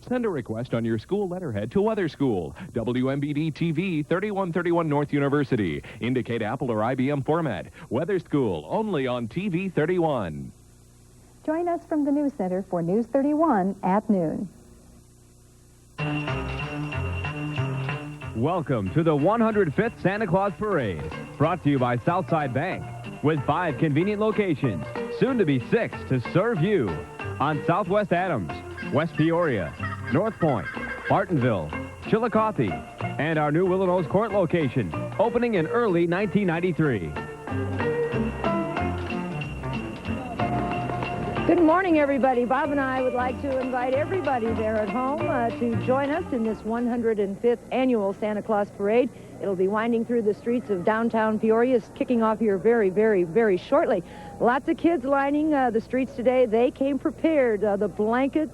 Send a request on your school letterhead to Weather School, WMBD TV, 3131 North University. Indicate Apple or IBM format. Weather School, only on TV 31. Join us from the News Center for News 31 at noon. Welcome to the 105th Santa Claus Parade, brought to you by Southside Bank, with 5 convenient locations, soon to be 6 to serve you, on Southwest Adams, West Peoria, North Point, Bartonville, Chillicothe, and our new Willow Nose Court location, opening in early 1993. Good morning, everybody. Bob and I would like to invite everybody there at home to join us in this 105th annual Santa Claus Parade. It'll be winding through the streets of downtown Peoria, kicking off here very, very, very shortly. Lots of kids lining the streets today. They came prepared. The blankets,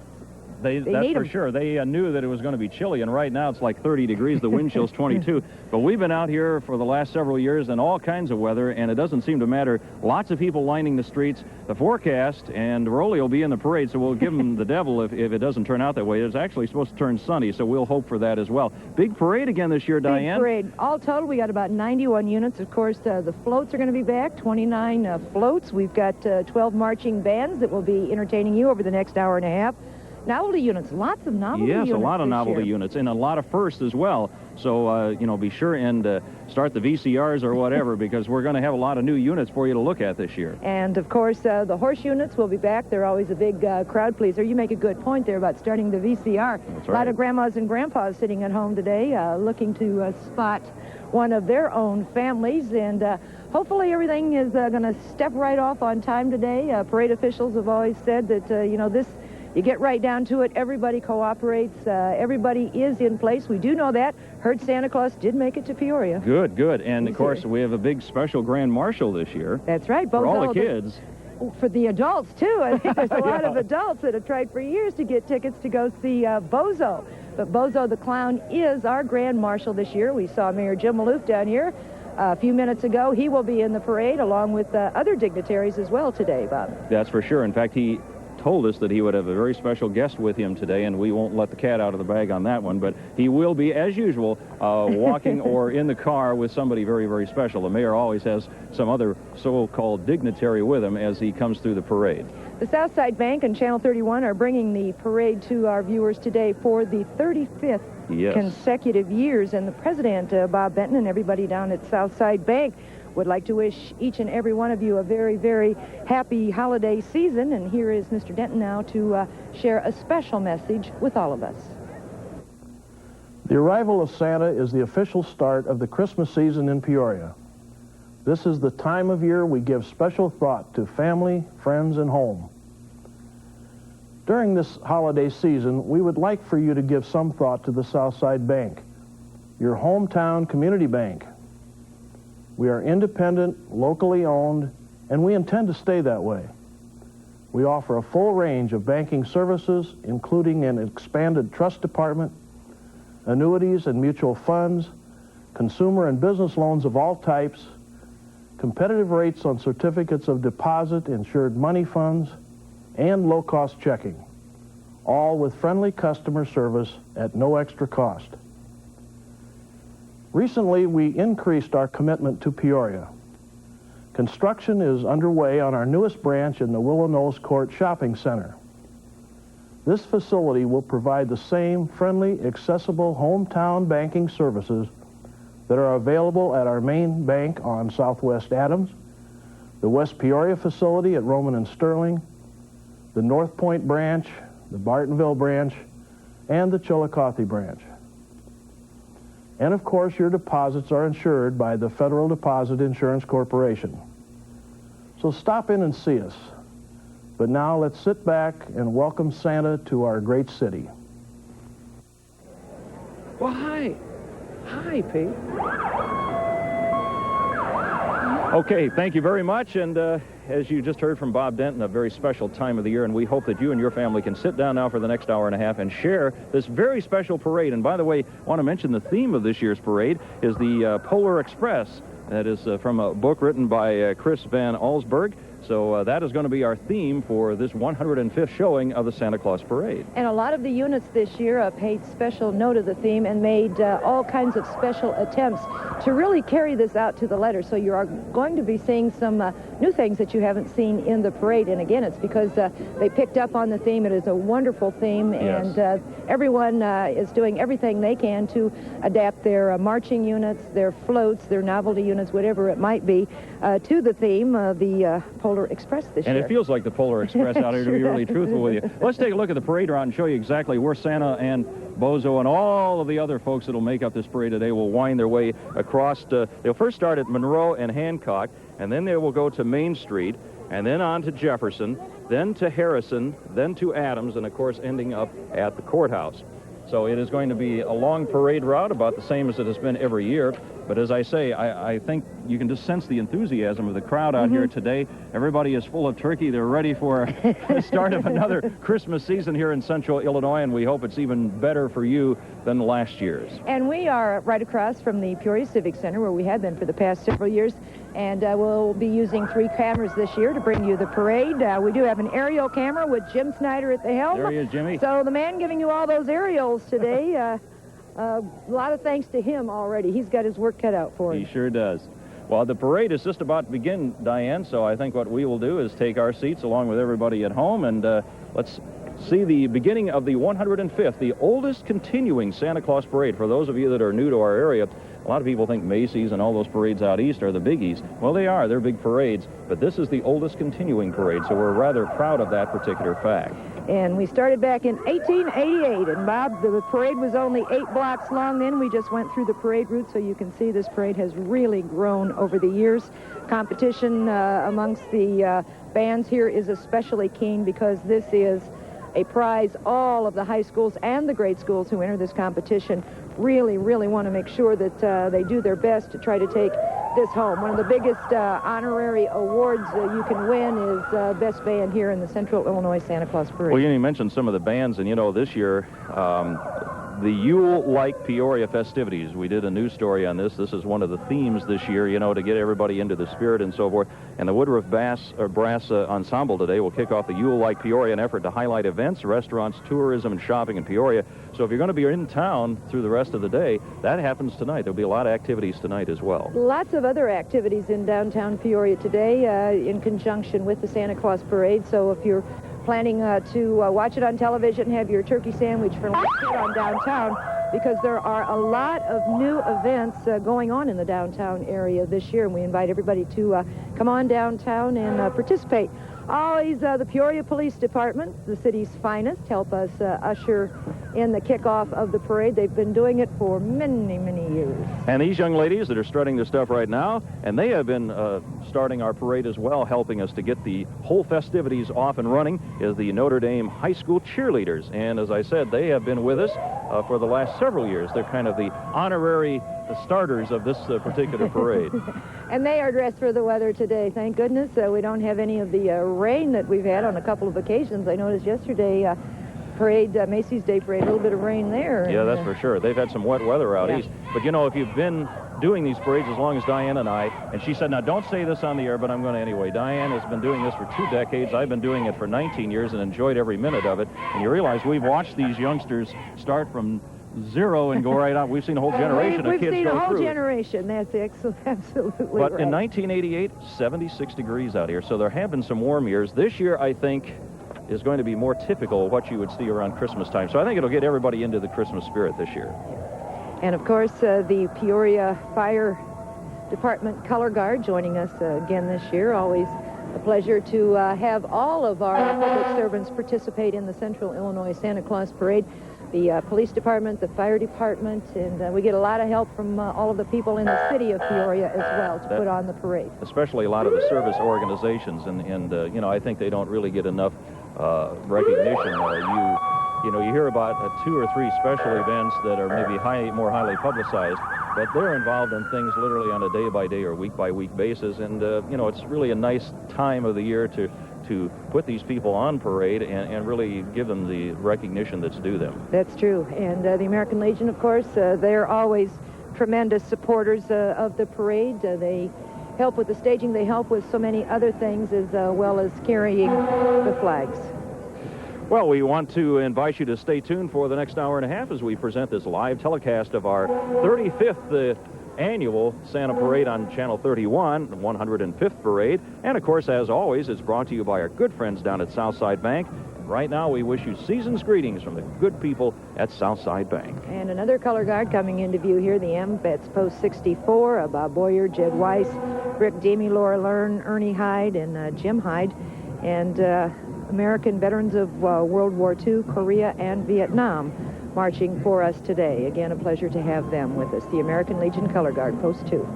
That's for sure. They knew that it was going to be chilly, and right now it's like 30 degrees. The wind chill's 22. But we've been out here for the last several years in all kinds of weather, and it doesn't seem to matter. Lots of people lining the streets. The forecast, and Rolly will be in the parade, so we'll give him the devil if it doesn't turn out that way. It's actually supposed to turn sunny, so we'll hope for that as well. Big parade again this year, Diane. Big parade. All total, we got about 91 units. Of course, the floats are going to be back, 29 floats. We've got 12 marching bands that will be entertaining you over the next hour and a half. Novelty units, lots of novelty units. Yes, a lot of novelty units, and a lot of firsts as well. So, you know, be sure and start the VCRs or whatever, because we're going to have a lot of new units for you to look at this year. And, of course, the horse units will be back. They're always a big crowd pleaser. You make a good point there about starting the VCR. That's right. A lot of grandmas and grandpas sitting at home today looking to spot one of their own families. And hopefully everything is going to step right off on time today. Parade officials have always said that, you know, this... You get right down to it, everybody cooperates, everybody is in place. We do know that. Heard Santa Claus did make it to Peoria. Good, good. And, of course, we have a big special Grand Marshal this year. That's right. For all the kids. For the adults, too. I think there's a lot of adults that have tried for years to get tickets to go see Bozo. But Bozo the Clown is our Grand Marshal this year. We saw Mayor Jim Maloof down here a few minutes ago. He will be in the parade along with other dignitaries as well today, Bob. That's for sure. In fact, he told us that he would have a very special guest with him today, and we won't let the cat out of the bag on that one, but he will be, as usual, walking or in the car with somebody very, very special. The mayor always has some other so-called dignitary with him as he comes through the parade. The Southside Bank and Channel 31 are bringing the parade to our viewers today for the 35th consecutive years, and the president, Bob Benton, and everybody down at Southside Bank would like to wish each and every one of you a very, very happy holiday season. And here is Mr. Denton now to share a special message with all of us. The arrival of Santa is the official start of the Christmas season in Peoria. This is the time of year we give special thought to family, friends, and home. During this holiday season, we would like for you to give some thought to the Southside Bank, your hometown community bank. We are independent, locally owned, and we intend to stay that way. We offer a full range of banking services, including an expanded trust department, annuities and mutual funds, consumer and business loans of all types, competitive rates on certificates of deposit, insured money funds, and low-cost checking, all with friendly customer service at no extra cost. Recently, we increased our commitment to Peoria. Construction is underway on our newest branch in the Willow Nose Court Shopping Center. This facility will provide the same friendly, accessible hometown banking services that are available at our main bank on Southwest Adams, the West Peoria facility at Roman and Sterling, the North Point branch, the Bartonville branch, and the Chillicothe branch. And of course, your deposits are insured by the Federal Deposit Insurance Corporation. So stop in and see us. But now let's sit back and welcome Santa to our great city. Well, hi. Hi, Pete. Okay, thank you very much, and as you just heard from Bob Denton, a very special time of the year, and we hope that you and your family can sit down now for the next hour and a half and share this very special parade. And by the way, I want to mention the theme of this year's parade is the Polar Express. That is from a book written by Chris Van Allsburg. So that is going to be our theme for this 105th showing of the Santa Claus Parade. And a lot of the units this year paid special note of the theme and made all kinds of special attempts to really carry this out to the letter. So you are going to be seeing some new things that you haven't seen in the parade. And again, it's because they picked up on the theme. It is a wonderful theme, Yes. and everyone is doing everything they can to adapt their marching units, their floats, their novelty units, whatever it might be, to the theme of the Polar Express this And year. it feels like the Polar Express out here, to be really truthful with you. Let's take a look at the parade route and show you exactly where Santa and Bozo and all of the other folks that will make up this parade today will wind their way across. They'll first start at Monroe and Hancock, and then they will go to Main Street, and then on to Jefferson, then to Harrison, then to Adams, and of course ending up at the courthouse. So it is going to be a long parade route, about the same as it has been every year. But as I say, I think you can just sense the enthusiasm of the crowd out here today. Everybody is full of turkey. They're ready for the start of another Christmas season here in Central Illinois, and we hope it's even better for you than last year's. And we are right across from the Peoria Civic Center, where we have been for the past several years. And we'll be using 3 cameras this year to bring you the parade. We do have an aerial camera with Jim Snyder at the helm. There he is, Jimmy. So the man giving you all those aerials today, a lot of thanks to him already. He's got his work cut out for him. He sure does. Well, the parade is just about to begin, Diane, so I think what we will do is take our seats along with everybody at home, and let's see the beginning of the 105th, the oldest continuing Santa Claus Parade. For those of you that are new to our area, a lot of people think Macy's and all those parades out east are the biggies. Well, they are. They're big parades, but this is the oldest continuing parade, so we're rather proud of that particular fact. And we started back in 1888, and Bob, the parade was only 8 blocks long then. We just went through the parade route, so you can see this parade has really grown over the years. Competition amongst the bands here is especially keen because this is a prize all of the high schools and the grade schools who enter this competition really want to make sure that they do their best to try to take this home. One of the biggest honorary awards you can win is Best Band here in the Central Illinois Santa Claus Parade. Well, you mentioned some of the bands, and, you know, this year, the Yule-like Peoria festivities. We did a news story on this. This is one of the themes this year, you know, to get everybody into the spirit and so forth. And the Woodruff Brass Ensemble today will kick off the Yule-like Peoria, an effort to highlight events, restaurants, tourism, and shopping in Peoria. So if you're going to be in town through the rest of the day, that happens tonight. There'll be a lot of activities tonight as well. Lots of other activities in downtown Peoria today in conjunction with the Santa Claus Parade. So if you're planning to watch it on television, have your turkey sandwich for lunch, get on downtown, because there are a lot of new events going on in the downtown area this year, and we invite everybody to come on downtown and participate. Always the Peoria Police Department, the city's finest, help us usher in the kickoff of the parade. They've been doing it for many years. And these young ladies that are strutting their stuff right now, and they have been starting our parade as well, helping us to get the whole festivities off and running, is the Notre Dame High School cheerleaders. And as I said, they have been with us for the last several years. They're kind of the honorary starters of this particular parade. And they are dressed for the weather today. Thank goodness we don't have any of the rain that we've had on a couple of occasions. I noticed yesterday parade, Macy's Day Parade, a little bit of rain there. Yeah, and, that's for sure. They've had some wet weather out east. But, you know, if you've been doing these parades as long as Diane and I, and she said, now don't say this on the air, but I'm going to anyway. Diane has been doing this for 2 decades. I've been doing it for 19 years and enjoyed every minute of it. And you realize we've watched these youngsters start from zero and go right on. We've seen a whole generation of kids go through. We've seen a whole generation. That's absolutely But right. in 1988, 76 degrees out here, so there have been some warm years. This year, I think, is going to be more typical of what you would see around Christmas time. So I think it'll get everybody into the Christmas spirit this year. And, of course, the Peoria Fire Department Color Guard joining us again this year. Always a pleasure to have all of our public servants participate in the Central Illinois Santa Claus Parade. The police department, the fire department, and we get a lot of help from all of the people in the city of Peoria as well to put on the parade. Especially a lot of the service organizations, and you know, I think they don't really get enough recognition. You know, you hear about 2 or 3 special events that are maybe more highly publicized, but they're involved in things literally on a day-by-day or week-by-week basis, and you know, it's really a nice time of the year to put these people on parade and really give them the recognition that's due them. That's true. And the American Legion, of course, they're always tremendous supporters of the parade. They help with the staging. They help with so many other things as well as carrying the flags. Well, we want to invite you to stay tuned for the next hour and a half as we present this live telecast of our 35th annual Santa Parade on Channel 31, 105th Parade. And, of course, as always, it's brought to you by our good friends down at Southside Bank. Right now, we wish you season's greetings from the good people at Southside Bank. And another color guard coming into view here, the M. That's post 64, Bob Boyer, Jed Weiss, Rick Deemy, Laura Learn, Ernie Hyde, and Jim Hyde. And American veterans of World War II, Korea, and Vietnam marching for us today. Again, a pleasure to have them with us. The American Legion Color Guard, post 2.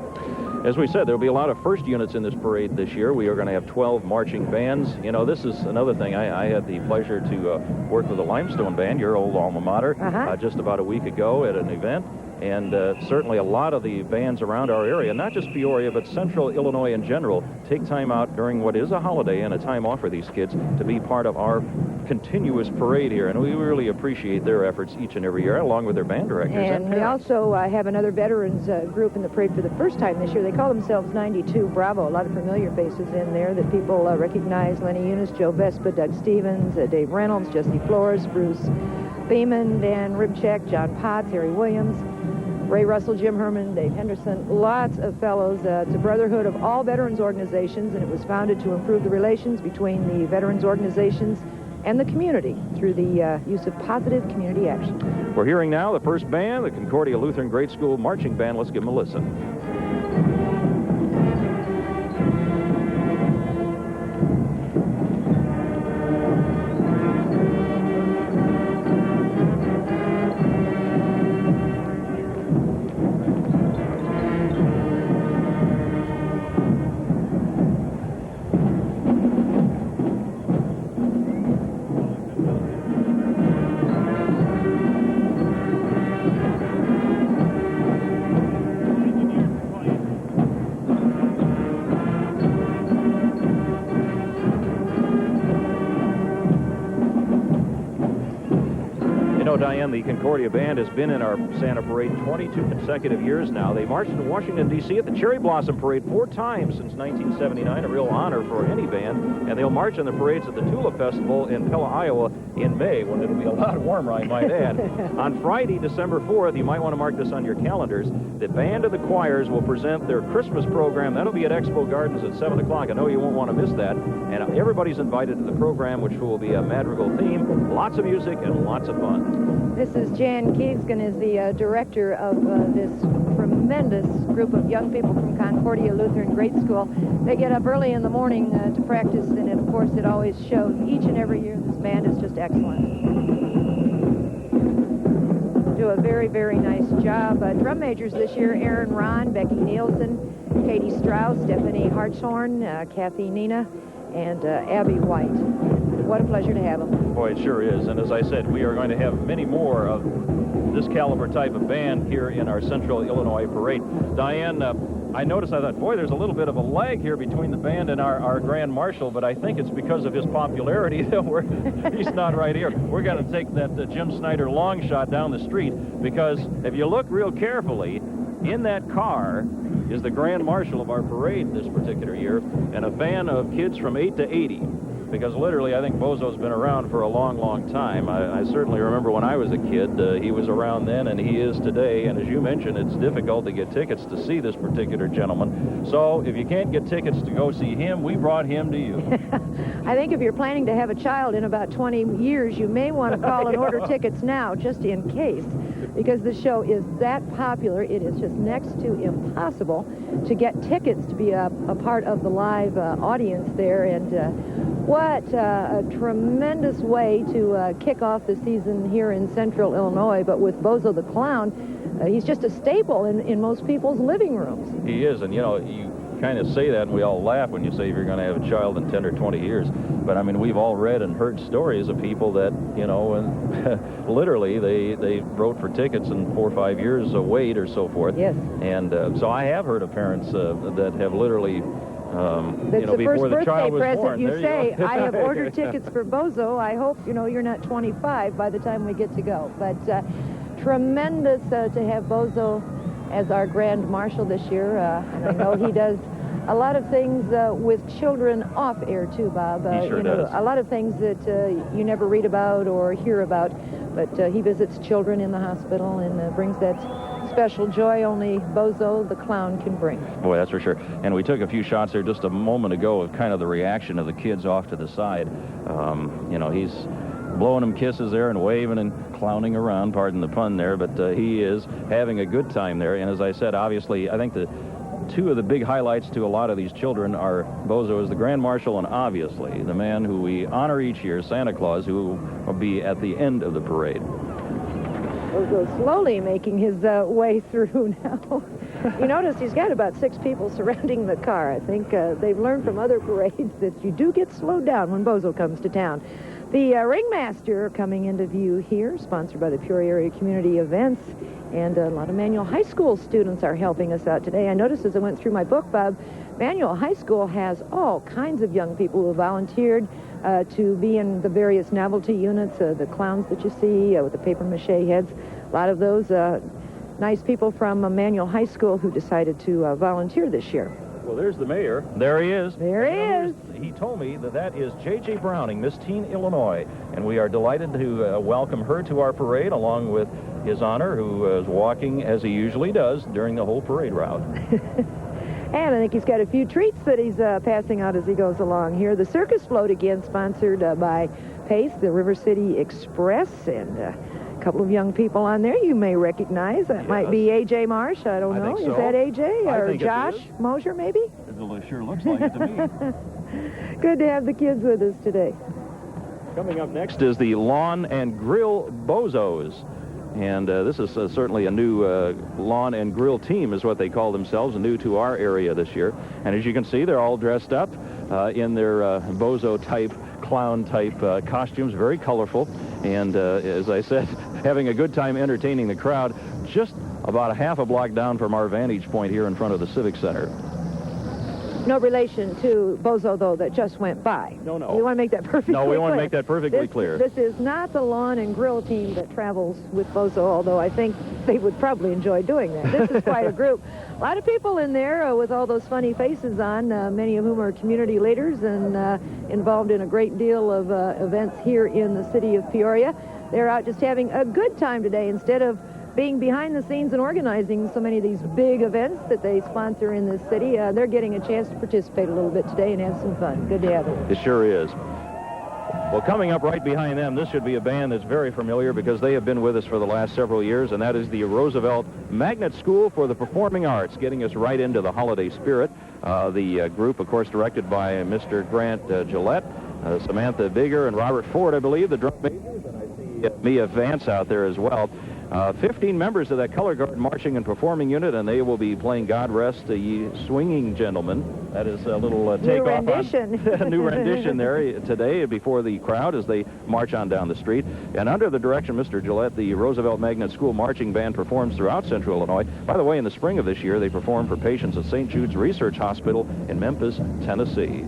As we said, there'll be a lot of first units in this parade this year. We are going to have 12 marching bands. You know, this is another thing. I had the pleasure to work with the Limestone Band, your old alma mater, just about a week ago at an event. And certainly a lot of the bands around our area, not just Peoria, but central Illinois in general, take time out during what is a holiday and a time off for these kids to be part of our continuous parade here. And we really appreciate their efforts each and every year, along with their band directors. And we also have another veterans group in the parade for the first time this year. They call themselves 92 Bravo. A lot of familiar faces in there that people recognize. Lenny Eunice, Joe Vespa, Doug Stevens, Dave Reynolds, Jesse Flores, Bruce Beeman, Dan Ribcheck, John Potts, Harry Williams, Ray Russell, Jim Herman, Dave Henderson, lots of fellows. It's a brotherhood of all veterans organizations, and it was founded to improve the relations between the veterans organizations and the community through the use of positive community action. We're hearing now the first band, the Concordia Lutheran Grade School Marching Band. Let's give them a listen. Diane, the Concordia Band has been in our Santa Parade 22 consecutive years now. They marched in Washington, D.C. at the Cherry Blossom Parade 4 times since 1979, a real honor for any band. And they'll march in the parades at the Tulip Festival in Pella, Iowa in May, when it'll be a lot warmer, I might add. On Friday, December 4th, you might want to mark this on your calendars, the Band of the Choirs will present their Christmas program. That'll be at Expo Gardens at 7 o'clock. I know you won't want to miss that. And everybody's invited to the program, which will be a madrigal theme, lots of music, and lots of fun. This is Jan Kiesgen, is the director of this tremendous group of young people from Concordia Lutheran Grade School. They get up early in the morning to practice, and of course it always shows. Each and every year this band is just excellent. Do a very, very nice job. Drum majors this year, Aaron Ron, Becky Nielsen, Katie Strauss, Stephanie Hartshorn, Kathy Nina, and Abby White. What a pleasure to have them. Boy, it sure is. And as I said, we are going to have many more of this caliber type of band here in our Central Illinois Parade. Diane, I noticed, I thought, boy, there's a little bit of a lag here between the band and our Grand Marshal, but I think it's because of his popularity that he's not right here. We're going to take that Jim Snyder long shot down the street, because if you look real carefully, in that car is the Grand Marshal of our parade this particular year, and a fan of kids from 8 to 80. Because literally, I think Bozo's been around for a long, long time. I certainly remember when I was a kid, he was around then, and he is today. And as you mentioned, it's difficult to get tickets to see this particular gentleman. So if you can't get tickets to go see him, we brought him to you. I think if you're planning to have a child in about 20 years, you may want to call and order tickets now, just in case, because the show is that popular. It is just next to impossible to get tickets to be a part of the live audience there. And what a tremendous way to kick off the season here in Central Illinois. But with Bozo the Clown, he's just a staple in most people's living rooms. He is, and you know, you kind of say that and we all laugh when you say you're going to have a child in 10 or 20 years. But I mean, we've all read and heard stories of people that, you know, and literally they wrote for tickets and 4 or 5 years wait or so forth. Yes. And so I have heard of parents that have literally That's you know, the first before the birthday child was present born. you There say, go. I have ordered tickets for Bozo. I hope, you know, you're not 25 by the time we get to go. But tremendous to have Bozo as our Grand Marshal this year. And I know he does a lot of things with children off air too, Bob. He sure does. A lot of things that you never read about or hear about, but he visits children in the hospital and brings that special joy only Bozo the clown can bring. Boy, that's for sure. And we took a few shots there just a moment ago of kind of the reaction of the kids off to the side. You know, he's blowing them kisses there and waving and clowning around, pardon the pun there, but he is having a good time there. And as I said, obviously, I think the two of the big highlights to a lot of these children are Bozo as the Grand Marshal and obviously the man who we honor each year, Santa Claus, who will be at the end of the parade. Bozo slowly making his way through now. You notice he's got about 6 people surrounding the car. I think they've learned from other parades that you do get slowed down when Bozo comes to town. The ringmaster coming into view here, sponsored by the Peoria Area Community Events, and a lot of Manual High School students are helping us out today. I noticed as I went through my book, Bob, Manual High School has all kinds of young people who volunteered to be in the various novelty units, the clowns that you see with the papier-mâché heads. A lot of those nice people from Manual High School who decided to volunteer this year. Well, there's the mayor. There he is. There he is. He told me that is J.J. Browning, Miss Teen Illinois, and we are delighted to welcome her to our parade along with His Honor, who is walking as he usually does during the whole parade route. And I think he's got a few treats that he's passing out as he goes along here. The circus float, again, sponsored by Pace, the River City Express, and a couple of young people on there you may recognize. That might be A.J. Marsh. I don't know. Think so. Is that A.J. I or think Josh it is. Mosher, maybe? It sure looks like it to me. Good to have the kids with us today. Coming up next is the Lawn and Grill Bozos. And this is certainly a new lawn and grill team is what they call themselves, new to our area this year. And as you can see, they're all dressed up in their Bozo-type, clown-type costumes, very colorful. And as I said, having a good time entertaining the crowd just about a half a block down from our vantage point here in front of the Civic Center. No relation to Bozo, though, that just went by. No. We want to make that perfectly clear. No, we want to make that perfectly clear. This is not the lawn and grill team that travels with Bozo, although I think they would probably enjoy doing that. This is quite a group. A lot of people in there with all those funny faces on, many of whom are community leaders and involved in a great deal of events here in the city of Peoria. They're out just having a good time today instead of being behind the scenes and organizing so many of these big events that they sponsor in this city. They're getting a chance to participate a little bit today and have some fun. Good to have it. It sure is. Well, coming up right behind them, this should be a band that's very familiar because they have been with us for the last several years, and that is the Roosevelt Magnet School for the Performing Arts, getting us right into the holiday spirit. The group, of course, directed by Mr. Grant Gillette, Samantha Bigger, and Robert Ford, I believe, the drum majors, and I see Mia Vance out there as well. 15 members of that color guard marching and performing unit, and they will be playing God Rest Ye Swinging Gentlemen. That is a little takeoff on new rendition there today before the crowd as they march on down the street. And under the direction of Mr. Gillette, the Roosevelt Magnet School Marching Band performs throughout Central Illinois. By the way, in the spring of this year, they performed for patients at St. Jude's Research Hospital in Memphis, Tennessee.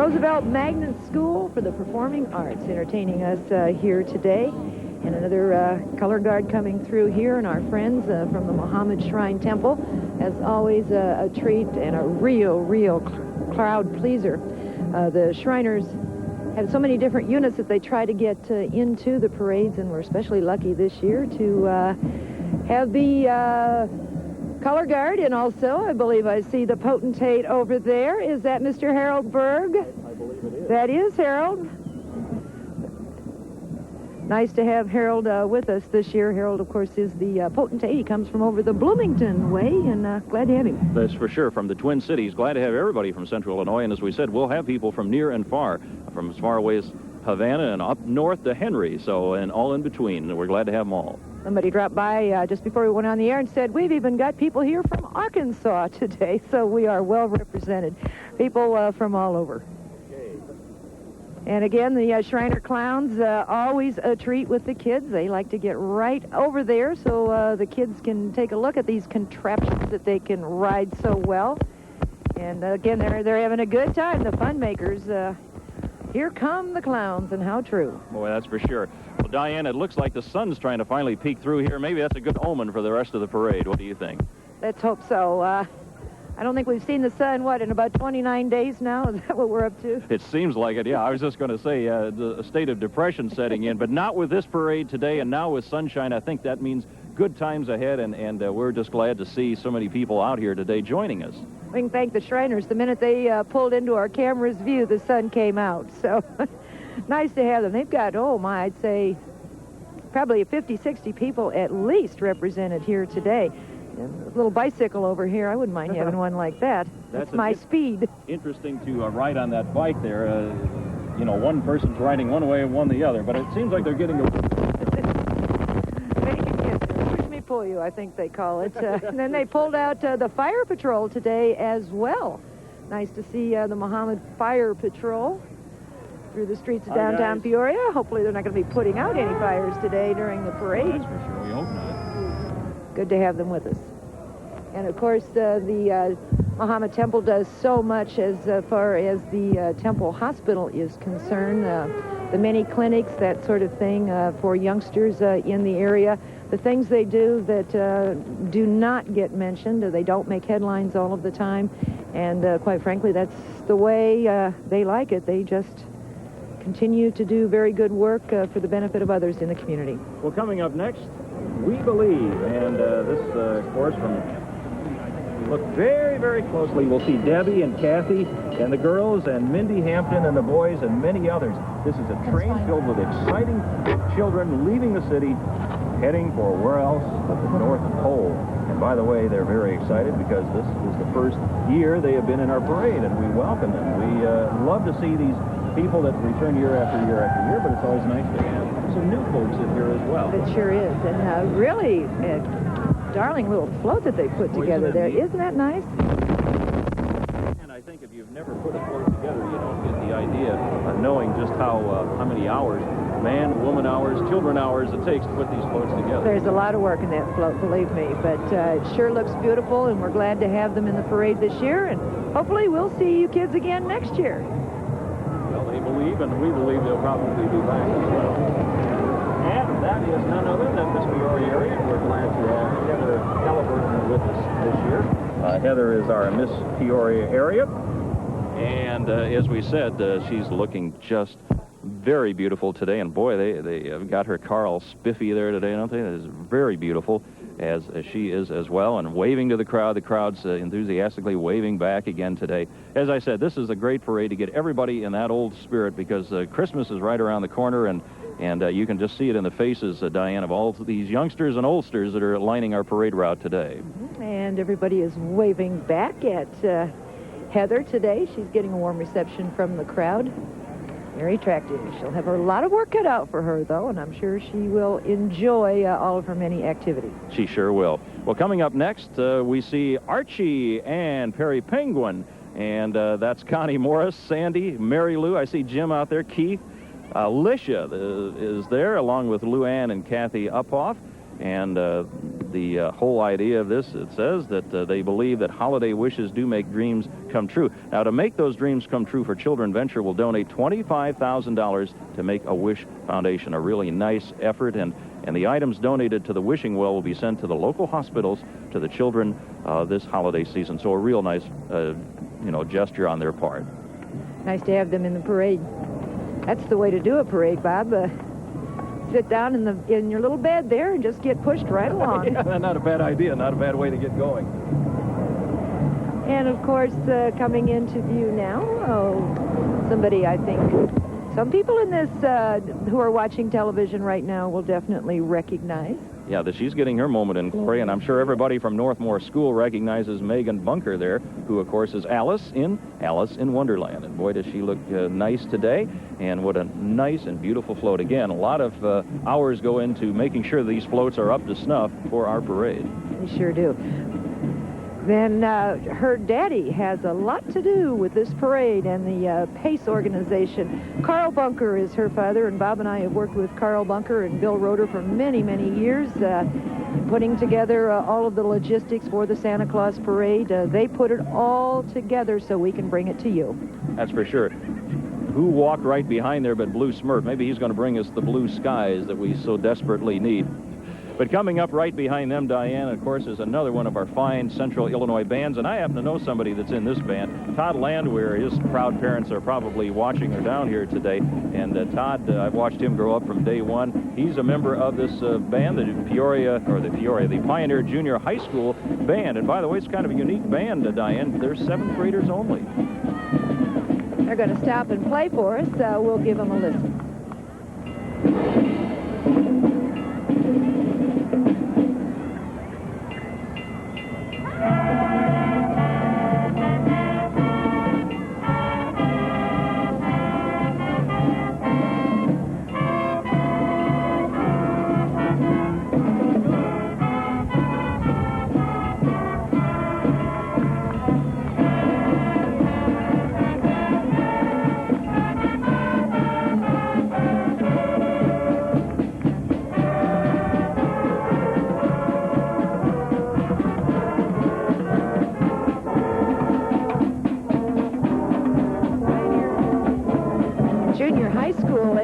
Roosevelt Magnet School for the Performing Arts entertaining us here today. And another color guard coming through here, and our friends from the Muhammad Shrine Temple. As always, a treat and a real crowd pleaser. The Shriners have so many different units that they try to get into the parades, and we're especially lucky this year to have the color guard, and also I believe I see the potentate over there. Is that Mr. Harold Berg? I believe it is. That is Harold. Nice to have Harold with us this year. Harold, of course, is the potentate. He comes from over the Bloomington way, and glad to have him. That's for sure. From the Twin Cities. Glad to have everybody from Central Illinois. And as we said, we'll have people from near and far, from as far away as Havana and up north to Henry, so, and all in between. And we're glad to have them all. Somebody dropped by just before we went on the air and said, we've even got people here from Arkansas today, so we are well represented. People from all over. And again, the Shriner Clowns, always a treat with the kids. They like to get right over there so the kids can take a look at these contraptions that they can ride so well. And again, they're having a good time, the fun makers. Here come the clowns, and how true. Boy, that's for sure. Well, Diane, it looks like the sun's trying to finally peek through here. Maybe that's a good omen for the rest of the parade. What do you think? Let's hope so. I don't think we've seen the sun, in about 29 days now? Is that what we're up to? It seems like it, yeah. I was just going to say a state of depression setting in, but not with this parade today, and now with sunshine. I think that means good times ahead, and we're just glad to see so many people out here today joining us. We can thank the Shriners. The minute they pulled into our camera's view, the sun came out. So nice to have them. They've got, I'd say probably 50, 60 people at least represented here today. And a little bicycle over here, I wouldn't mind having one like that. That's my speed. Interesting to ride on that bike there. One person's riding one way and one the other, but it seems like they're getting Push me pull you, I think they call it. And then they pulled out the fire patrol today as well. Nice to see the Muhammad Fire Patrol through the streets of downtown Peoria. Hopefully they're not going to be putting out any fires today during the parade. That's for sure. We hope not. Good to have them with us. And of course, the Muhammad Temple does so much as far as the Temple Hospital is concerned. The many clinics, that sort of thing, for youngsters in the area. The things they do that do not get mentioned. They don't make headlines all of the time. And quite frankly, that's the way they like it. They just continue to do very good work for the benefit of others in the community. Well, coming up next, We Believe, and this, of course, look very closely. We'll see Debbie and Kathy and the girls and Mindy Hampton and the boys and many others. This is a train filled with exciting children leaving the city, heading for where else but the North Pole. And by the way, they're very excited because this is the first year they have been in our parade, and we welcome them. We love to see these people that return year after year after year, but it's always nice to have some new folks in here as well. It sure is. And really, darling little float that they put together there. Isn't that nice? And I think if you've never put a float together, you don't get the idea of knowing just how many hours, man, woman hours, children hours it takes to put these floats together. There's a lot of work in that float, believe me, but it sure looks beautiful, and we're glad to have them in the parade this year, and hopefully we'll see you kids again next year. Well, they believe, and we believe they'll probably be back as well. And that is none other than Miss Peoria area. We're glad to have Heather Halliburton with us this year. Heather is our Miss Peoria area. And as we said, she's looking just very beautiful today. And boy, they have got her car all spiffy there today, don't they? It is very beautiful, as she is as well. And waving to the crowd. The crowd's enthusiastically waving back again today. As I said, this is a great parade to get everybody in that old spirit, because Christmas is right around the corner, and you can just see it in the faces, Diane, of all these youngsters and oldsters that are lining our parade route today. And everybody is waving back at Heather today. She's getting a warm reception from the crowd. Very attractive. She'll have a lot of work cut out for her, though, and I'm sure she will enjoy all of her many activities. She sure will. Well, coming up next, we see Archie and Perry Penguin, and that's Connie Morris, Sandy, Mary Lou. I see Jim out there, Keith. Alicia is there, along with Lou Ann and Kathy Uphoff. And the whole idea of this, it says that they believe that holiday wishes do make dreams come true. Now, to make those dreams come true for Children Venture will donate $25,000 to Make-A-Wish Foundation, a really nice effort, and the items donated to the wishing well will be sent to the local hospitals to the children this holiday season. So a real nice, gesture on their part. Nice to have them in the parade. That's the way to do a parade, Bob. Sit down in your little bed there and just get pushed right along. Yeah, not a bad idea, not a bad way to get going. And of course, coming into view now, somebody I think, some people in this who are watching television right now will definitely recognize. Yeah, she's getting her moment in glory, and I'm sure everybody from Northmore School recognizes Megan Bunker there, who, of course, is Alice in Wonderland. And boy, does she look nice today, and what a nice and beautiful float. Again, a lot of hours go into making sure these floats are up to snuff for our parade. They sure do. Then her daddy has a lot to do with this parade and the PACE organization. Carl Bunker is her father, and Bob and I have worked with Carl Bunker and Bill Roeder for many, many years, putting together all of the logistics for the Santa Claus parade. They put it all together so we can bring it to you. That's for sure. Who walked right behind there but Blue Smurf? Maybe he's going to bring us the blue skies that we so desperately need. But coming up right behind them, Diane, of course, is another one of our fine Central Illinois bands, and I happen to know somebody that's in this band. Todd Landwehr, his proud parents are probably watching her down here today, and Todd, I've watched him grow up from day one. He's a member of this band, the Pioneer Junior High School band, and by the way, it's kind of a unique band, Diane. They're 7th graders only. They're going to stop and play for us. We'll give them a listen.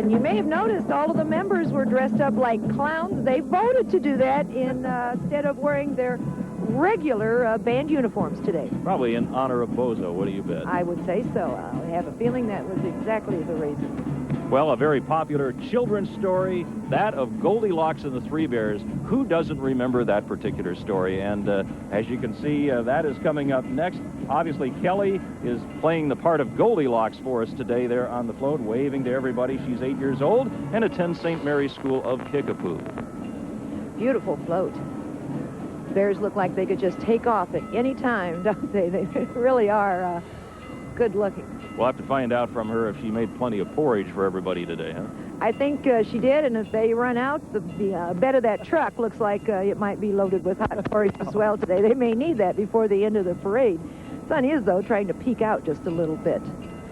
And you may have noticed all of the members were dressed up like clowns. They voted to do that instead of wearing their regular band uniforms today. Probably in honor of Bozo, what do you bet? I would say so. I have a feeling that was exactly the reason. Well, a very popular children's story, that of Goldilocks and the Three Bears. Who doesn't remember that particular story? And as you can see, that is coming up next. Obviously, Kelly is playing the part of Goldilocks for us today there on the float, waving to everybody. She's 8 years old and attends St. Mary's School of Kickapoo. Beautiful float. Bears look like they could just take off at any time, don't they? They really are good looking. We'll have to find out from her if she made plenty of porridge for everybody today, huh? I think she did, and if they run out, the bed of that truck looks like it might be loaded with hot porridge as well today. They may need that before the end of the parade. Sun is, though, trying to peek out just a little bit.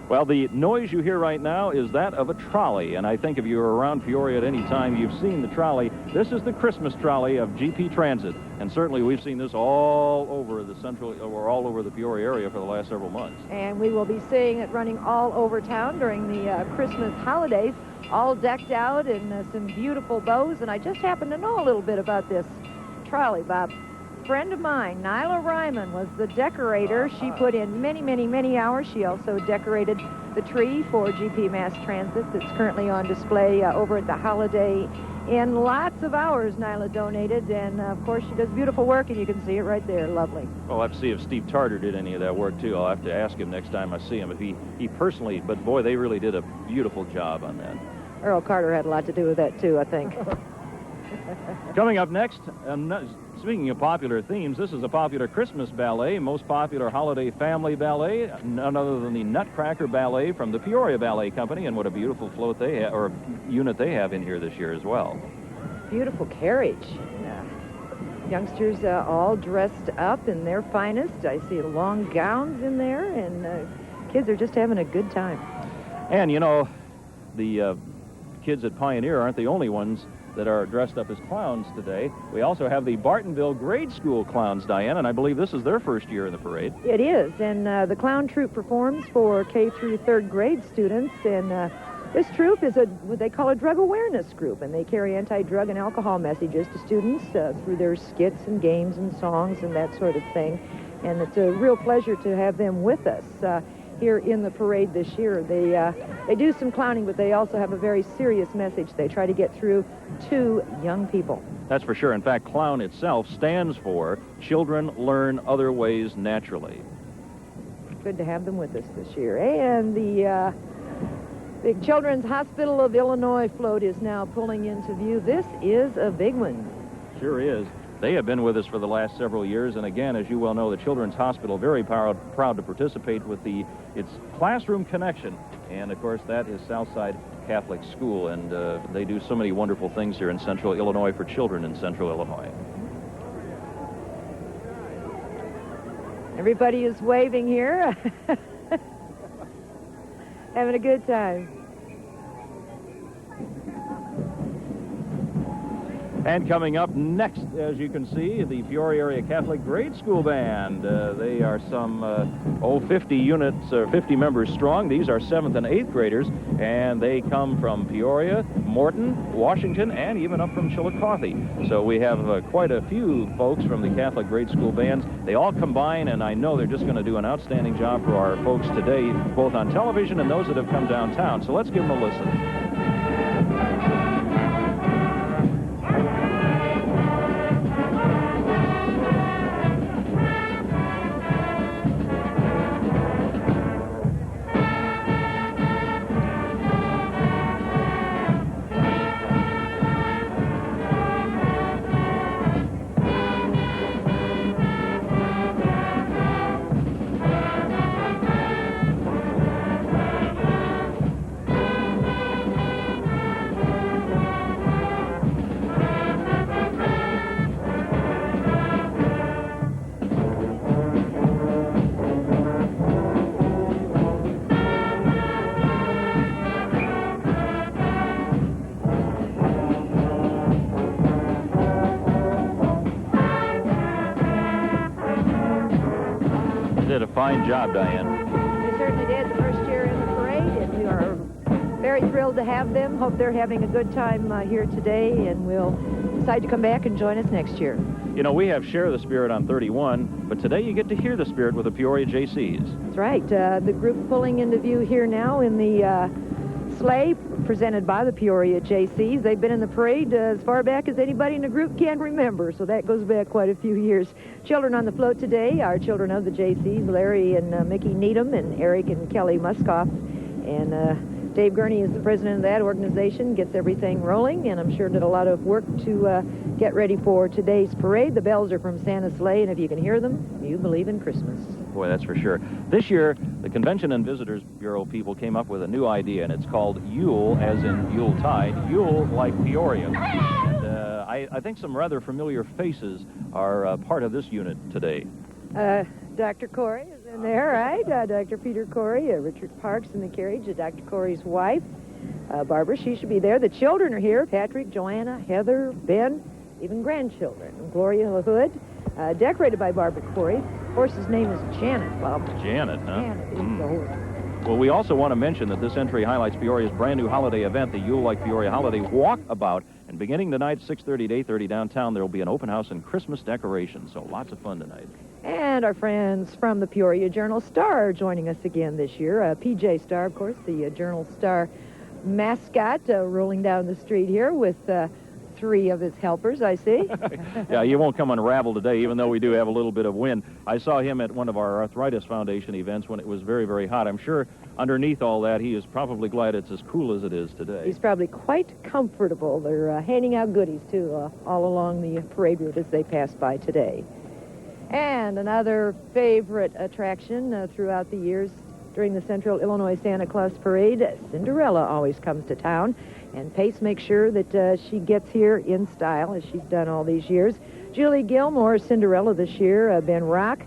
Well, the noise you hear right now is that of a trolley, and I think if you're around Peoria at any time, you've seen the trolley. This is the Christmas trolley of GP Transit, and certainly we've seen this all over the all over the Peoria area for the last several months. And we will be seeing it running all over town during the Christmas holidays, all decked out in some beautiful bows, and I just happen to know a little bit about this trolley, Bob. Friend of mine, Nyla Ryman, was the decorator. She put in many, many, many hours. She also decorated the tree for GP Mass Transit that's currently on display over at the Holiday Inn. Lots of hours Nyla donated, and of course she does beautiful work, and you can see it right there. Lovely. Well, I'll have to see if Steve Tarter did any of that work too. I'll have to ask him next time I see him if he personally, but boy, they really did a beautiful job on that. Earl Carter had a lot to do with that too, I think. Coming up next, speaking of popular themes, this is a popular Christmas ballet, most popular holiday family ballet, none other than the Nutcracker Ballet from the Peoria Ballet Company, and what a beautiful float they have, or unit they have in here this year as well. Beautiful carriage. Youngsters all dressed up in their finest. I see long gowns in there, and kids are just having a good time. And, you know, the kids at Pioneer aren't the only ones that are dressed up as clowns today. We also have the Bartonville grade school clowns, Diane, and I believe this is their first year in the parade. It is, and the clown troupe performs for K through 3rd grade students, and this troupe is what they call a drug awareness group, and they carry anti-drug and alcohol messages to students through their skits and games and songs and that sort of thing. And it's a real pleasure to have them with us here in the parade this year. They do some clowning, but they also have a very serious message they try to get through to young people. That's for sure. In fact, clown itself stands for Children Learn Other Ways Naturally. Good to have them with us this year. And the Children's Hospital of Illinois float is now pulling into view. This is a big one. Sure is. They have been with us for the last several years, and again, as you well know, the Children's Hospital very proud to participate with its classroom connection, and of course that is Southside Catholic School, and they do so many wonderful things here in Central Illinois for children in Central Illinois. Everybody is waving here, having a good time. And coming up next, as you can see, the Peoria Area Catholic Grade School Band. They are some 50 units, 50 members strong. These are 7th and 8th graders, and they come from Peoria, Morton, Washington, and even up from Chillicothe. So we have quite a few folks from the Catholic Grade School Bands. They all combine, and I know they're just going to do an outstanding job for our folks today, both on television and those that have come downtown. So let's give them a listen. Did a fine job, Diane. They certainly did the first year in the parade, and we are very thrilled to have them. Hope they're having a good time here today, and we'll decide to come back and join us next year. You know, we have Share the Spirit on 31, but today you get to hear the Spirit with the Peoria JCs. That's right. The group pulling into view here now in the sleigh presented by the Peoria JCs. They've been in the parade as far back as anybody in the group can remember, so that goes back quite a few years. Children on the float today are children of the JCs, Larry and Mickey Needham and Eric and Kelly Muskoff. And Dave Gurney is the president of that organization, gets everything rolling, and I'm sure did a lot of work to get ready for today's parade. The bells are from Santa's sleigh, and if you can hear them, you believe in Christmas. Boy, that's for sure. This year, the Convention and Visitors Bureau people came up with a new idea, and it's called Yule, as in Yuletide, Yule like Peoria. And I think some rather familiar faces are part of this unit today. Dr. Corey is in there, right? Dr. Peter Corey, Richard Parks in the carriage, Dr. Corey's wife, Barbara, she should be there. The children are here, Patrick, Joanna, Heather, Ben, even grandchildren. Gloria LaHood, decorated by Barbara Corey. Horse's name is Janet, Bob. Janet, huh? Janet is the horse. Well, we also want to mention that this entry highlights Peoria's brand new holiday event, the Yule Like Peoria Holiday Walkabout. And beginning tonight, 6:30 to 8:30 downtown, there will be an open house and Christmas decorations. So lots of fun tonight. And our friends from the Peoria Journal-Star are joining us again this year. P.J. Star, of course, the Journal-Star mascot, rolling down the street here with 3 of his helpers, I see. Yeah, he won't come unraveled today, even though we do have a little bit of wind. I saw him at one of our Arthritis Foundation events when it was very, very hot. I'm sure underneath all that, he is probably glad it's as cool as it is today. He's probably quite comfortable. They're handing out goodies, too, all along the parade route as they pass by today. And another favorite attraction throughout the years during the Central Illinois Santa Claus Parade, Cinderella always comes to town. And Pace makes sure that she gets here in style, as she's done all these years. Julie Gilmore, Cinderella this year. Ben Rock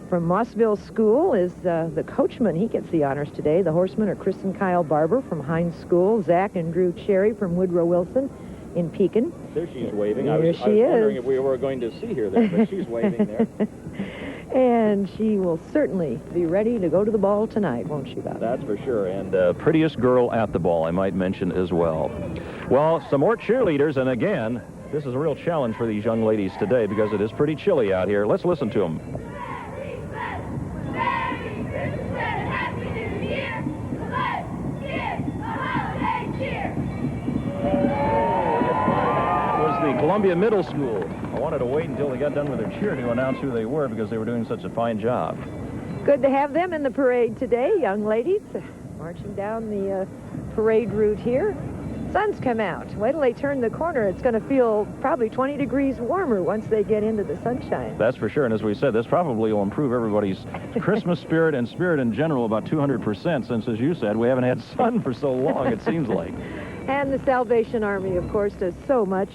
from Mossville School is the coachman. He gets the honors today. The horsemen are Chris and Kyle Barber from Hines School, Zach and Drew Cherry from Woodrow Wilson, in Pekin. There she is waving. There I was she wondering is. if we were going to see her there, but she's waving there. And she will certainly be ready to go to the ball tonight, won't she, Bob? That's for sure. And prettiest girl at the ball, I might mention as well. Well, some more cheerleaders, and again, this is a real challenge for these young ladies today because it is pretty chilly out here. Let's listen to them. Columbia Middle School. I wanted to wait until they got done with their cheer to announce who they were because they were doing such a fine job. Good to have them in the parade today, young ladies, marching down the parade route here. Sun's come out. Wait till they turn the corner. It's going to feel probably 20 degrees warmer once they get into the sunshine. That's for sure. And as we said, this probably will improve everybody's Christmas spirit and spirit in general about 200% since, as you said, we haven't had sun for so long, it seems like. And the Salvation Army, of course, does so much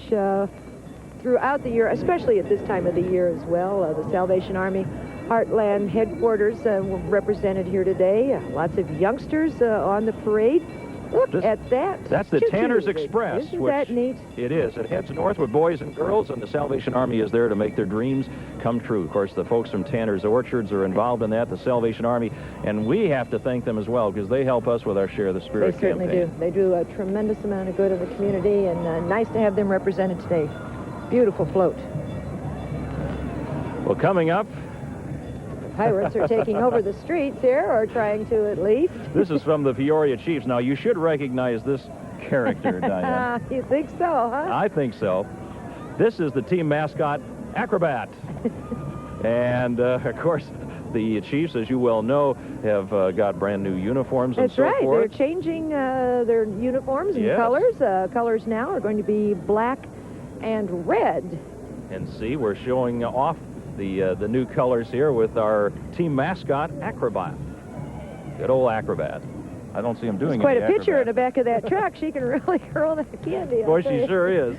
throughout the year, especially at this time of the year as well. The Salvation Army Heartland headquarters were represented here today. Lots of youngsters on the parade. Look at that. That's the Tanner's Express. Isn't that neat? It is. It heads north with boys and girls, and the Salvation Army is there to make their dreams come true. Of course, the folks from Tanner's Orchards are involved in that, the Salvation Army, and we have to thank them as well because they help us with our Share the Spirit They certainly campaign. do. They do a tremendous amount of good in the community, and nice to have them represented today. Beautiful float. Well, coming up, Pirates are taking over the streets here, or trying to at least. this is from the Peoria Chiefs. Now, you should recognize this character, Diane. You think so, huh? I think so. This is the team mascot, Acrobat. And, of course, the Chiefs, as you well know, have got brand new uniforms and That's so right. forth. They're changing their uniforms and Yes. colors. Colors now are going to be black and red. And see, we're showing off the new colors here with our team mascot, Acrobat. Good old Acrobat. I don't see him doing There's quite a any picture in the acrobat. back of that truck. She can really hurl that candy. I'll Boy, tell she you. sure is.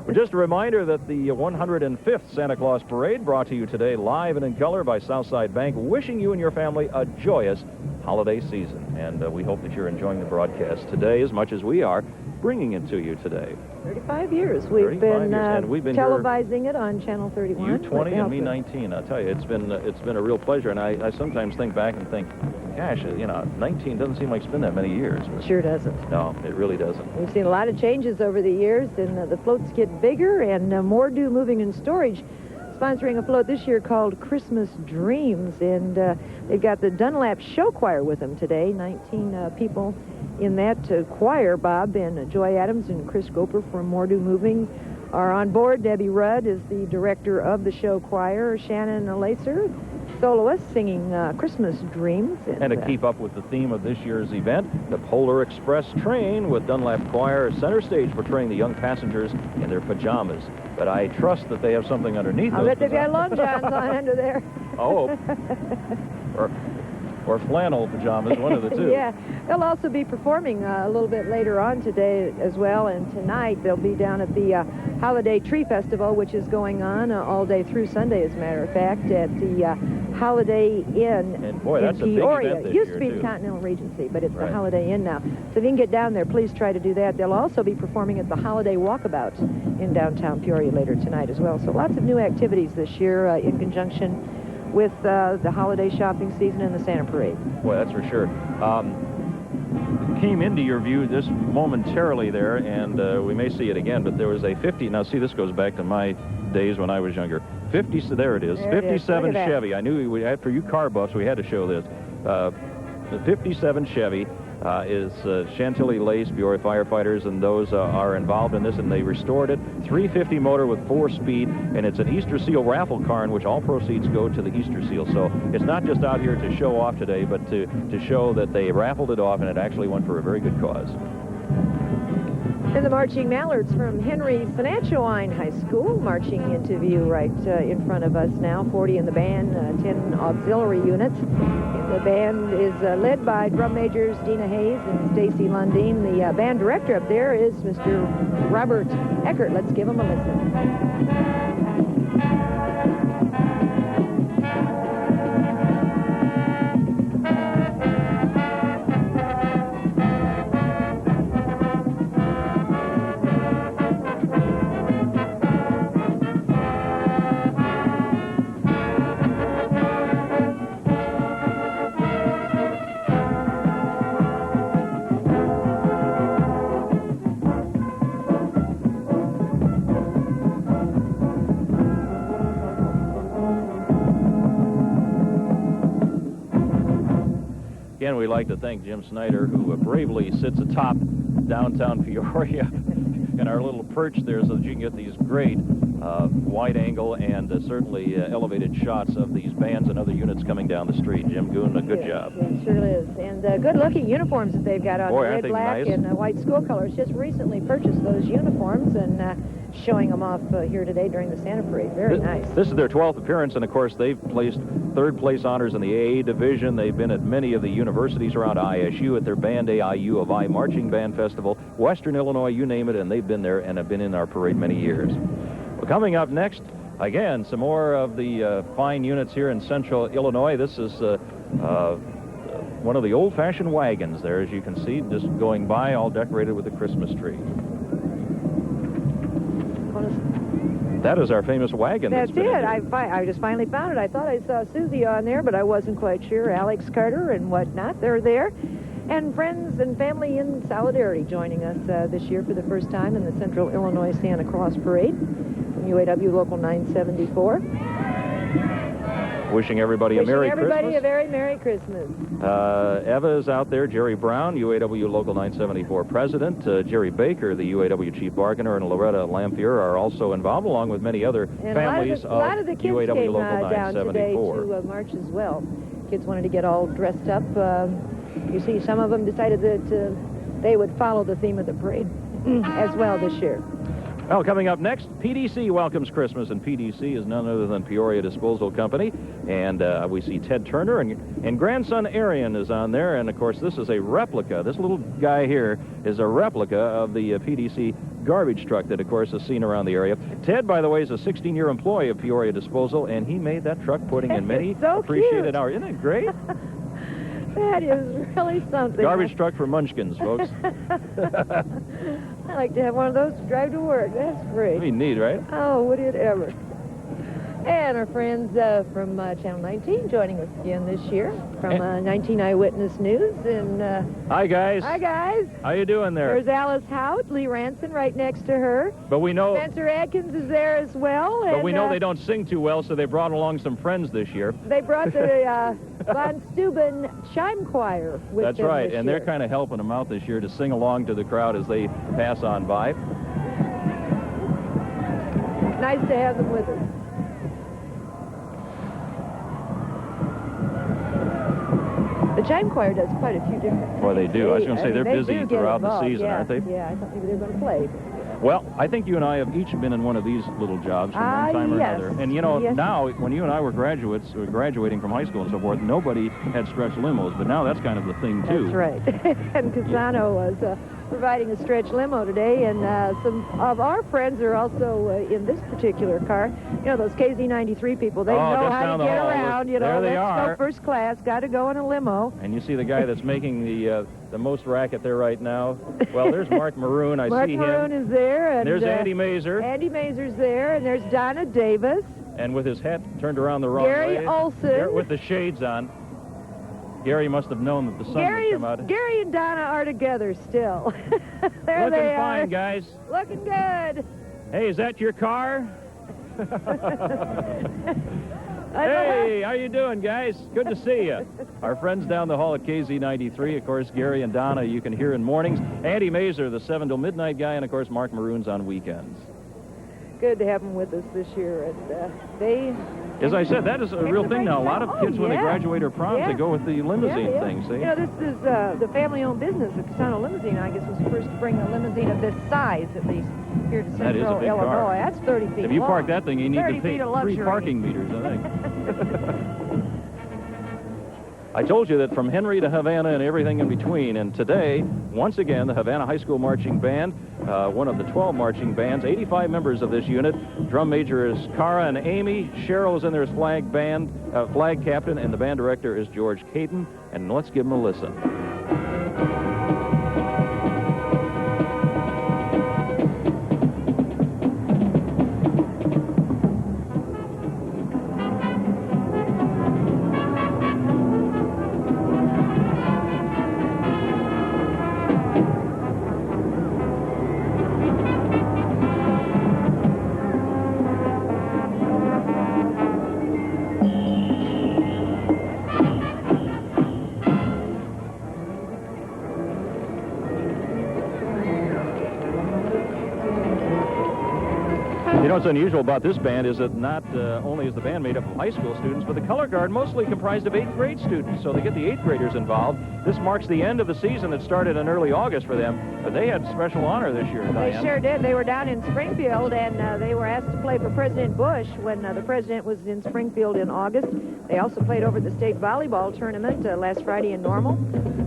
Well, just a reminder that the 105th Santa Claus Parade brought to you today live and in color by Southside Bank, wishing you and your family a joyous holiday season. And we hope that you're enjoying the broadcast today as much as we are bringing it to you today. 35 years. We've 35 been, years, and we've been televising it on Channel 31. You 20 and me Help. 19. I'll tell you, it's been a real pleasure. And I sometimes think back and think, gosh, 19 doesn't seem like it's been that many years. But Sure doesn't. no, it really doesn't. We've seen a lot of changes over the years, and the floats get bigger and more do moving and storage. Sponsoring a float this year called Christmas Dreams, and they've got the Dunlap Show Choir with them today. 19 people in that choir. Bob and Joy Adams and Chris Goper from More Do Moving are on board. Debbie Rudd is the director of the show choir. Shannon Lacer, soloist, singing Christmas Dreams. And to keep up with the theme of this year's event, the Polar Express train with Dunlap Choir center stage portraying the young passengers in their pajamas. But I trust that they have something underneath I those bet they've got pajamas. long johns on under there. Oh. Or flannel pajamas, one of the two. Yeah. They'll also be performing a little bit later on today as well, and tonight they'll be down at the Holiday Tree Festival, which is going on all day through Sunday, as a matter of fact, at the Holiday Inn And boy, in that's a big Peoria. event this It used to year, be the too. Continental Regency, but it's Right. the Holiday Inn now. So if you can get down there, please try to do that. They'll also be performing at the Holiday Walkabout in downtown Peoria later tonight as well. So lots of new activities this year in conjunction with the holiday shopping season and the Santa Parade. Boy, that's for sure. Came into your view just momentarily there, and we may see it again, but there was a 50. Now, see, this goes back to my days when I was younger. 50, so there it is. There it is. 57 Look at that. Chevy. I knew we had, for you car buffs, we had to show this. The 57 Chevy is Chantilly Lace, Peoria firefighters, and those are involved in this, and they restored it. 350 motor with 4-speed, and it's an Easter Seal raffle car in which all proceeds go to the Easter Seal. So it's not just out here to show off today, but to show that they raffled it off, and it actually went for a very good cause. And the Marching Mallards from Henry Sanatchewine High School marching into view right in front of us now. 40 in the band, 10 auxiliary units. And the band is led by drum majors Dina Hayes and Stacy Lundeen. The band director up there is Mr. Robert Eckert. Let's give him a listen. again, we'd like to thank Jim Snyder, who bravely sits atop downtown Peoria in our little perch there so that you can get these great wide angle and certainly elevated shots of these bands and other units coming down the street. Jim Goon, a good job. It sure is. And good-looking uniforms that they've got on. Boy, red, aren't they black, nice? and white school colors. Just recently purchased those uniforms and showing them off here today during the Santa Parade. Very nice. This is their 12th appearance, and of course they've placed third-place honors in the AA division. They've been at many of the universities around ISU at their Band AIU of I Marching Band Festival, Western Illinois, you name it, and they've been there and have been in our parade many years. Well, coming up next, again, some more of the fine units here in central Illinois. This is one of the old-fashioned wagons there, as you can see, just going by, all decorated with a Christmas tree. That is our famous wagon. That's it. I just finally found it. I thought I saw Susie on there, but I wasn't quite sure. Alex Carter and whatnot, they're there. And friends and family in solidarity joining us this year for the first time in the Central Illinois Santa Claus Parade from UAW Local 974. Wishing everybody a Merry Christmas. Wishing everybody a very Merry Christmas. Eva is out there. Jerry Brown, UAW Local 974 President. Jerry Baker, the UAW Chief Bargainer, and Loretta Lampier are also involved, along with many other families a lot of the kids UAW came Local down today 974. to march as well. Kids wanted to get all dressed up. You see, some of them decided that they would follow the theme of the parade as well this year. Well, coming up next, PDC welcomes Christmas, and PDC is none other than Peoria Disposal Company. And we see Ted Turner, and grandson Arian is on there. And, of course, this is a replica. This little guy here is a replica of the PDC garbage truck that, of course, is seen around the area. Ted, by the way, is a 16-year employee of Peoria Disposal, and he made that truck putting in many so appreciated cute. hours. Isn't that great? That is really something. Garbage truck for munchkins, folks. I like to have one of those to drive to work. That's great. That'd be neat, right? Oh, would it ever. And our friends from Channel 19 joining us again this year from 19 Eyewitness News. And hi, guys. Hi, guys. How you doing there? There's Alice Hout, Lee Ranson right next to her. But we know... Spencer Adkins is there as well. But we know they don't sing too well, so they brought along some friends this year. They brought the Von Steuben Chime Choir with That's them right, this and year. they're kind of helping them out this year to sing along to the crowd as they pass on by. Nice to have them with us. The Chime Choir does quite a few different Boy, they do. I was going to say, they're they busy do get throughout the involved, season, yeah. aren't they? Yeah, I thought maybe they're going to play. Well, I think you and I have each been in one of these little jobs from one time or yes. another. And, you know, Yes. now, when you and I were graduates, graduating from high school and so forth, nobody had stretch limos. But now that's kind of the thing, too. That's right. And Casano was providing a stretch limo today, and some of our friends are also in this particular car. You know, those KZ93 people, they know just how down to the get hall. around. You know, There they let's are. go first class, got to go in a limo. And you see the guy that's making the most racket there right now. Well, there's Mark Maroon. I Mark see Maroon him. is there. And There's Andy Mazer. Andy Mazer's there, and there's Donna Davis. And with his hat turned around the wrong Gary way. Olson. With the shades on. Gary must have known that the sun would come out. Gary and Donna are together still. There Looking they fine, are. guys. Looking good. Hey, is that your car? Hey, how you doing, guys? Good to see you. Our friends down the hall at KZ93, of course, Gary and Donna, you can hear in mornings. Andy Mazer, the 7 till midnight guy, and, of course, Mark Maroon's on weekends. Good to have them with us this year. And they... As I said, that is a real thing now. A lot of kids, when they graduate or prom, they go with the limousine thing, see? You know, this is the family-owned business. The Casano Limousine, I guess, was the first to bring a limousine of this size, at least, here to That is a Central big Illinois. car. That's 30 feet If you long. park that thing, you need 30 to pay feet of 3 luxury. parking meters, I think. I told you that from Henry to Havana and everything in between, and today, once again, the Havana High School Marching Band, one of the 12 marching bands, 85 members of this unit. Drum major is Cara and Amy. Cheryl is in there as flag captain, and the band director is George Caton. And let's give them a listen. what's unusual about this band is that not only is the band made up of high school students, but the color guard mostly comprised of 8th grade students, so they get the 8th graders involved. This marks the end of the season that started in early August for them, but they had special honor this year, They Diane. sure did. They were down in Springfield, and they were asked to play for President Bush when the president was in Springfield in August. They also played over at the state volleyball tournament last Friday in Normal.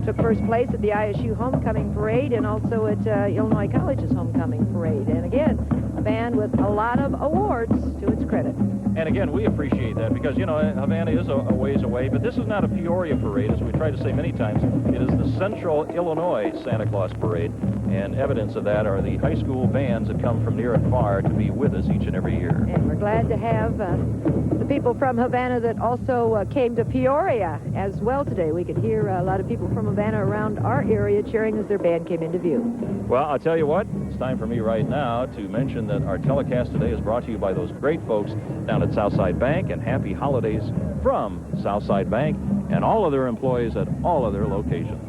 Took first place at the ISU homecoming parade and also at Illinois College's homecoming parade. And again, a band with a lot of awards to its credit. And again, we appreciate that because, you know, Havana is a ways away, but this is not a Peoria parade, as we tried to say many times. It is the Central Illinois Santa Claus Parade, and evidence of that are the high school bands that come from near and far to be with us each and every year. And we're glad to have the people from Havana that also came to Peoria as well today. We could hear a lot of people from Havana around our area cheering as their band came into view. Well, I'll tell you what, it's time for me right now to mention that our telecast today is brought to you by those great folks down at Southside Bank, and happy holidays from Southside Bank and all of their employees at all of their locations.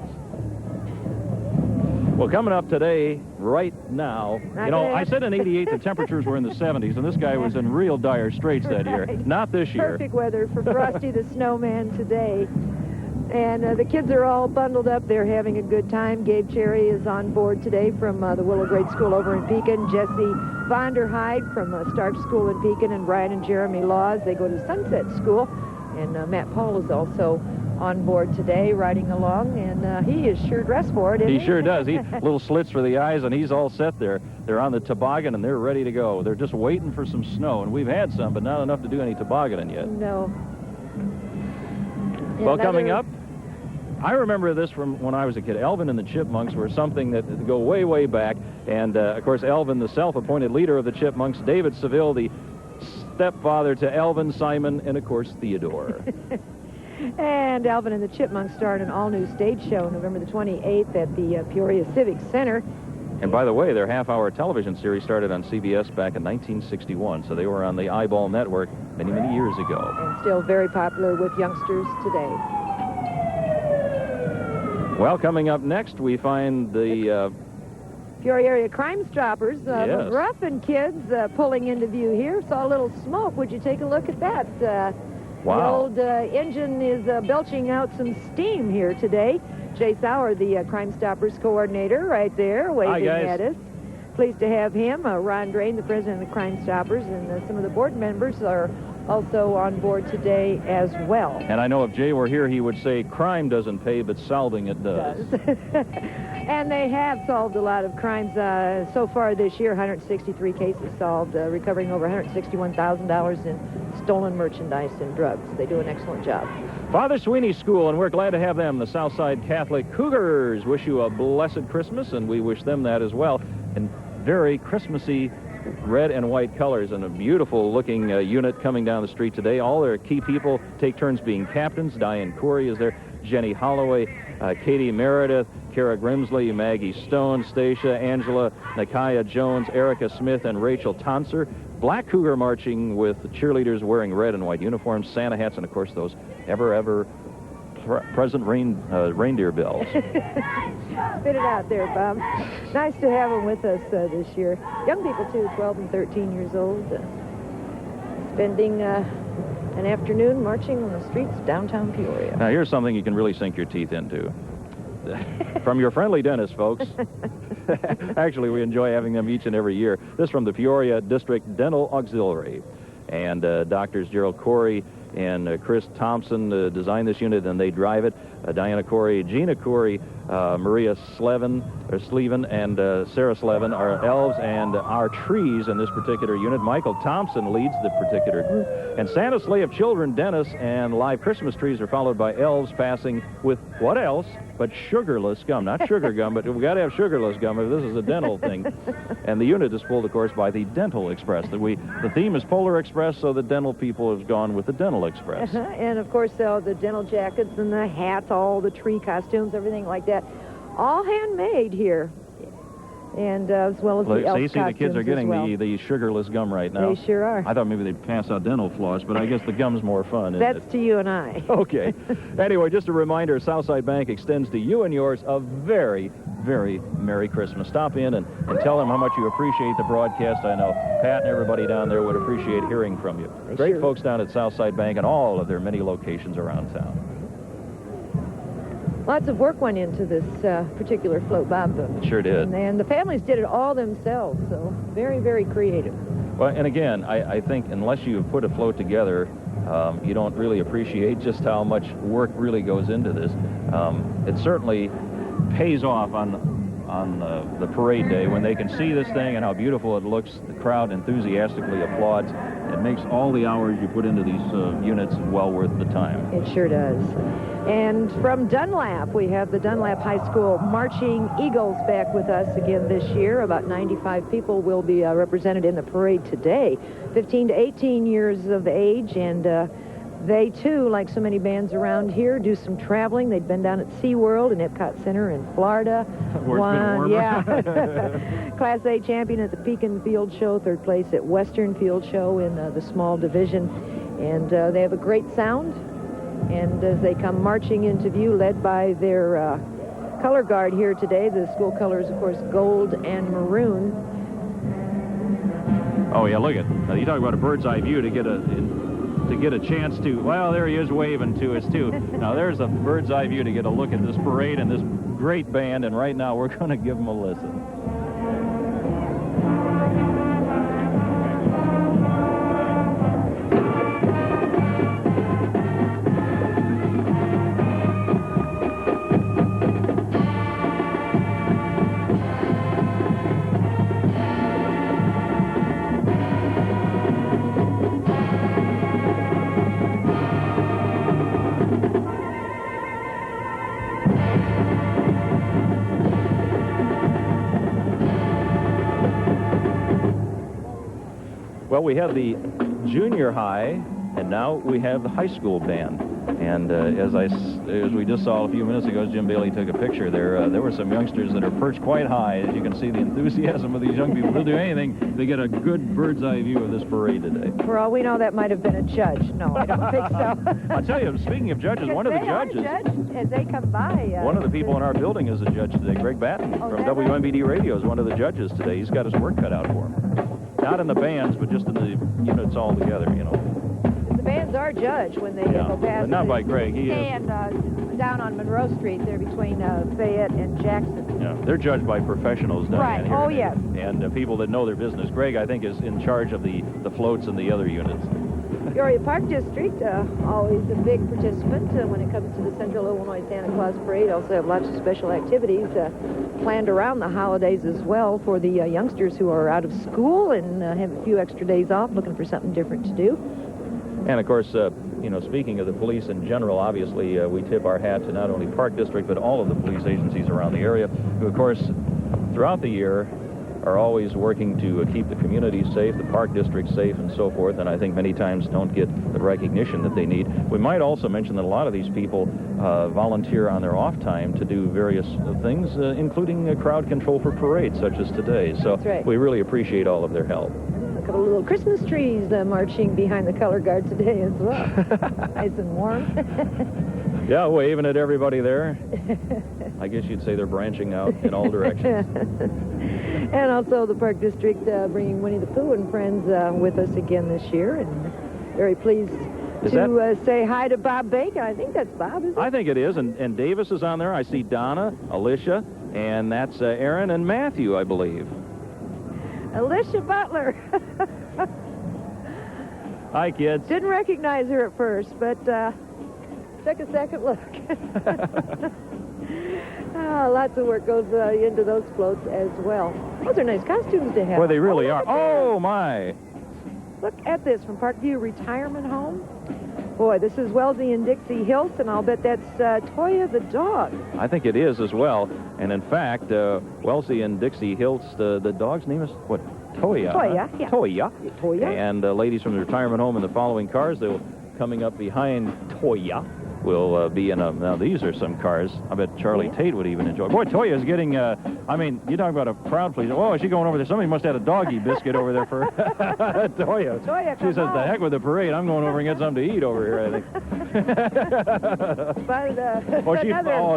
Well, coming up today, right now, I said in 88 the temperatures were in the 70s, and this guy was in real dire straits that year. Not this year. Perfect weather for Frosty the Snowman today. And the kids are all bundled up. They're having a good time. Gabe Cherry is on board today from the Willow Grade School over in Pekin. Jesse Vonderheide from Stark School in Pekin, and Brian and Jeremy Laws. They go to Sunset School. And Matt Paul is also on board today, riding along, and he is sure dressed for it, isn't he? He sure does. He little slits for the eyes, and he's all set there. They're on the toboggan, and they're ready to go. They're just waiting for some snow, and we've had some, but not enough to do any tobogganing yet. No. Well, coming up, I remember this from when I was a kid. Elvin and the Chipmunks were something that go way, way back, and, of course, Elvin, the self-appointed leader of the Chipmunks, David Seville, the stepfather to Elvin, Simon, and, of course, Theodore. And Alvin and the Chipmunks start an all-new stage show November the 28th at the Peoria Civic Center. And by the way, their half-hour television series started on CBS back in 1961, so they were on the Eyeball Network many, many years ago. And still very popular with youngsters today. Well, coming up next, we find the Peoria Area Crime Stoppers, Yes. the Ruffin kids pulling into view here. Saw a little smoke. Would you take a look at that? Wow. The old engine is belching out some steam here today. Jay Sauer, the Crime Stoppers coordinator, right there, waving at us. Pleased to have him. Ron Drain, the president of the Crime Stoppers, and some of the board members are also on board today as well. And I know if Jay were here, he would say crime doesn't pay, but solving it does. And they have solved a lot of crimes so far this year. 163 cases solved, recovering over $161,000 in stolen merchandise and drugs. They do an excellent job. Father Sweeney School, and we're glad to have them. The Southside Catholic Cougars wish you a blessed Christmas, and we wish them that as well. And very Christmassy red and white colors, and a beautiful looking unit coming down the street today. All their key people take turns being captains. Diane Corey is there, Jenny Holloway, Katie Meredith, Kara Grimsley, Maggie Stone, Stacia, Angela, Nakaya Jones, Erica Smith, and Rachel Tonser. Black Cougar marching with the cheerleaders wearing red and white uniforms, Santa hats, and of course those ever present reindeer bells. Spit it out there, Bob. Nice to have them with us this year. Young people, too, 12 and 13 years old, spending an afternoon marching on the streets of downtown Peoria. Now, here's something you can really sink your teeth into. From your friendly dentist, folks. Actually, we enjoy having them each and every year. This from the Peoria District Dental Auxiliary. And Doctors Gerald Corey and Chris Thompson designed this unit, and they drive it. Diana Corey, Gina Corey, Maria Sleven, and Sarah Sleven are elves and our trees in this particular unit. Michael Thompson leads the particular group. And Santa's sleigh of children, dentists, and live Christmas trees are followed by elves passing with what else but sugarless gum. Not sugar gum, but we've got to have sugarless gum if this is a dental thing. And the unit is pulled, of course, by the Dental Express. The theme is Polar Express, so the dental people have gone with the Dental Express. And, of course, the dental jackets and the hats, all the tree costumes, everything like that, all handmade here. And as well as the elf costumes. The kids are getting the sugarless gum right now. They sure are. I thought maybe they'd pass out dental floss, but I guess the gum's more fun, isn't That's to you and I. Okay. Anyway, just a reminder, Southside Bank extends to you and yours a very, very Merry Christmas. Stop in and tell them how much you appreciate the broadcast. I know Pat and everybody down there would appreciate hearing from you. Great folks down at Southside Bank and all of their many locations around town. Lots of work went into this particular float, Bob. It sure did. And the families did it all themselves, so very, very creative. Well, and again, I think unless you put a float together, you don't really appreciate just how much work really goes into this. It certainly pays off on the parade day when they can see this thing and how beautiful it looks. The crowd enthusiastically applauds. It makes all the hours you put into these units well worth the time. It sure does. And from Dunlap, we have the Dunlap High School Marching Eagles back with us again this year. About 95 people will be represented in the parade today, 15 to 18 years of age, and they, too, like so many bands around here, do some traveling. They've been down at SeaWorld and Epcot Center in Florida. Where it's been warmer. Yeah. Class A champion at the Pekin Field Show, third place at Western Field Show in the small division. And they have a great sound. And as they come marching into view, led by their color guard here today, the school colors, of course, gold and maroon. Oh, yeah, look at it. You talk about a bird's eye view to get a chance to, well, there he is waving to us, too. Now, there's a bird's eye view to get a look at this parade and this great band, and right now we're going to give them a listen. Well, we have the junior high, and now we have the high school band. And as we just saw a few minutes ago, as Jim Bailey took a picture there, there were some youngsters that are perched quite high. As you can see, the enthusiasm of these young people. They'll do anything to get a good bird's eye view of this parade today. For all we know, that might have been a judge. No, I don't think so. I'll tell you, speaking of judges, one of the judges, as they come by. One of the people in our building is a judge today. Greg Batten from WMBD Radio is one of the judges today. He's got his work cut out for him. Not in the bands, but just in the units all together, you know. The bands are judged when they go past. But not by Greg. He is. Down on Monroe Street there between Fayette and Jackson. Yeah, they're judged by professionals down right. here. Oh, yes. And people that know their business. Greg, I think, is in charge of the floats and the other units. Peoria Park District, always a big participant when it comes to the Central Illinois Santa Claus Parade. Also have lots of special activities planned around the holidays as well for the youngsters who are out of school and have a few extra days off looking for something different to do. And, of course, you know, speaking of the police in general, obviously we tip our hat to not only Park District, but all of the police agencies around the area, who, of course, throughout the year are always working to keep the community safe, the Park District safe, and so forth, and I think many times don't get the recognition that they need. We might also mention that a lot of these people volunteer on their off time to do various things, including crowd control for parades, such as today. So we really appreciate all of their help. A couple of little Christmas trees marching behind the color guard today as well. Nice and warm. Yeah, waving at everybody there. I guess you'd say they're branching out in all directions. And also the Park District bringing Winnie the Pooh and friends with us again this year. And very pleased to say hi to Bob Bacon. I think that's Bob, isn't it? I think it is. And Davis is on there. I see Donna, Alicia, and that's Aaron and Matthew, I believe. Alicia Butler. Hi, kids. Didn't recognize her at first, but took a second look. Lots of work goes into those floats as well. Those are nice costumes to have. Well, they really are. Oh, my. Look at this from Parkview Retirement Home. Boy, this is Wellesley and Dixie Hiltz, and I'll bet that's Toya the dog. I think it is as well. And in fact, Wellesley and Dixie Hiltz, the dog's name is what? Toya. Toya, yeah. Toya. And ladies from the retirement home in the following cars, they'll coming up behind Toya. will be in a... Now, these are some cars I bet Charlie Tate would even enjoy. Boy, Toya's getting... I mean, you talk about a crowd pleaser. Oh, is she going over there? Somebody must have had a doggy biscuit over there for Toya. She says, the heck with the parade. I'm going over and get something to eat over here, I think.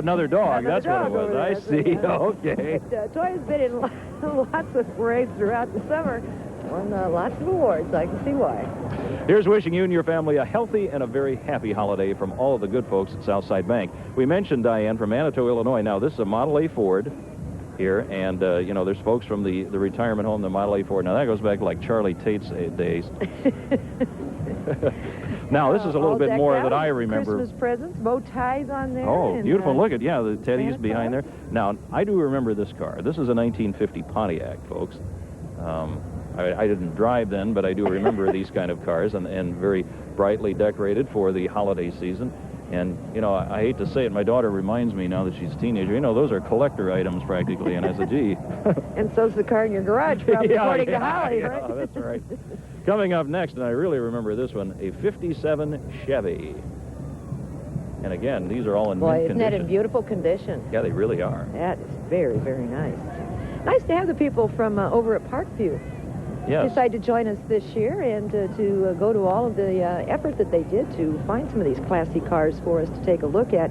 Another dog. That's what it was. I see. Okay. Toya's been in lots of parades throughout the summer. Won lots of awards. I can see why. Here's wishing you and your family a healthy and a very happy holiday from all of the good folks at Southside Bank. We mentioned Diane from Manitou, Illinois. Now, this is a Model A Ford here, and, you know, there's folks from the retirement home, the Model A Ford. Now, that goes back like Charlie Tate's days. Now, this is a little bit more that I remember. Christmas presents, bow ties on there. Oh, beautiful. Look at, the teddies behind there. Now, I do remember this car. This is a 1950 Pontiac, folks. I didn't drive then, but I do remember these kind of cars, and very brightly decorated for the holiday season. And, you know, I hate to say it, my daughter reminds me now that she's a teenager, you know, those are collector items practically, and I said, gee. And so's the car in your garage, probably, according to Holly, right? Yeah, that's right. Coming up next, and I really remember this one, a 57 Chevy. And again, these are all in mint condition. Isn't that in beautiful condition? Yeah, they really are. That is very, very nice. Nice to have the people from over at Parkview decide to join us this year and to go to all of the effort that they did to find some of these classy cars for us to take a look at.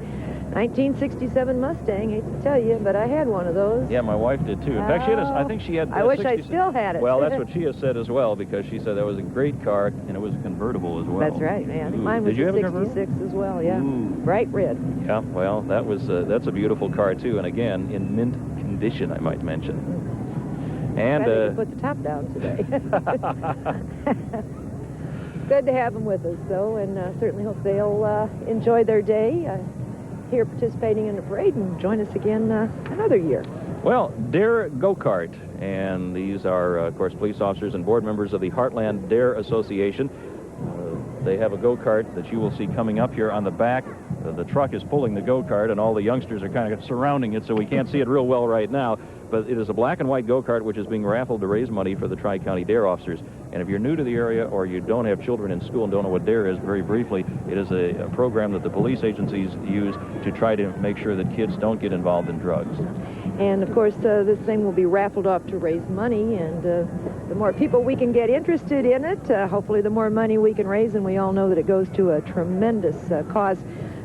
1967 Mustang, hate to tell you, but I had one of those. Yeah, my wife did too. In fact, I think she had... I wish I still had it. Well, that's what she has said as well, because she said that was a great car, and it was a convertible as well. That's right. Yeah, I think mine was a 66 as well, yeah. Bright red. Yeah, well, that's a beautiful car too, and again, in mint condition, I might mention. And you put the top down today. Good to have them with us, though, and certainly hope they'll enjoy their day here participating in the parade and join us again another year. Well, Dare Go-Kart, and these are, of course, police officers and board members of the Heartland Dare Association. They have a go-kart that you will see coming up here on the back. The truck is pulling the go-kart, and all the youngsters are kind of surrounding it, so we can't see it real well right now. But it is a black and white go-kart which is being raffled to raise money for the Tri-County Dare officers. And if you're new to the area or you don't have children in school and don't know what Dare is, very briefly, it is a program that the police agencies use to try to make sure that kids don't get involved in drugs. And, of course, this thing will be raffled off to raise money, and the more people we can get interested in it, hopefully the more money we can raise, and we all know that it goes to a tremendous cause.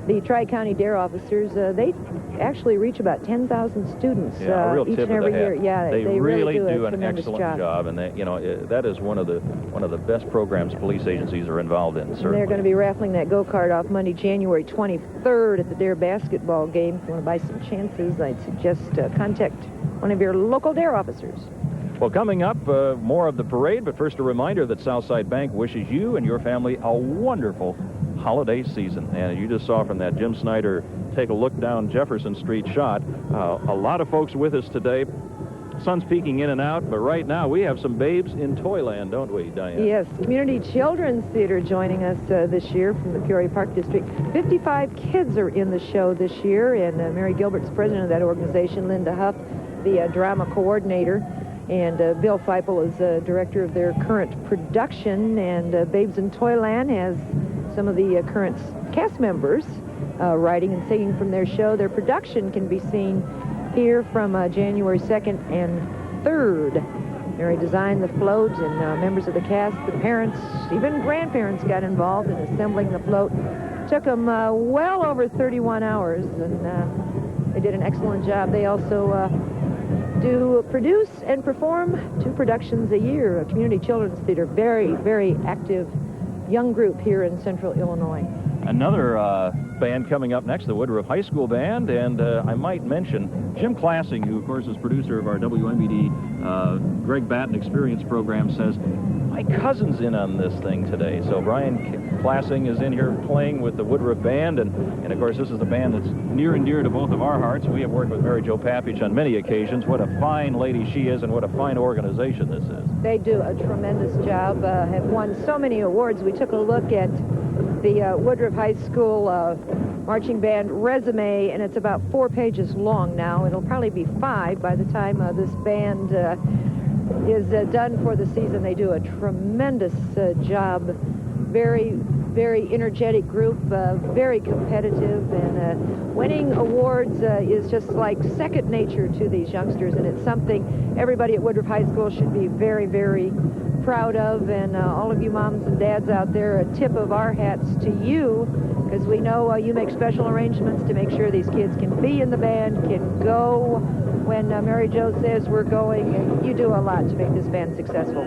The Tri-County Dare officers, they actually reach about 10,000 students each and every year. Yeah, they really do an excellent job, and they, you know, that is one of the best programs police agencies are involved in. Certainly. And they're going to be raffling that go-kart off money January 23rd at the Dare basketball game. If you want to buy some chances, I'd suggest contact one of your local Dare officers. Well, coming up, more of the parade, but first a reminder that Southside Bank wishes you and your family a wonderful holiday season. And you just saw from that Jim Snyder take a look down Jefferson Street shot. A lot of folks with us today. Sun's peeking in and out, but right now we have some babes in Toyland, don't we, Diane? Yes, Community Children's Theater joining us this year from the Peoria Park District. 55 kids are in the show this year, and Mary Gilbert's president of that organization, Linda Huff, the drama coordinator, and Bill Feipel is director of their current production, and Babes in Toyland has some of the current cast members writing and singing from their show. Their production can be seen here from January 2nd and 3rd. Mary designed the float, and members of the cast, the parents, even grandparents got involved in assembling the float. Took them well over 31 hours, and they did an excellent job. They also do produce and perform 2 productions a year. A Community Children's Theater, very, very active young group here in Central Illinois. Another band coming up next, the Woodruff High School Band, and I might mention Jim Classing, who, of course, is producer of our WMBD Greg Batten Experience program, says, my cousin's in on this thing today. So Brian Classing is in here playing with the Woodruff Band, and of course, this is the band that's near and dear to both of our hearts. We have worked with Mary Jo Papich on many occasions. What a fine lady she is, and what a fine organization this is. They do a tremendous job, have won so many awards. We took a look at the Woodruff High School marching band resume, and it's about 4 pages long now. It'll probably be 5 by the time this band is done for the season. They do a tremendous job. Very, very energetic group, very competitive, and winning awards is just like second nature to these youngsters, and it's something everybody at Woodruff High School should be very, very proud of. And all of you moms and dads out there, a tip of our hats to you, because we know you make special arrangements to make sure these kids can be in the band, can go when Mary Jo says we're going, and you do a lot to make this band successful.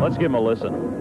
Let's give them a listen.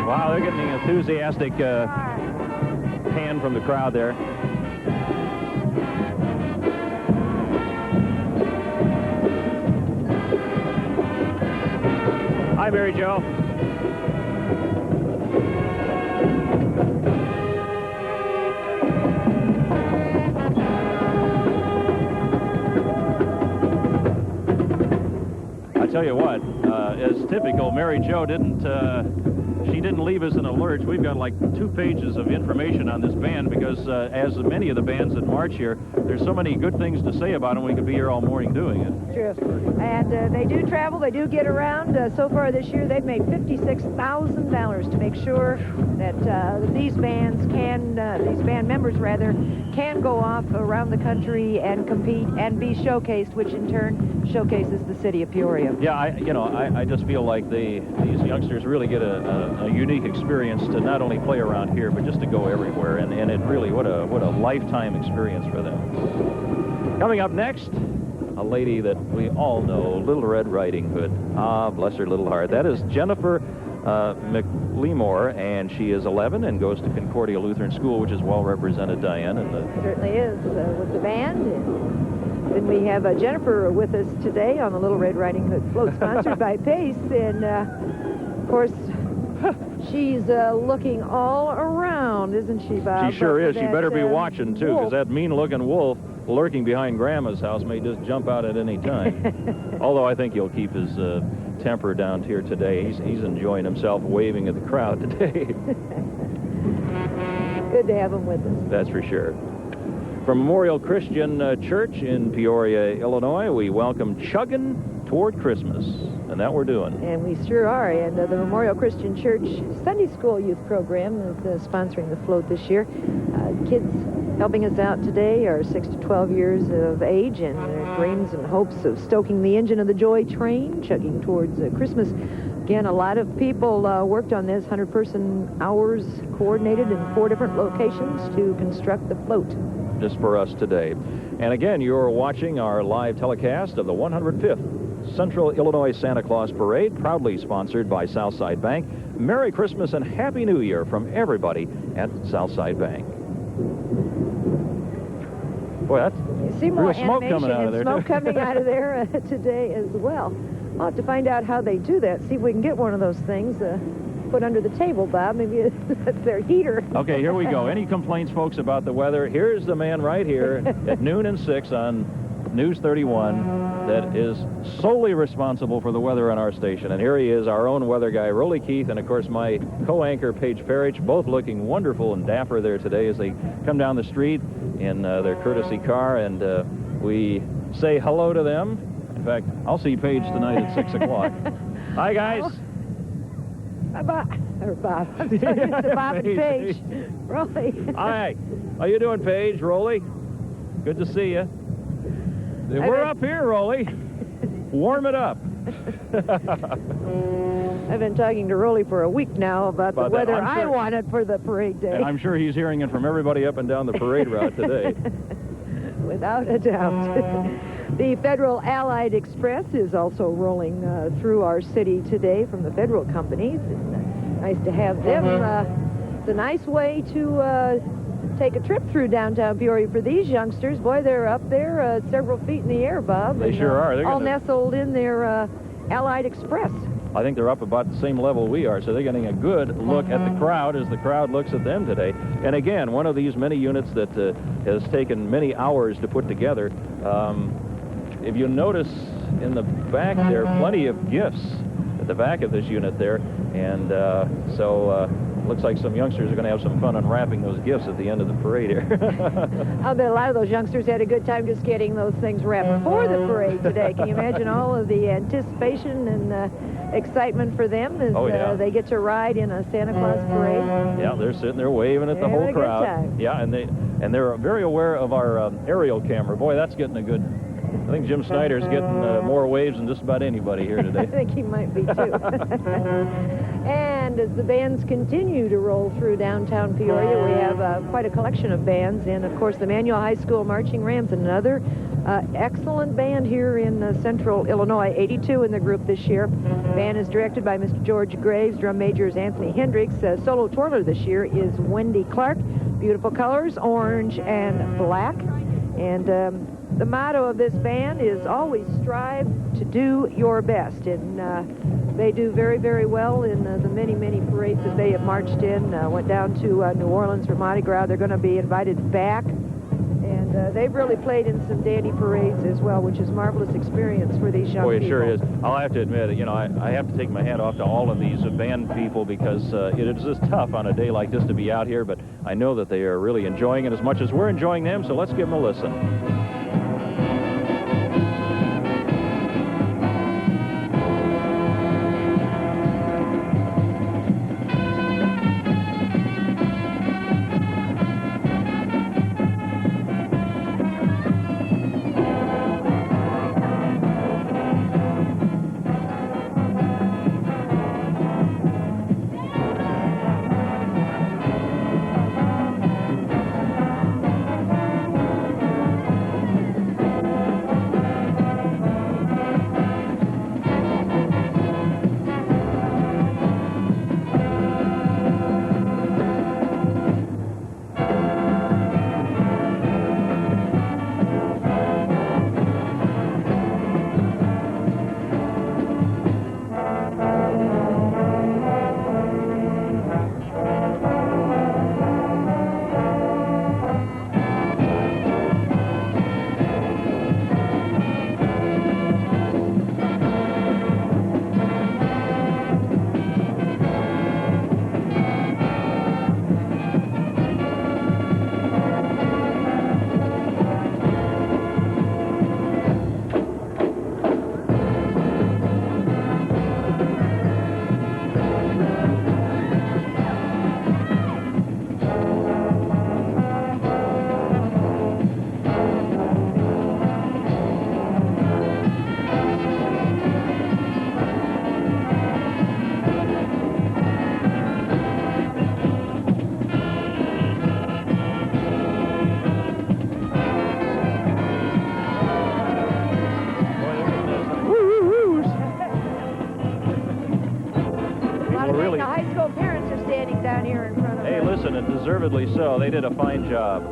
Wow, they're getting the enthusiastic hand from the crowd there. Hi, Mary Jo. I tell you what, as typical, Mary Jo didn't leave us in a lurch. We've got like 2 pages of information on this band because, as many of the bands that march here, there's so many good things to say about them. We could be here all morning doing it. True. And they do travel. They do get around. So far this year, they've made $56,000 to make sure that these bands can, these band members rather, can go off around the country and compete and be showcased, which in turn showcases the city of Peoria. Yeah, I just feel like these youngsters really get a unique experience to not only play around here, but just to go everywhere. And it really, what a lifetime experience for them. Coming up next, a lady that we all know, Little Red Riding Hood. Ah, bless her little heart. That is Jennifer McLemore, and she is 11 and goes to Concordia Lutheran School, which is well represented, Diane. Certainly is, with the band. Then we have Jennifer with us today on the Little Red Riding Hood float, sponsored by Pace. And, of course, she's looking all around, isn't she, Bob? She sure is. She better be watching, too, because that mean-looking wolf lurking behind Grandma's house may just jump out at any time. Although I think he'll keep his temper down here today. He's enjoying himself, waving at the crowd today. Good to have him with us. That's for sure. From Memorial Christian Church in Peoria, Illinois, we welcome Chuggin' Toward Christmas, and that we're doing. And we sure are. And the Memorial Christian Church Sunday School Youth Program is sponsoring the float this year. Kids helping us out today are 6 to 12 years of age, and their dreams and hopes of stoking the engine of the joy train, chugging towards Christmas. Again, a lot of people worked on this, 100-person hours coordinated in 4 different locations to construct the float. Just for us today. And again, you're watching our live telecast of the 105th Central Illinois Santa Claus Parade, proudly sponsored by Southside Bank. Merry Christmas and Happy New Year from everybody at Southside Bank. Boy, that's you see more real smoke coming out of there. Smoke coming out of there today as well. I'll have to find out how they do that. See if we can get one of those things put under the table, Bob. Maybe that's their heater. Okay, here we go. Any complaints, folks, about the weather? Here's the man right here at noon and 6 on News 31, that is solely responsible for the weather on our station. And here he is, our own weather guy, Rolly Keith, and of course my co-anchor, Paige Farich, both looking wonderful and dapper there today as they come down the street in their courtesy car, and we say hello to them. In fact, I'll see Paige tonight at 6 o'clock. Hi, guys. Bob. I'm talking to Bob and Paige. Rolly. Hi. How you doing, Paige? Rolly? Good to see you. We're up here, Rolly. Warm it up. I've been talking to Rolly for a week now about the weather I wanted for the parade day. And I'm sure he's hearing it from everybody up and down the parade route today. Without a doubt. The Federal Allied Express is also rolling through our city today from the federal companies. It's nice to have them. It's a nice way to take a trip through downtown Peoria for these youngsters. Boy, they're up there several feet in the air, Bob. They sure are. They're all nestled in their Allied Express. I think they're up about the same level we are, so they're getting a good look at the crowd as the crowd looks at them today. And again, one of these many units that has taken many hours to put together. If you notice in the back there, plenty of gifts at the back of this unit there. And so looks like some youngsters are going to have some fun unwrapping those gifts at the end of the parade here. I'll bet a lot of those youngsters had a good time just getting those things wrapped for the parade today. Can you imagine all of the anticipation and excitement for them as they get to ride in a Santa Claus parade? Yeah, they're sitting there waving at the whole crowd. Good time. Yeah, and they're very aware of our aerial camera. Boy, that's getting a good... I think Jim Snyder's getting more waves than just about anybody here today. I think he might be, too. And as the bands continue to roll through downtown Peoria, we have quite a collection of bands. And, of course, the Manual High School Marching Rams, another excellent band here in central Illinois, 82 in the group this year. The band is directed by Mr. George Graves. Drum major is Anthony Hendricks. Solo twirler this year is Wendy Clark. Beautiful colors, orange and black. And the motto of this band is always strive to do your best. And they do very, very well in the many, many parades that they have marched in. Went down to New Orleans for Mardi Gras. They're going to be invited back. And they've really played in some dandy parades as well, which is a marvelous experience for these young people. Boy, it sure is. I'll have to admit, you know, I have to take my hat off to all of these band people because it is just tough on a day like this to be out here, but I know that they are really enjoying it as much as we're enjoying them, so let's give them a listen. Deservedly so. They did a fine job.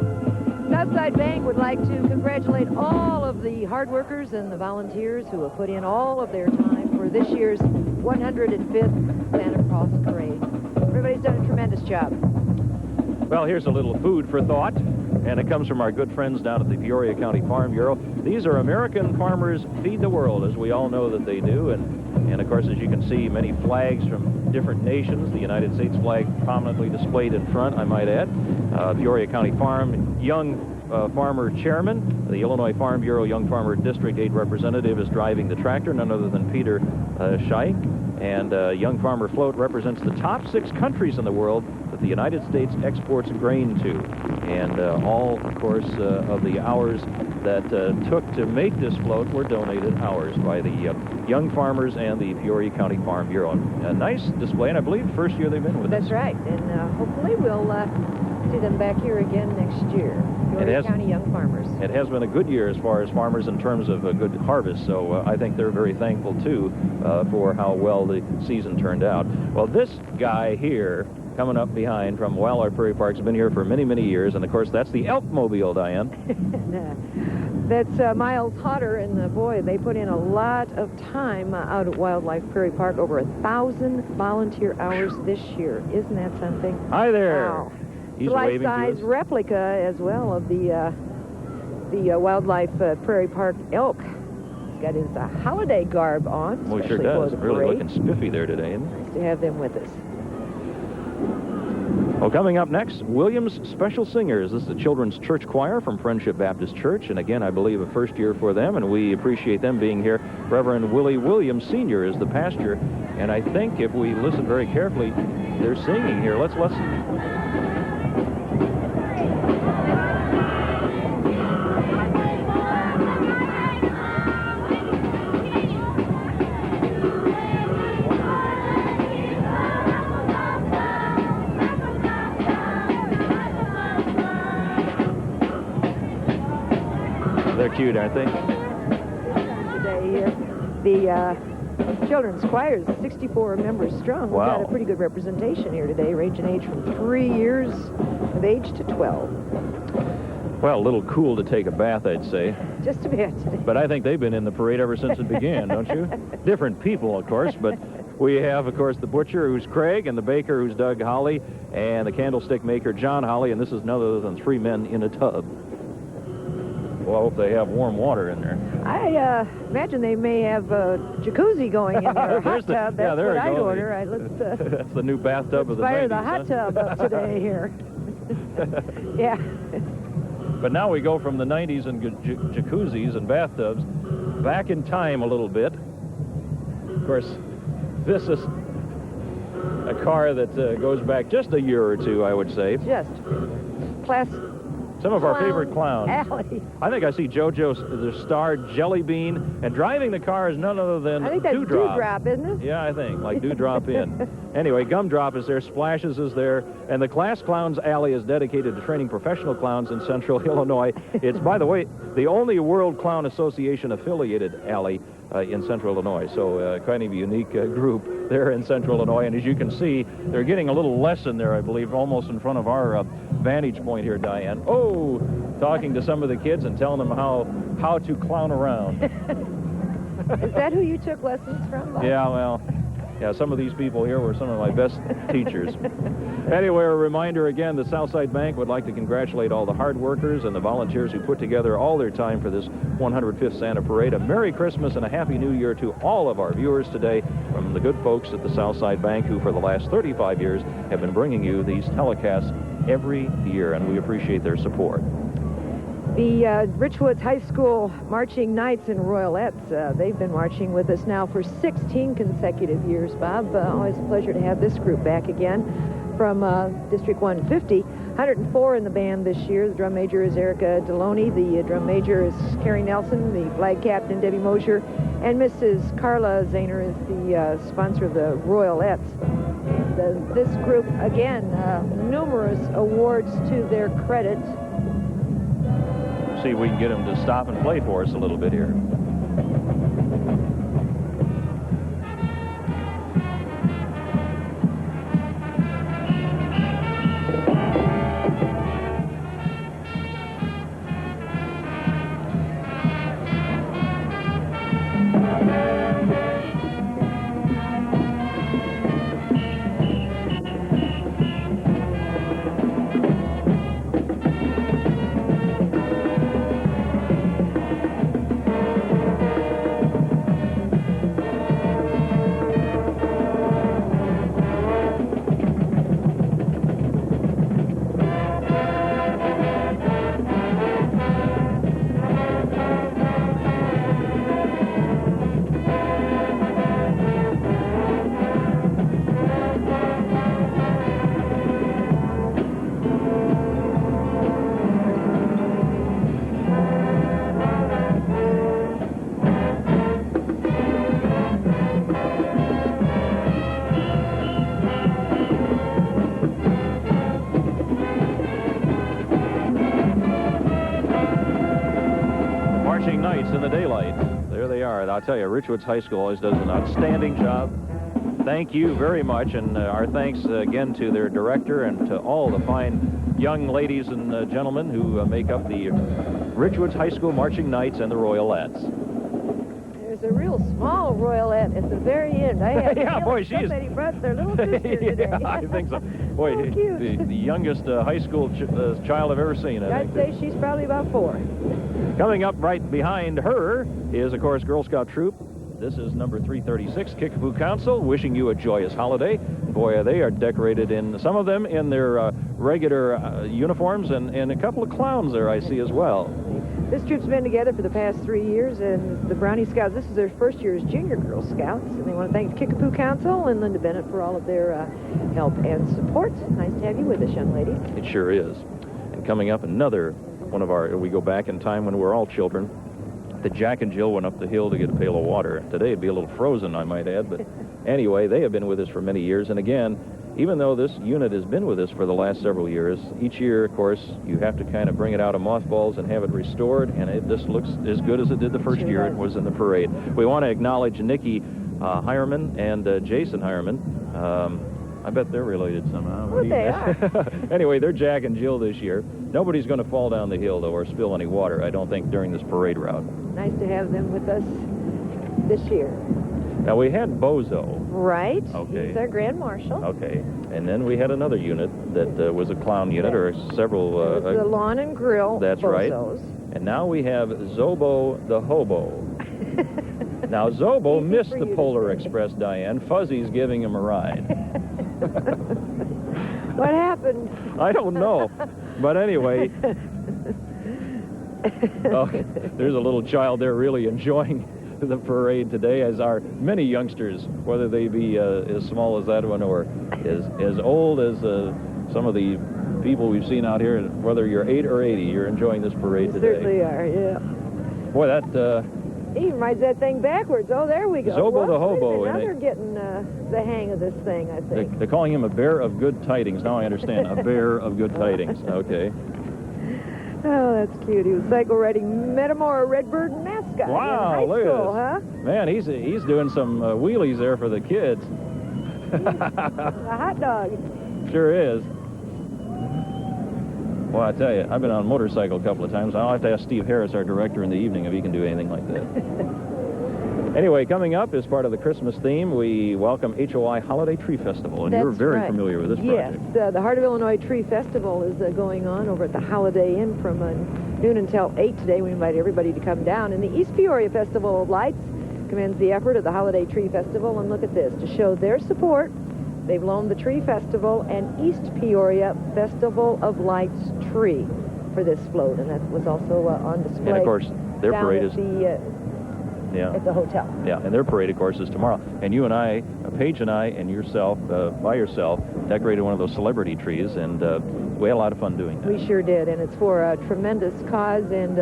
Southside Bank would like to congratulate all of the hard workers and the volunteers who have put in all of their time for this year's 105th Santa Claus Parade. Everybody's done a tremendous job. Well, here's a little food for thought. And it comes from our good friends down at the Peoria County Farm Bureau. These are American farmers feed the world, as we all know that they do. And of course, as you can see, many flags from different nations. The United States flag prominently displayed in front, I might add. Peoria County Farm, young farmer chairman, the Illinois Farm Bureau Young Farmer District 8 representative is driving the tractor, none other than Peter Scheich. And Young Farmer Float represents the top 6 countries in the world that the United States exports grain to. And all, of course, of the hours that took to make this float were donated hours by the young farmers and the Peoria County Farm Bureau. A nice display, and I believe the first year they've been with us. That's right, and hopefully we'll see them back here again next year. Peoria County Young Farmers. It has been a good year as far as farmers in terms of a good harvest, so I think they're very thankful, too, for how well the season turned out. Well, this guy here, coming up behind from Wildlife Prairie Park, has been here for many, many years, and, of course, that's the Elkmobile, Diane. That's Miles Hodder, and boy, they put in a lot of time out at Wildlife Prairie Park, over 1,000 volunteer hours this year. Isn't that something? Hi there. Wow. He's waving to life-size us. replica as well of the Wildlife Prairie Park elk. He's got his holiday garb on. Well, he sure especially does. for the Really parade. looking spiffy there today, isn't he? Nice to have them with us. Well, coming up next, Williams Special Singers. This is the Children's Church Choir from Friendship Baptist Church, and again, I believe a first year for them, and we appreciate them being here. Reverend Willie Williams Sr. is the pastor, and I think if we listen very carefully, they're singing here. Let's listen. They're cute, aren't they? Today, the children's choir is 64 members strong. Wow. We've got a pretty good representation here today, ranging age from 3 years of age to 12. Well, a little cool to take a bath, I'd say. Just a bit. But I think they've been in the parade ever since it began, don't you? Different people, of course, but we have, of course, the butcher, who's Craig, and the baker, who's Doug Holly, and the candlestick maker, John Holly, and this is none other than 3 men in a tub. Well, I hope they have warm water in there. I imagine they may have a jacuzzi going in there, a hot tub. That's there what we I'd go. order. Let's That's the new bathtub of the 90s. fire the hot tub up today here. Yeah. But now we go from the 90s and jacuzzis and bathtubs back in time a little bit. Of course, this is a car that goes back just a year or two, I would say. Just class. Some of our favorite clowns. Alley. I think I see JoJo, the star, Jelly Bean, and driving the car is none other than I think that's Dewdrop. Dewdrop, isn't it? Yeah, I think, like Dewdrop in. Anyway, Gumdrop is there, Splashes is there, and the Class Clowns Alley is dedicated to training professional clowns in central Illinois. It's, by the way, the only World Clown Association affiliated alley in central Illinois, so kind of a unique group there in central Illinois. And as you can see, they're getting a little lesson there, I believe, almost in front of our vantage point here, Diane. Oh, talking to some of the kids and telling them how to clown around. Is that who you took lessons from? Bob? Yeah, well, yeah, some of these people here were some of my best teachers. Anyway, a reminder again, the Southside Bank would like to congratulate all the hard workers and the volunteers who put together all their time for this 105th Santa Parade. A Merry Christmas and a Happy New Year to all of our viewers today from the good folks at the Southside Bank, who for the last 35 years have been bringing you these telecasts every year, and we appreciate their support. The Richwoods High School Marching Knights and Royalettes, they've been marching with us now for 16 consecutive years, Bob. Always a pleasure to have this group back again from District 150. 104 in the band this year. The drum major is Erica Deloney. The drum major is Carrie Nelson. The flag captain, Debbie Mosher. And Mrs. Carla Zahner is the sponsor of the Royalettes. This group, again, numerous awards to their credit. See if we can get them to stop and play for us a little bit here. marching knights in the daylight. There they are. I'll tell you, Richwoods High School always does an outstanding job. Thank you very much, and our thanks again to their director and to all the fine young ladies and gentlemen who make up the Richwoods High School Marching Knights and the Royalettes. There's a real small Royalette at the very end. I have yeah, boy, she's... somebody brought their little sister today. Yeah, I think so. Boy, so cute. The youngest high school child I've ever seen, I'd say she's probably about 4. Coming up right behind her is, of course, Girl Scout Troop. This is number 336, Kickapoo Council, wishing you a joyous holiday. Boy, they are decorated in, some of them in their regular uniforms, and a couple of clowns there I see as well. This troop's been together for the past 3 years, and the Brownie Scouts, this is their first year as Junior Girl Scouts, and they want to thank Kickapoo Council and Linda Bennett for all of their help and support. Nice to have you with us, young lady. It sure is. And coming up, another one of our, we go back in time when we were all children. The Jack and Jill went up the hill to get a pail of water. Today it'd be a little frozen, I might add, but anyway, they have been with us for many years, and again, even though this unit has been with us for the last several years, each year, of course, you have to kind of bring it out of mothballs and have it restored, and it just looks as good as it did the first year it was in the parade. We want to acknowledge Nikki Hireman and Jason Hireman. I bet they're related somehow. Well, they are. Anyway, they're Jack and Jill this year. Nobody's going to fall down the hill, though, or spill any water, I don't think, during this parade route. Nice to have them with us this year. Now, we had Bozo. Right. Okay. He's our Grand Marshal. Okay. And then we had another unit that was a clown unit, or several... the Lawn and Grill That's Bozos. Right. And now we have Zobo the Hobo. Now, Zobo missed the Polar Express, Diane. Fuzzy's giving him a ride. What happened? I don't know. But anyway... Okay. There's a little child there really enjoying the parade today, as are many youngsters, whether they be as small as that one or as old as some of the people we've seen out here. Whether you're 8 or 80, you're enjoying this parade today. Certainly are, yeah. Boy, that... He rides that thing backwards. Oh, there we go. Zobo the Hobo. Now they're getting the hang of this thing, I think. They're calling him a bear of good tidings. Now I understand. A bear of good tidings. Okay. Oh, that's cute. He was cycle riding Metamora Redbird mascot wow, in high look school, at huh? this. Man, he's doing some wheelies there for the kids. A hot dog. Sure is. Well, I tell you, I've been on a motorcycle a couple of times. I'll have to ask Steve Harris, our director, in the evening if he can do anything like that. Anyway, coming up as part of the Christmas theme, we welcome HOI Holiday Tree Festival, and you're very familiar with this project. Yes, the Heart of Illinois Tree Festival is going on over at the Holiday Inn from noon until 8 today. We invite everybody to come down. And the East Peoria Festival of Lights commends the effort of the Holiday Tree Festival. And look at this, to show their support, they've loaned the Tree Festival and East Peoria Festival of Lights tree for this float, and that was also on display. And of course, their parade is at the hotel. Yeah, and their parade, of course, is tomorrow. And you and I, Paige and I, and yourself, by yourself, decorated one of those celebrity trees, and we had a lot of fun doing that. We sure did, and it's for a tremendous cause, and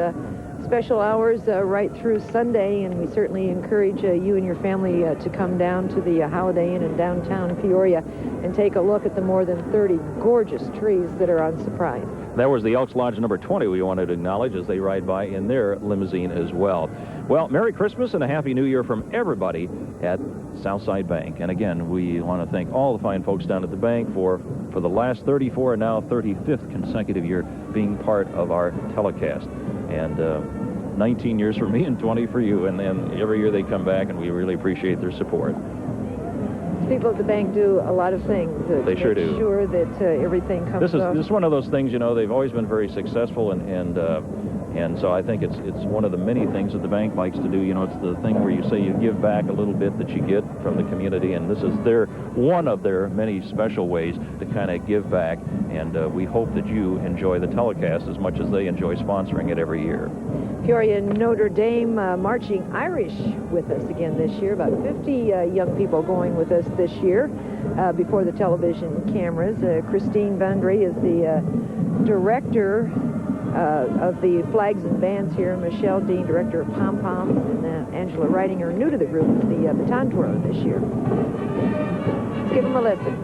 special hours right through Sunday, and we certainly encourage you and your family to come down to the Holiday Inn in downtown Peoria and take a look at the more than 30 gorgeous trees that are on surprise. That was the Elks Lodge number 20 we wanted to acknowledge as they ride by in their limousine as well. Well, Merry Christmas and a Happy New Year from everybody at Southside Bank. And again, we want to thank all the fine folks down at the bank for the last 34 and now 35th consecutive year being part of our telecast. And 19 years for me and 20 for you. And then every year they come back, and we really appreciate their support. People at the bank do a lot of things to They sure make do. sure that everything comes This is one of those things, you know, they've always been very successful, and so I think it's one of the many things that the bank likes to do. You know, it's the thing where you say you give back a little bit that you get from the community, and this is one of their many special ways to kind of give back, and we hope that you enjoy the telecast as much as they enjoy sponsoring it every year. Peoria Notre Dame Marching Irish with us again this year. About 50 young people going with us this year before the television cameras. Christine Vandry is the director of the flags and bands here. Michelle Dean, director of pom-poms, and Angela Ridinger, new to the group, is the baton twirler this year. Let's give them a listen.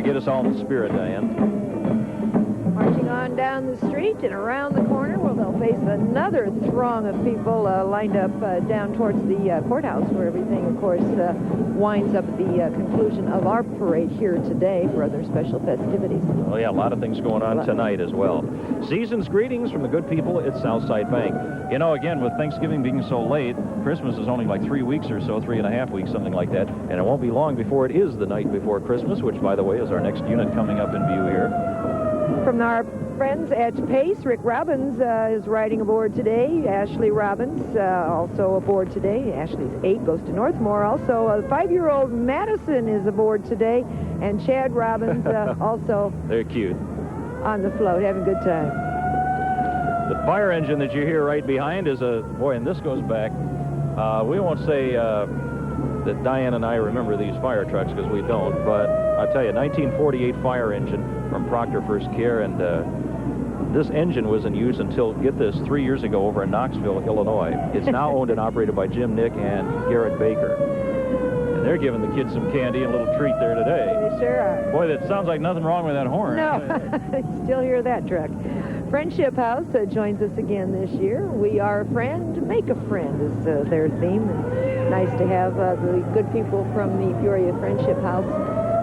get us all in the spirit, Diane. Marching on down the street and around the corner where they'll face another throng of people lined up down towards the courthouse, where everything, of course, winds up at the conclusion of our parade here today for other special festivities. Oh, yeah, a lot of things going on tonight as well. Season's greetings from the good people at Southside Bank. You know, again, with Thanksgiving being so late, Christmas is only like 3 weeks or so, 3.5 weeks, something like that. And it won't be long before it is the night before Christmas, which, by the way, is our next unit coming up in view here. From our friends at Pace, Rick Robbins is riding aboard today. Ashley Robbins also aboard today. Ashley's 8, goes to Northmore. Also, 5-year-old Madison is aboard today. And Chad Robbins also They're cute. on the float, having a good time. The fire engine that you hear right behind is a, boy, and this goes back. We won't say that Diane and I remember these fire trucks, because we don't, but I'll tell you, 1948 fire engine from Proctor First Care, and this engine was in use until, get this, 3 years ago over in Knoxville, Illinois. It's now owned and operated by Jim Nick and Garrett Baker. And they're giving the kids some candy and a little treat there today. They sure are. Boy, that sounds like nothing wrong with that horn. No, I still hear that truck. Friendship House joins us again this year. We are a friend, make a friend is their theme. And nice to have the good people from the Peoria Friendship House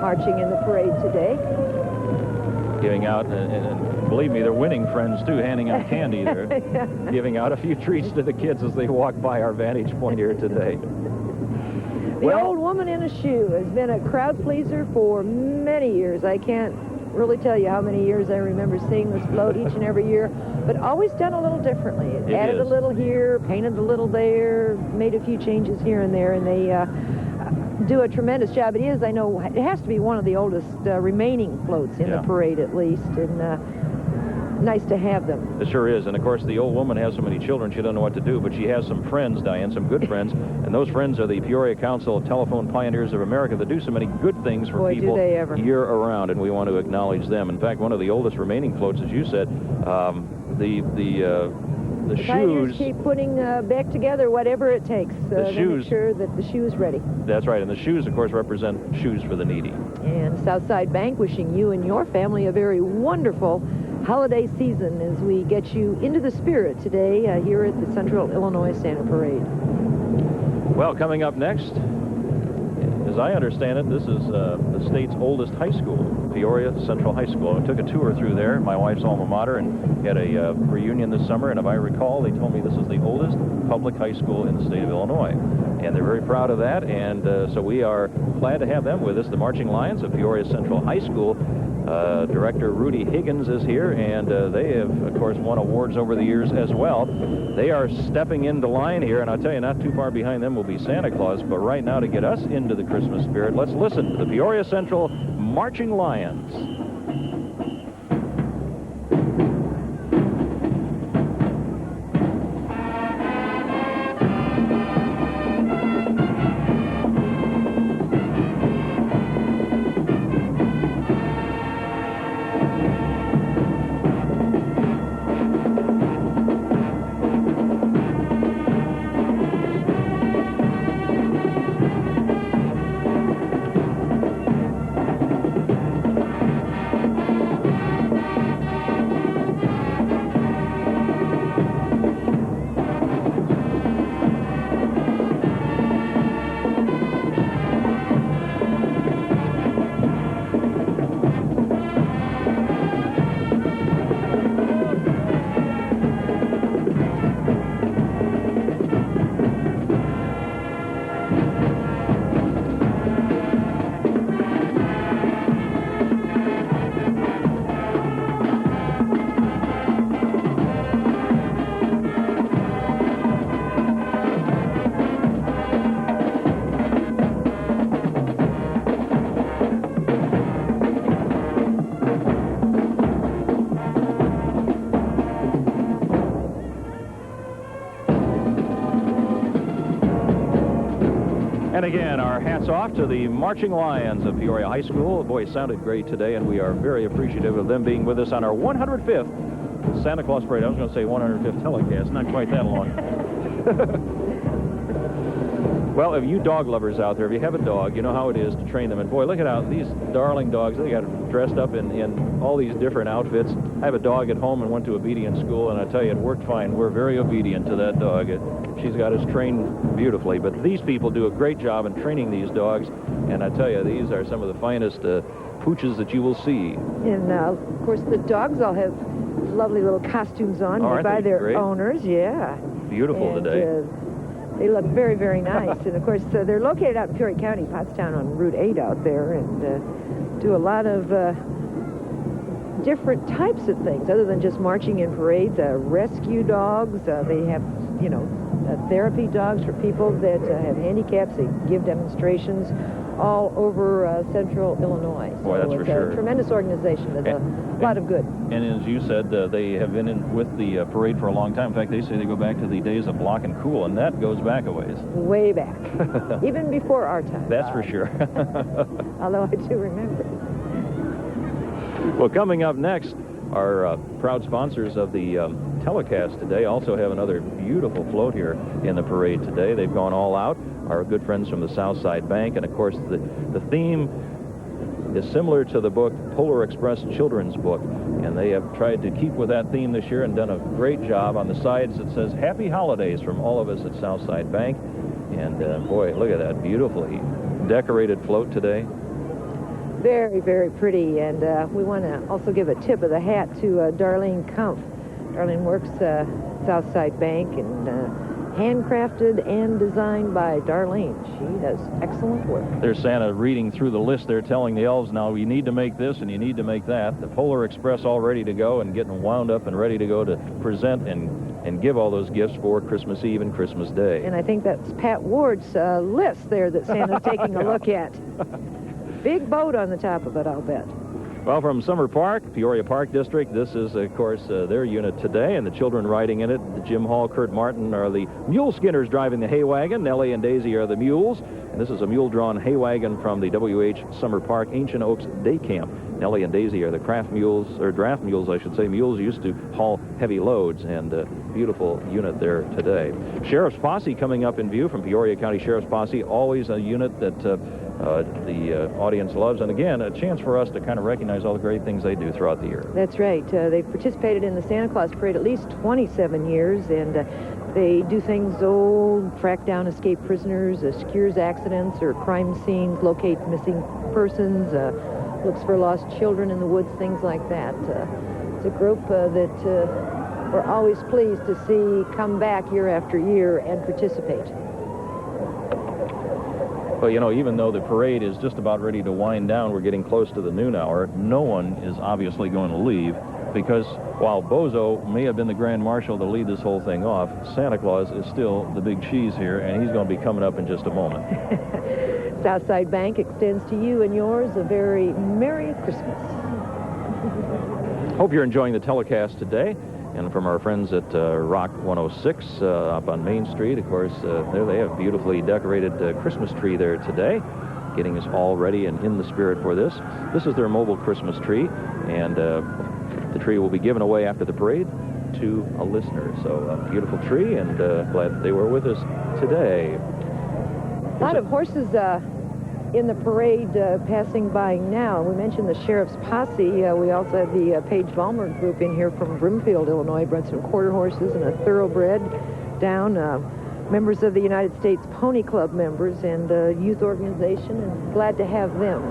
marching in the parade today. Giving out, and believe me, they're winning friends, too, handing out candy there. Yeah. Giving out a few treats to the kids as they walk by our vantage point here today. The old woman in a shoe has been a crowd pleaser for many years. I can't really tell you how many years I remember seeing this float each and every year, but always done a little differently. It added a little here, painted a little there, made a few changes here and there, and they do a tremendous job. It is, I know, it has to be one of the oldest remaining floats in the parade at least, and nice to have them. It sure is, and of course the old woman has so many children she doesn't know what to do, but she has some friends, Diane, some good friends, and those friends are the Peoria Council of Telephone Pioneers of America that do so many good things for people year-around, and we want to acknowledge them. In fact, one of the oldest remaining floats, as you said, the shoes. Pioneers keep putting back together whatever it takes to make sure that the shoe is ready. That's right, and the shoes, of course, represent Shoes for the Needy. And Southside Bank wishing you and your family a very wonderful holiday season as we get you into the spirit today here at the Central Illinois Santa Parade. Well, coming up next, as I understand it, this is the state's oldest high school, Peoria Central High School. I took a tour through there, my wife's alma mater, and had a reunion this summer, and if I recall, they told me this is the oldest public high school in the state of Illinois. And they're very proud of that, and so we are glad to have them with us. The Marching Lions of Peoria Central High School. Director Rudy Higgins is here, and they have, of course, won awards over the years as well. They are stepping into line here, and I'll tell you, not too far behind them will be Santa Claus, but right now, to get us into the Christmas spirit, let's listen to the Peoria Central Marching Lions. And again, our hats off to the Marching Lions of Peoria High School. Boy, it sounded great today, and we are very appreciative of them being with us on our 105th Santa Claus Parade. I was going to say 105th telecast, not quite that long. Well, if you dog lovers out there, if you have a dog, you know how it is to train them. And boy, look at how these darling dogs, they got dressed up in all these different outfits. I have a dog at home and went to obedience school, and I tell you, it worked fine. We're very obedient to that dog. She's got us trained beautifully. But these people do a great job in training these dogs, and I tell you, these are some of the finest pooches that you will see. And, of course, the dogs all have lovely little costumes on by their great? Owners. Yeah. Beautiful and, today. They look very, very nice. And, of course, they're located out in Peoria County, Pottstown on Route 8 out there, and do a lot of different types of things other than just marching in parades. Rescue dogs. They have, you know, therapy dogs for people that have handicaps. They give demonstrations all over central Illinois. Boy, that's for sure. It's a tremendous organization with a lot of good. And as you said, they have been in with the parade for a long time. In fact, they say they go back to the days of Block and Cool, and that goes back a ways. Way back. Even before our time. That's for sure. Although I do remember. Well, coming up next, our proud sponsors of the telecast today also have another beautiful float here in the parade today. They've gone all out. Our good friends from the Southside Bank, and of course the theme is similar to the book Polar Express children's book, and they have tried to keep with that theme this year and done a great job. On the sides it says Happy Holidays from all of us at Southside Bank, and boy, look at that beautifully decorated float today. Very, very pretty, and we want to also give a tip of the hat to Darlene Kampf. Darlene works Southside Bank, and handcrafted and designed by Darlene. She does excellent work. There's Santa reading through the list there, telling the elves, now you need to make this and you need to make that. The Polar Express all ready to go and getting wound up and ready to go to present and give all those gifts for Christmas Eve and Christmas Day. And I think that's Pat Ward's list there that Santa's taking a look at. Big boat on the top of it, I'll bet. Well, from Summer Park, Peoria Park District, this is, of course, their unit today, and the children riding in it, Jim Hall, Kurt Martin, are the mule skinners driving the hay wagon. Nellie and Daisy are the mules, and this is a mule-drawn hay wagon from the W.H. Summer Park Ancient Oaks Day Camp. Nellie and Daisy are the craft mules, or draft mules, I should say. Mules used to haul heavy loads, and beautiful unit there today. Sheriff's Posse coming up in view from Peoria County Sheriff's Posse, always a unit that the audience loves, and again, a chance for us to kind of recognize all the great things they do throughout the year. That's right. They've participated in the Santa Claus Parade at least 27 years, and they do things, track down escaped prisoners, secures accidents or crime scenes, locate missing persons, looks for lost children in the woods, things like that. It's a group that we're always pleased to see come back year after year and participate. Well, you know, even though the parade is just about ready to wind down, we're getting close to the noon hour, no one is obviously going to leave, because while Bozo may have been the Grand Marshal to lead this whole thing off, Santa Claus is still the big cheese here, and he's going to be coming up in just a moment. Southside Bank extends to you and yours a very Merry Christmas. Hope you're enjoying the telecast today. And from our friends at Rock 106 up on Main Street, of course, there they have a beautifully decorated Christmas tree there today, getting us all ready and in the spirit for this. This is their mobile Christmas tree, and the tree will be given away after the parade to a listener. So a beautiful tree, and glad that they were with us today. A lot of horses in the parade passing by now. We mentioned the Sheriff's Posse. We also have the Paige Vollmer group in here from Brimfield, Illinois. Brought some quarter horses and a thoroughbred down. Members of the United States Pony Club members and youth organization, and glad to have them.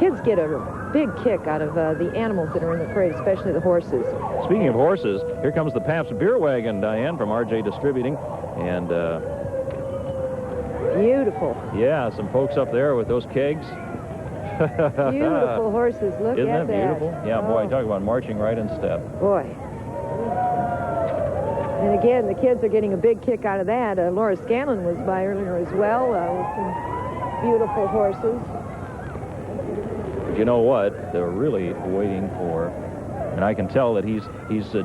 Kids get a big kick out of the animals that are in the parade, especially the horses. Speaking of horses, here comes the Pabst Beer Wagon, Diane, from RJ Distributing, and beautiful. Yeah, some folks up there with those kegs. Beautiful horses. Look Isn't at that beautiful? Yeah, boy, talk about marching right in step. Boy. And again, the kids are getting a big kick out of that. Laura Scanlon was by earlier as well with some beautiful horses. But you know what? They're really waiting for, and I can tell that he's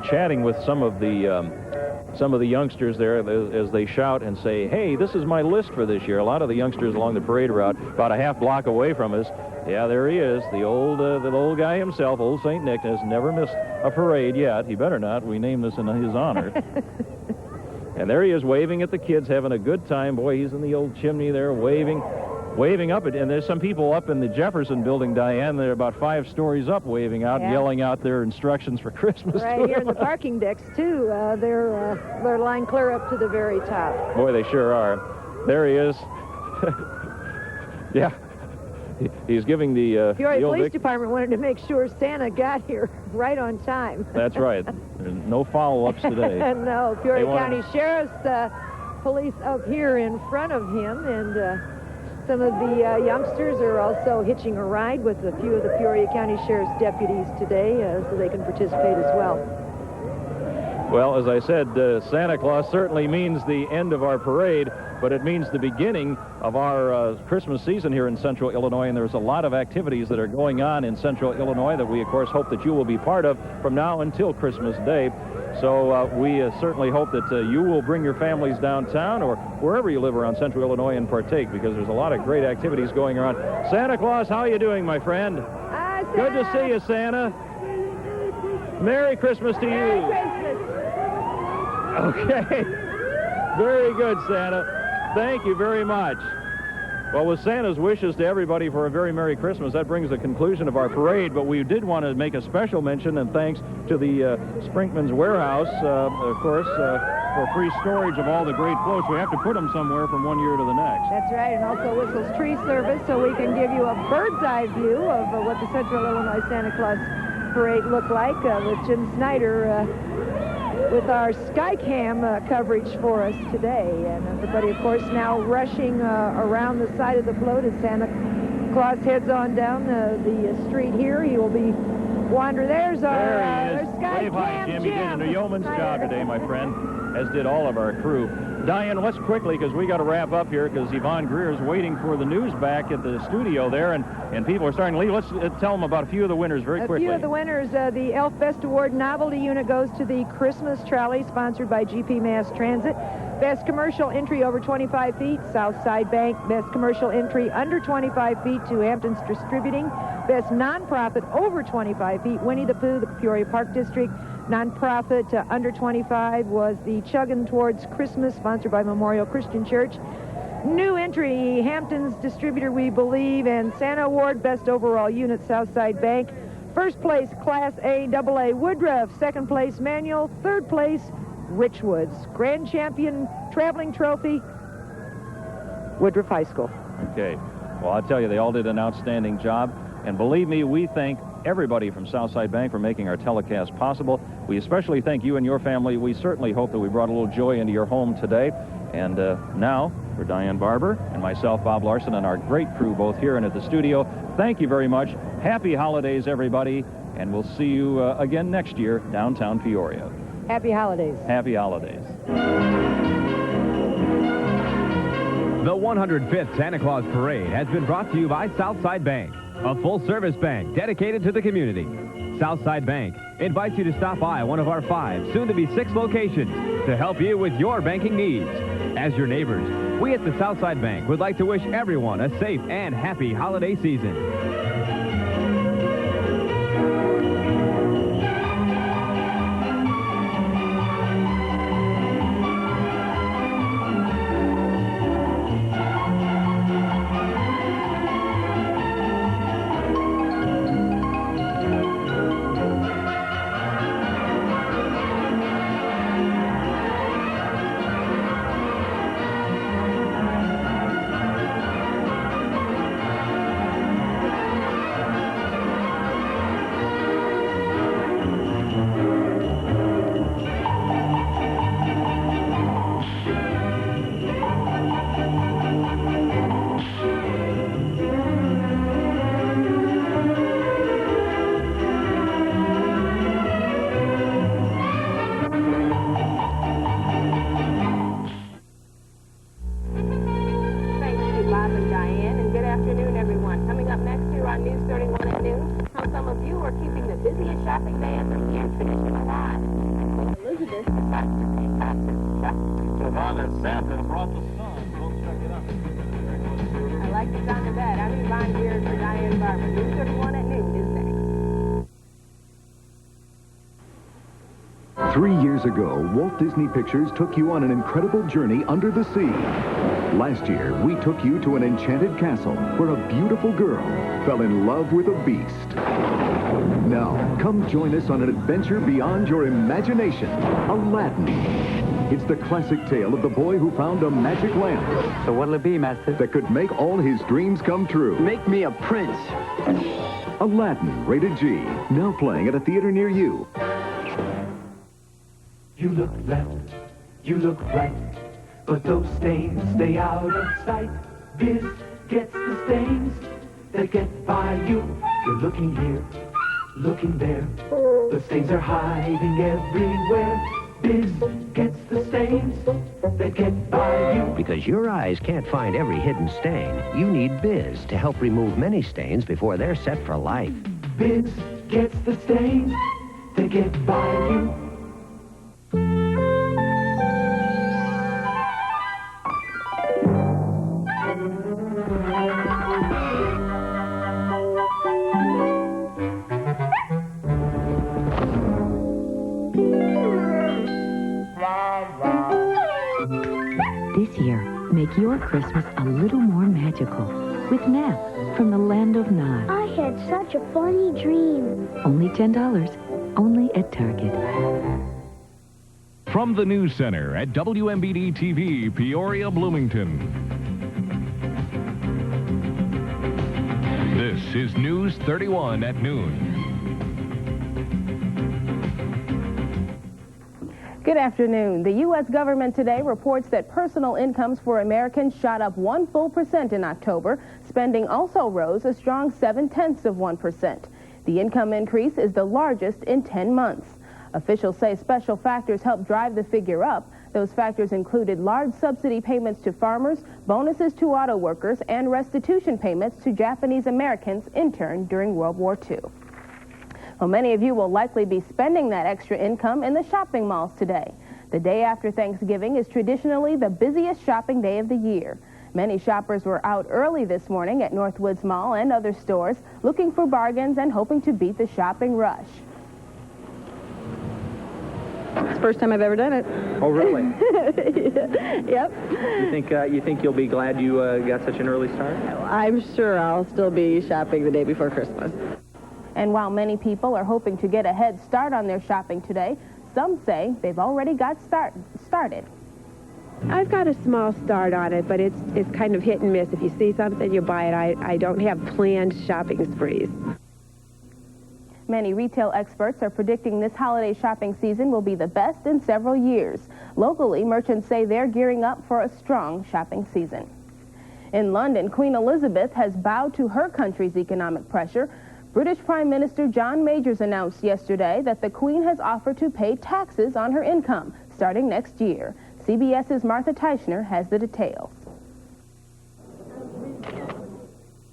chatting with some of the youngsters there as they shout and say, hey, this is my list for this year. A lot of the youngsters along the parade route, about a half block away from us. Yeah, there he is, the old guy himself, old St. Nick, has never missed a parade yet. He better not. We named this in his honor. And there he is waving at the kids, having a good time. Boy, he's in the old chimney there waving up at, and there's some people up in the Jefferson building, Diane. They're about 5 stories up waving out, yelling out their instructions for Christmas. Right here in the parking decks, too. They're lined clear up to the very top. Boy, they sure are. There he is. Yeah. He's giving the Peoria Police Department wanted to make sure Santa got here right on time. That's right. There's no follow-ups today. No, Peoria County Sheriff's Police up here in front of him, and some of the youngsters are also hitching a ride with a few of the Peoria County Sheriff's deputies today, so they can participate as well. Well, as I said, Santa Claus certainly means the end of our parade, but it means the beginning of our Christmas season here in Central Illinois, and there's a lot of activities that are going on in Central Illinois that we, of course, hope that you will be part of from now until Christmas Day. So we certainly hope that you will bring your families downtown or wherever you live around Central Illinois and partake, because there's a lot of great activities going on. Santa Claus, how are you doing, my friend? Hi, Santa. Good to see you, Santa. Merry Christmas to you. Merry Christmas. Okay. Very good, Santa. Thank you very much. Well, with Santa's wishes to everybody for a very Merry Christmas, that brings the conclusion of our parade, but we did want to make a special mention and thanks to the Sprinkman's Warehouse, of course, for free storage of all the great floats. We have to put them somewhere from one year to the next. That's right, and also Whistle's Tree Service, so we can give you a bird's eye view of what the Central Illinois Santa Claus Parade looked like with Jim Snyder with our Skycam coverage for us today. And everybody, of course, now rushing around the side of the float as Santa Claus heads on down the street here. He will be wandering. There's our Skycam. Wave hi, Jim. You did a yeoman's job today, my friend, as did all of our crew. Diane, let's quickly, because we got to wrap up here, because Yvonne Greer is waiting for the news back at the studio there, and people are starting to leave. Let's tell them about a few of the winners very quickly. A few of the winners. The Elf Best Award Novelty Unit goes to the Christmas Trolley, sponsored by GP Mass Transit. Best Commercial Entry over 25 feet, Southside Bank. Best Commercial Entry under 25 feet to Hampton's Distributing. Best Nonprofit over 25 feet, Winnie the Pooh, the Peoria Park District. Nonprofit under 25 was the Chuggin' Towards Christmas, sponsored by Memorial Christian Church. New entry, Hampton's Distributor, we believe, and Santa Award, Best Overall Unit, Southside Bank. First place, Class A AA Woodruff. Second place, Manual. Third place, Richwoods. Grand Champion Traveling Trophy, Woodruff High School. Okay. Well, I'll tell you, they all did an outstanding job. And believe me, we thank everybody from Southside Bank for making our telecast possible. We especially thank you and your family. We certainly hope that we brought a little joy into your home today. And now, for Diane Barber and myself, Bob Larson, and our great crew both here and at the studio, thank you very much. Happy holidays, everybody. And we'll see you again next year, downtown Peoria. Happy holidays. Happy holidays. The 105th Santa Claus Parade has been brought to you by Southside Bank, a full-service bank dedicated to the community. Southside Bank invites you to stop by one of our 5, soon-to-be 6 locations to help you with your banking needs. As your neighbors, we at the Southside Bank would like to wish everyone a safe and happy holiday season. I like the sound of that. I'm Yvonne Greer for Diane Barber. News 31 at noon is next. 3 years ago, Walt Disney Pictures took you on an incredible journey under the sea. Last year, we took you to an enchanted castle where a beautiful girl fell in love with a beast. Now, come join us on an adventure beyond your imagination. Aladdin. It's the classic tale of the boy who found a magic lamp. So what'll it be, Master? That could make all his dreams come true. Make me a prince. Aladdin, rated G. Now playing at a theater near you. You look left, you look right, but those stains stay out of sight. Biz gets the stains that get by you. You're looking here, looking there. The stains are hiding everywhere. Biz gets the stains that get by you. Because your eyes can't find every hidden stain, you need Biz to help remove many stains before they're set for life. Biz gets the stains that get by you. This year, make your Christmas a little more magical with Nap from the land of Nod. I had such a funny dream. Only $10, only at Target. From the News Center at WMBD TV, Peoria, Bloomington. This is News 31 at noon. Good afternoon. The U.S. government today reports that personal incomes for Americans shot up 1 full percent in October. Spending also rose a strong 0.7%. The income increase is the largest in 10 months. Officials say special factors helped drive the figure up. Those factors included large subsidy payments to farmers, bonuses to auto workers, and restitution payments to Japanese Americans interned during World War II. Well, many of you will likely be spending that extra income in the shopping malls today. The day after Thanksgiving is traditionally the busiest shopping day of the year. Many shoppers were out early this morning at Northwoods Mall and other stores looking for bargains and hoping to beat the shopping rush. It's the first time I've ever done it. Oh, really? Yep. You think you'll be glad you got such an early start? I'm sure I'll still be shopping the day before Christmas. And while many people are hoping to get a head start on their shopping today, some say they've already got started. I've got a small start on it, but it's kind of hit and miss. If you see something, you buy it. I don't have planned shopping sprees. Many retail experts are predicting this holiday shopping season will be the best in several years. Locally, merchants say they're gearing up for a strong shopping season. In London, Queen Elizabeth has bowed to her country's economic pressure. British Prime Minister John Majors announced yesterday that the Queen has offered to pay taxes on her income starting next year. CBS's Martha Teichner has the details.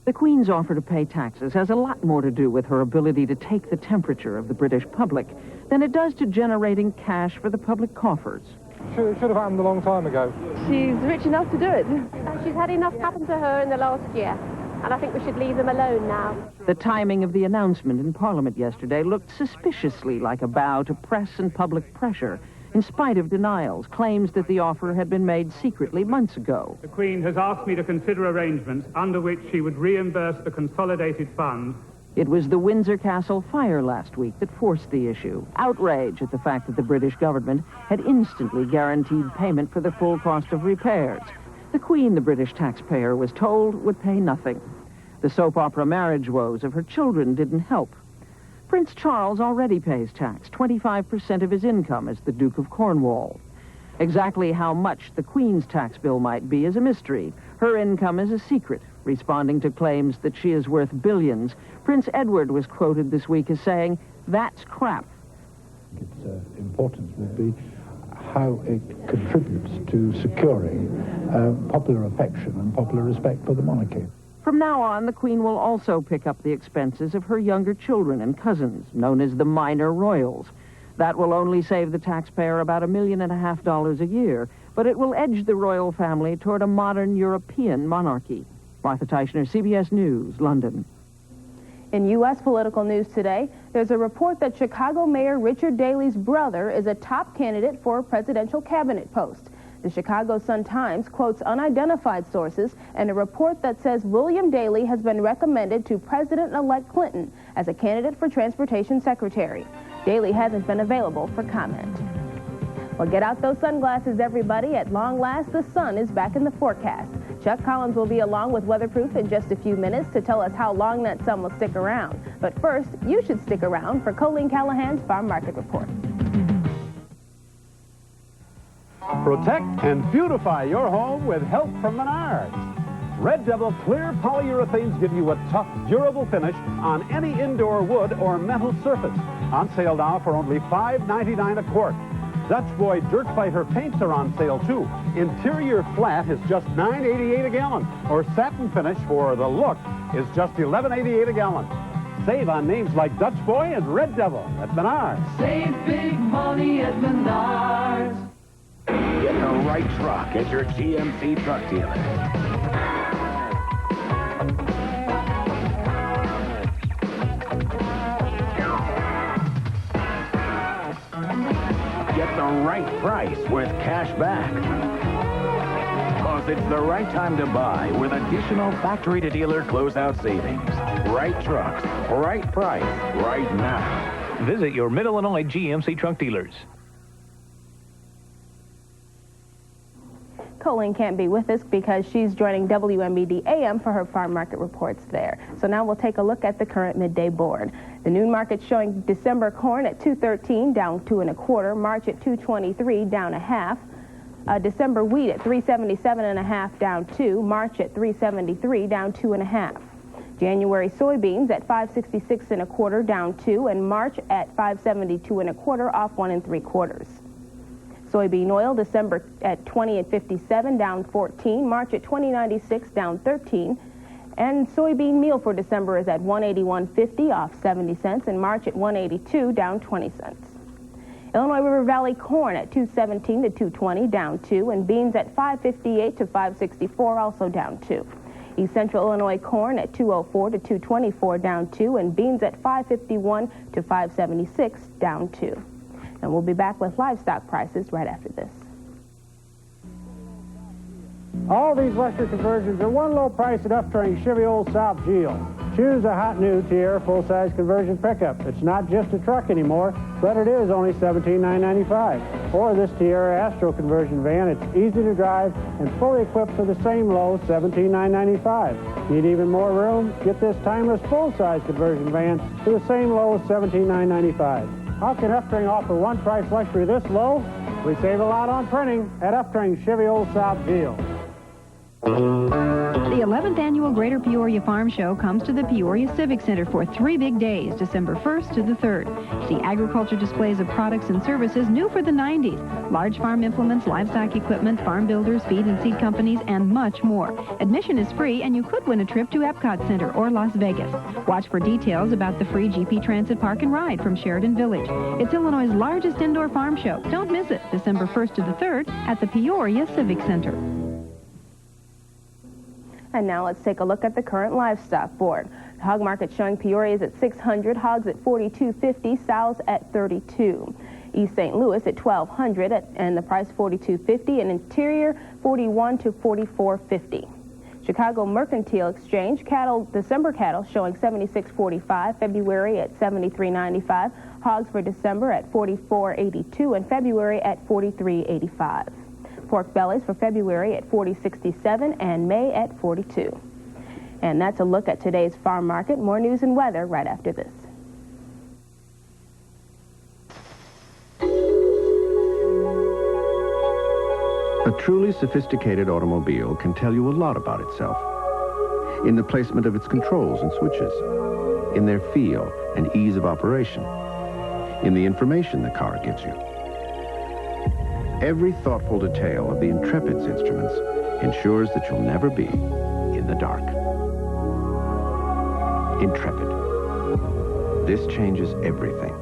The Queen's offer to pay taxes has a lot more to do with her ability to take the temperature of the British public than it does to generating cash for the public coffers. Should have happened a long time ago. She's rich enough to do it. She's had enough happen to her in the last year, and I think we should leave them alone now. The timing of the announcement in Parliament yesterday looked suspiciously like a bow to press and public pressure, in spite of denials, claims that the offer had been made secretly months ago. The Queen has asked me to consider arrangements under which she would reimburse the consolidated fund. It was the Windsor Castle fire last week that forced the issue. Outrage at the fact that the British government had instantly guaranteed payment for the full cost of repairs. The Queen, the British taxpayer, was told would pay nothing. The soap opera marriage woes of her children didn't help. Prince Charles already pays tax, 25% of his income as the Duke of Cornwall. Exactly how much the Queen's tax bill might be is a mystery. Her income is a secret. Responding to claims that she is worth billions, Prince Edward was quoted this week as saying, "That's crap." Its importance will be how it contributes to securing popular affection and popular respect for the monarchy. From now on, the Queen will also pick up the expenses of her younger children and cousins, known as the minor royals. That will only save the taxpayer about $1.5 million a year, but it will edge the royal family toward a modern European monarchy. Martha Teichner, CBS News, London. In U.S. political news today, There's a report that Chicago Mayor Richard Daley's brother is a top candidate for a presidential cabinet post. The Chicago Sun-Times quotes unidentified sources and a report that says William Daley has been recommended to President-elect Clinton as a candidate for Transportation Secretary. Daley hasn't been available for comment. Well, get out those sunglasses, everybody. At long last, the sun is back in the forecast. Chuck Collins will be along with Weatherproof in just a few minutes to tell us how long that sun will stick around. But first, you should stick around for Colleen Callahan's Farm Market Report. Protect and beautify your home with help from Menards. Red Devil clear polyurethanes give you a tough, durable finish on any indoor wood or metal surface. On sale now for only $5.99 a quart. Dutch Boy Dirt Fighter paints are on sale too. Interior flat is just $9.88 a gallon, or satin finish for the look is just $11.88 a gallon. Save on names like Dutch Boy and Red Devil at Menards. Save big money at Menards. Get the right truck at your GMC truck dealer. Get the right price with cash back. Because it's the right time to buy with additional factory-to-dealer closeout savings. Right trucks, right price, right now. Visit your Mid-Illinois GMC truck dealers. Colleen can't be with us because she's joining WMBD AM for her farm market reports there. So now we'll take a look at the current midday board. The noon market showing December corn at $2.13, down 2 1/4. March at $2.23, down 1/2. December wheat at $3.77 1/2, down 2. March at $3.73, down 2 1/2. January soybeans at $5.66 1/4, down 2, and March at $5.72 1/4, off 1 3/4. Soybean oil, December at $20.57, down 14. March at $20.96, down 13. And soybean meal for December is at $181.50, off 70 cents, and March at $182, down 20 cents. Illinois River Valley corn at $2.17 to $2.20, down 2, and beans at $5.58 to $5.64, also down 2. East Central Illinois corn at $2.04 to $2.24, down 2, and beans at $5.51 to $5.76, down 2. And we'll be back with livestock prices right after this. All these Western conversions are one low price at Uptrain Chevy Old South Geel. Choose a hot new Tierra full-size conversion pickup. It's not just a truck anymore, but it is only $17,995. Or this Tierra Astro conversion van. It's easy to drive and fully equipped for the same low $17,995. Need even more room? Get this timeless full-size conversion van for the same low $17,995. How can Uptrain offer one price luxury this low? We save a lot on printing at Uptrain Chevy Old South Geel. The 11th Annual Greater Peoria Farm Show comes to the Peoria Civic Center for 3 big days, December 1st to the 3rd. See agriculture displays of products and services new for the 90s, large farm implements, livestock equipment, farm builders, feed and seed companies, and much more. Admission is free, and you could win a trip to Epcot Center or Las Vegas. Watch for details about the free GP Transit Park and Ride from Sheridan Village. It's Illinois' largest indoor farm show. Don't miss it, December 1st to the 3rd at the Peoria Civic Center. And now let's take a look at the current livestock board. The hog market showing Peoria is at 600, hogs at 42.50, sows at 32. East St. Louis at 1,200 and the price 42.50, and interior 41 to 44.50. Chicago Mercantile Exchange cattle, December cattle showing 76.45, February at 73.95, hogs for December at 44.82, and February at 43.85. Pork bellies for February at 40.67 and May at 42. And that's a look at today's farm market. More news and weather right after this. A truly sophisticated automobile can tell you a lot about itself. In the placement of its controls and switches, in their feel and ease of operation, in the information the car gives you. Every thoughtful detail of the Intrepid's instruments ensures that you'll never be in the dark. Intrepid. This changes everything.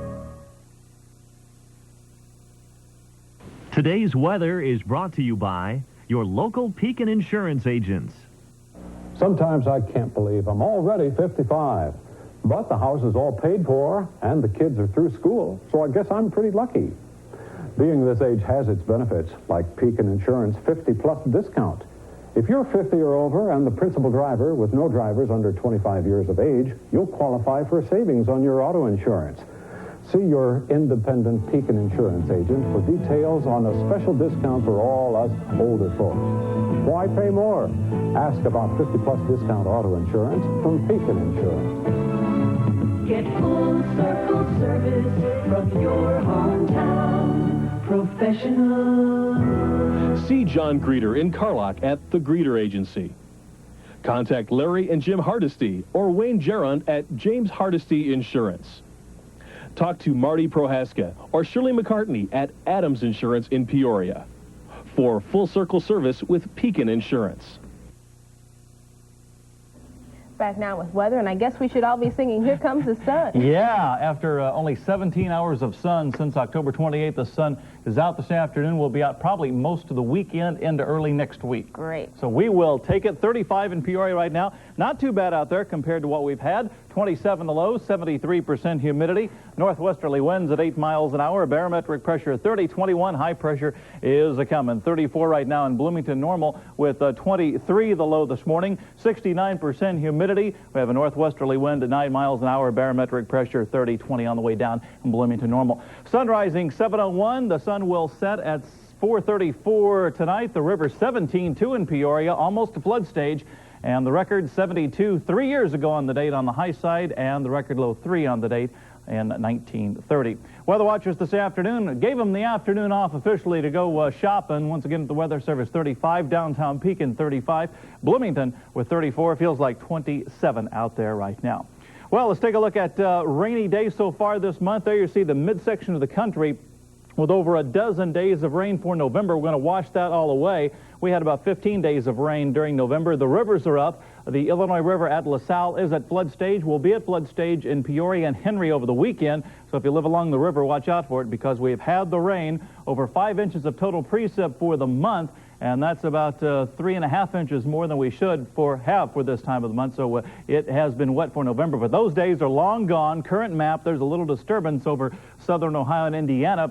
Today's weather is brought to you by your local Pekin insurance agents. Sometimes I can't believe I'm already 55. But the house is all paid for, and the kids are through school, so I guess I'm pretty lucky. Being this age has its benefits, like Pekin Insurance 50-plus discount. If you're 50 or over and the principal driver with no drivers under 25 years of age, you'll qualify for savings on your auto insurance. See your independent Pekin Insurance agent for details on a special discount for all us older folks. Why pay more? Ask about 50-plus discount auto insurance from Pekin Insurance. Get full circle service from your hometown professional. See John Greeter in Carlock at the Greeter Agency. Contact Larry and Jim Hardesty or Wayne Gerund at James Hardesty Insurance. Talk to Marty Prohaska or Shirley McCartney at Adams Insurance in Peoria for full circle service with Pekin Insurance. Back now with weather, and I guess we should all be singing Here Comes the Sun. Yeah, after only 17 hours of sun since October 28th, the sun is out this afternoon. We'll be out probably most of the weekend into early next week. Great. So we will take it. 35 in Peoria right now. Not too bad out there compared to what we've had. 27 the low, 73% humidity. Northwesterly winds at 8 miles an hour. Barometric pressure 30, 21. High pressure is coming. 34 right now in Bloomington, normal with 23 the low this morning. 69% humidity. We have a northwesterly wind at 9 miles an hour. Barometric pressure 30, 20 on the way down in Bloomington, normal. Sun rising 7:01. The sun will set at 4:34 tonight. The river 17.2 in Peoria, almost to flood stage. And the record 72 3 years ago on the date on the high side, and the record low 3 on the date in 1930. Weather watchers this afternoon gave them the afternoon off officially to go shopping. Once again at the Weather Service 35, downtown Pekin 35, Bloomington with 34. Feels like 27 out there right now. Well, let's take a look at rainy days so far this month. There you see the midsection of the country with over a dozen days of rain for November. We're going to wash that all away. We had about 15 days of rain during November. The rivers are up. The Illinois River at LaSalle is at flood stage. We'll be at flood stage in Peoria and Henry over the weekend. So if you live along the river, watch out for it because we've had the rain. Over 5 inches of total precip for the month. And that's about 3.5 inches more than we should have for this time of the month. So it has been wet for November. But those days are long gone. Current map, there's a little disturbance over southern Ohio and Indiana.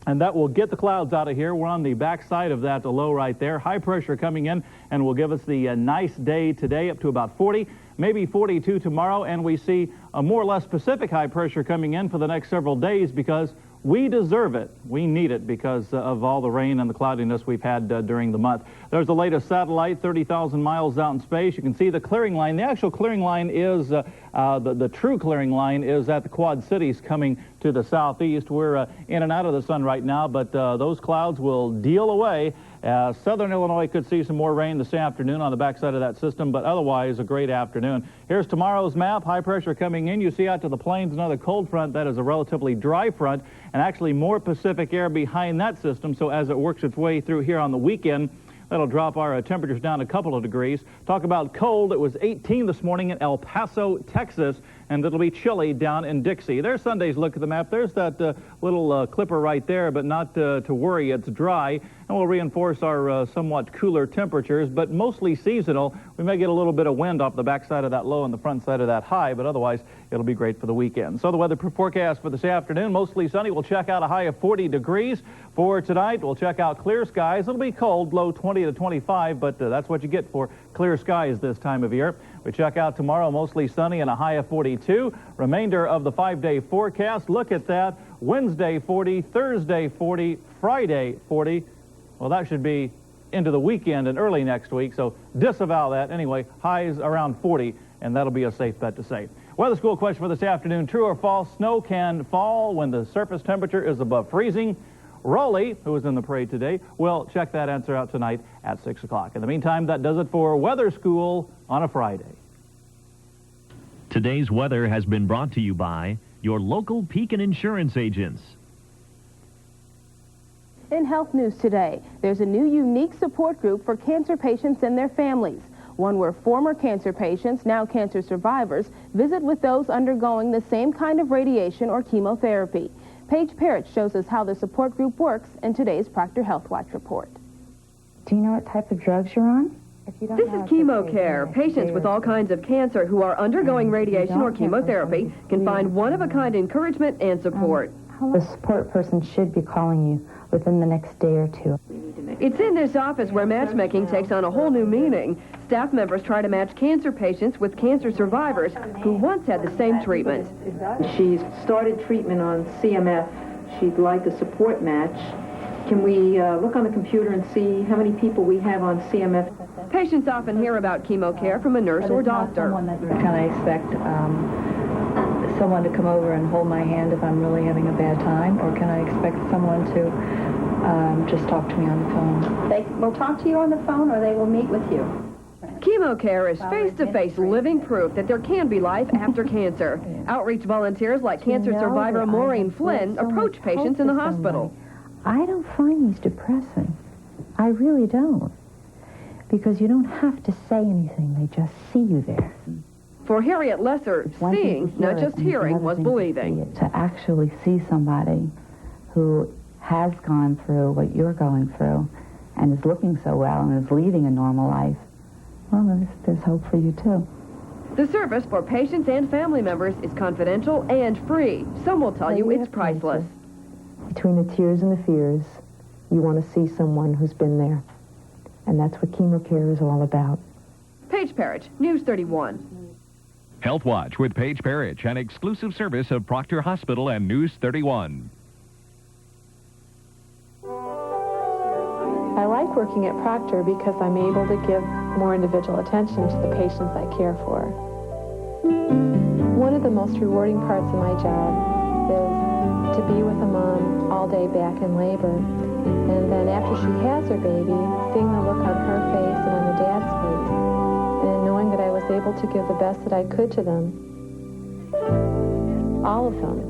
And that will get the clouds out of here. We're on the back side of that low right there. High pressure coming in and will give us the nice day today up to about 40, maybe 42 tomorrow. And we see a more or less Pacific high pressure coming in for the next several days because we deserve it. We need it because of all the rain and the cloudiness we've had during the month. There's the latest satellite, 30,000 miles out in space. You can see the clearing line. The actual clearing line is, the true clearing line is at the Quad Cities coming to the southeast. We're in and out of the sun right now, but those clouds will deal away. Southern Illinois could see some more rain this afternoon on the backside of that system, but otherwise a great afternoon. Here's tomorrow's map. High pressure coming in. You see out to the plains another cold front. That is a relatively dry front and actually more Pacific air behind that system. So as it works its way through here on the weekend, that'll drop our temperatures down a couple of degrees. Talk about cold. It was 18 this morning in El Paso, Texas, and it'll be chilly down in Dixie. There's Sunday's look at the map. There's that little clipper right there, but not to worry. It's dry, and will reinforce our somewhat cooler temperatures, but mostly seasonal. We may get a little bit of wind off the backside of that low and the front side of that high, but otherwise it'll be great for the weekend. So the weather forecast for this afternoon, mostly sunny. We'll check out a high of 40 degrees. For tonight, we'll check out clear skies. It'll be cold, low 20 to 25, but that's what you get for clear skies this time of year. We check out tomorrow, mostly sunny and a high of 42. Remainder of the 5-day forecast. Look at that. Wednesday 40, Thursday 40, Friday 40. Well, that should be into the weekend and early next week, so disavow that. Anyway, highs around 40, and that'll be a safe bet to say. Weather school question for this afternoon. True or false, snow can fall when the surface temperature is above freezing? Rolly, who is in the parade today, will check that answer out tonight at 6 o'clock. In the meantime, that does it for Weather School on a Friday. Today's weather has been brought to you by your local Pekin Insurance agents. In health news today, there's a new unique support group for cancer patients and their families. One where former cancer patients, now cancer survivors, visit with those undergoing the same kind of radiation or chemotherapy. Paige Parrott shows us how the support group works in today's Proctor Health Watch report. Do you know what type of drugs you're on? It's This is ChemoCare. Patients with all kinds of cancer who are undergoing radiation or chemotherapy can find one-of-a-kind encouragement and support. The support person should be calling you within the next day or two. It's in this office where matchmaking takes on a whole new meaning. Staff members try to match cancer patients with cancer survivors who once had the same treatment. She's started treatment on CMF. She'd like a support match. Can we look on the computer and see how many people we have on CMF? Patients often hear about ChemoCare from a nurse or doctor. Can I expect someone to come over and hold my hand if I'm really having a bad time, or can I expect someone to just talk to me on the phone? They will talk to you on the phone, or they will meet with you. ChemoCare is face-to-face living proof that there can be life after cancer. Outreach volunteers like cancer survivor Maureen Flynn approach patients in the hospital. I don't find these depressing. I really don't. Because you don't have to say anything. They just see you there. For Harriet Lesser, seeing, not just hearing, was believing. To actually see somebody who has gone through what you're going through and is looking so well and is leading a normal life, well, there's hope for you, too. The service for patients and family members is confidential and free. Some will tell you it's priceless. Between the tears and the fears, you want to see someone who's been there. And that's what ChemoCare is all about. Paige Parrish, News 31. Health Watch with Paige Parrish, an exclusive service of Proctor Hospital and News 31. I like working at Proctor because I'm able to give more individual attention to the patients I care for. One of the most rewarding parts of my job is to be with a mom all day back in labor. And then after she has her baby, seeing the look on her face and on the dad's face, and knowing that I was able to give the best that I could to them. All of them.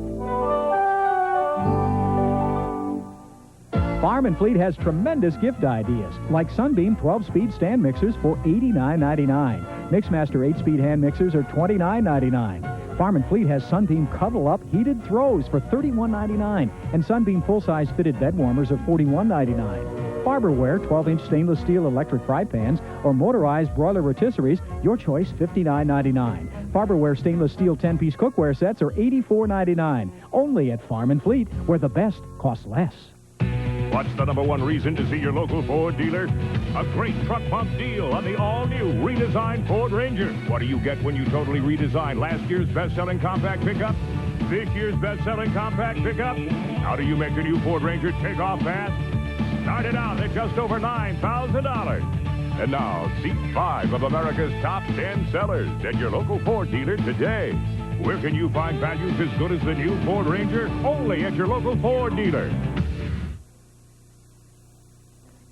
Farm & Fleet has tremendous gift ideas, like Sunbeam 12-speed stand mixers for $89.99. Mixmaster 8-speed hand mixers are $29.99. Farm & Fleet has Sunbeam Cuddle-Up heated throws for $31.99, and Sunbeam full-size fitted bed warmers are $41.99. Barberware 12-inch stainless steel electric fry pans or motorized broiler rotisseries, your choice, $59.99. Barberware stainless steel 10-piece cookware sets are $84.99. Only at Farm & Fleet, where the best costs less. What's the #1 reason to see your local Ford dealer? A great truck bump deal on the all-new redesigned Ford Ranger. What do you get when you totally redesign last year's best-selling compact pickup? This year's best-selling compact pickup? How do you make the new Ford Ranger take off fast? Started out at just over $9,000. And now, see 5 of America's top 10 sellers at your local Ford dealer today. Where can you find values as good as the new Ford Ranger? Only at your local Ford dealer.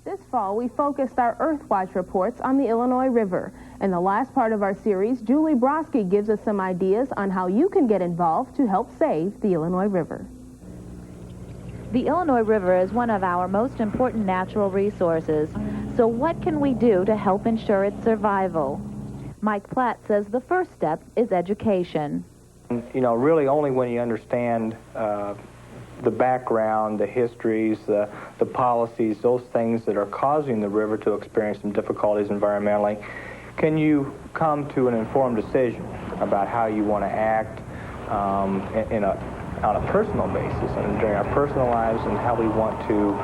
This fall, we focused our Earthwatch reports on the Illinois River. In the last part of our series, Julie Broski gives us some ideas on how you can get involved to help save the Illinois River. The Illinois River is one of our most important natural resources. So what can we do to help ensure its survival? Mike Platt says the first step is education. You know, really only when you understand the background, the histories, the policies, those things that are causing the river to experience some difficulties environmentally, can you come to an informed decision about how you want to act on a personal basis and during our personal lives, and how we want to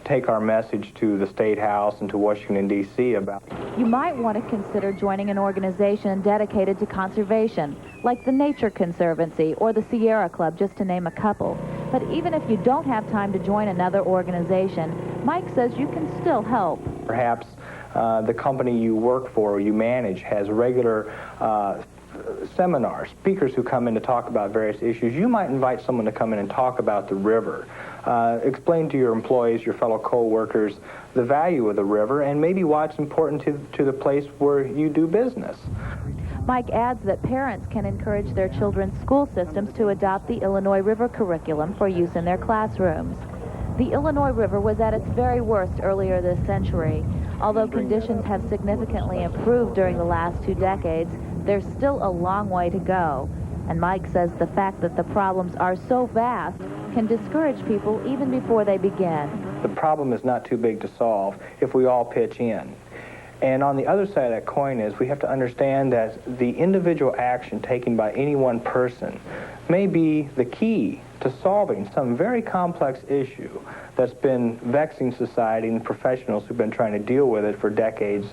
take our message to the State House and to Washington, D.C. about. You might want to consider joining an organization dedicated to conservation, like the Nature Conservancy or the Sierra Club, just to name a couple. But even if you don't have time to join another organization, Mike says you can still help. Perhaps the company you work for or you manage has regular seminars, speakers who come in to talk about various issues. You might invite someone to come in and talk about the river. Explain to your employees, your fellow co-workers, the value of the river, and maybe why it's important to the place where you do business. Mike adds that parents can encourage their children's school systems to adopt the Illinois River curriculum for use in their classrooms. The Illinois River was at its very worst earlier this century. Although conditions have significantly improved during the last 2 decades, there's still a long way to go. And Mike says the fact that the problems are so vast can discourage people even before they begin. The problem is not too big to solve if we all pitch in. And on the other side of that coin is we have to understand that the individual action taken by any one person may be the key to solving some very complex issue that's been vexing society and professionals who've been trying to deal with it for decades.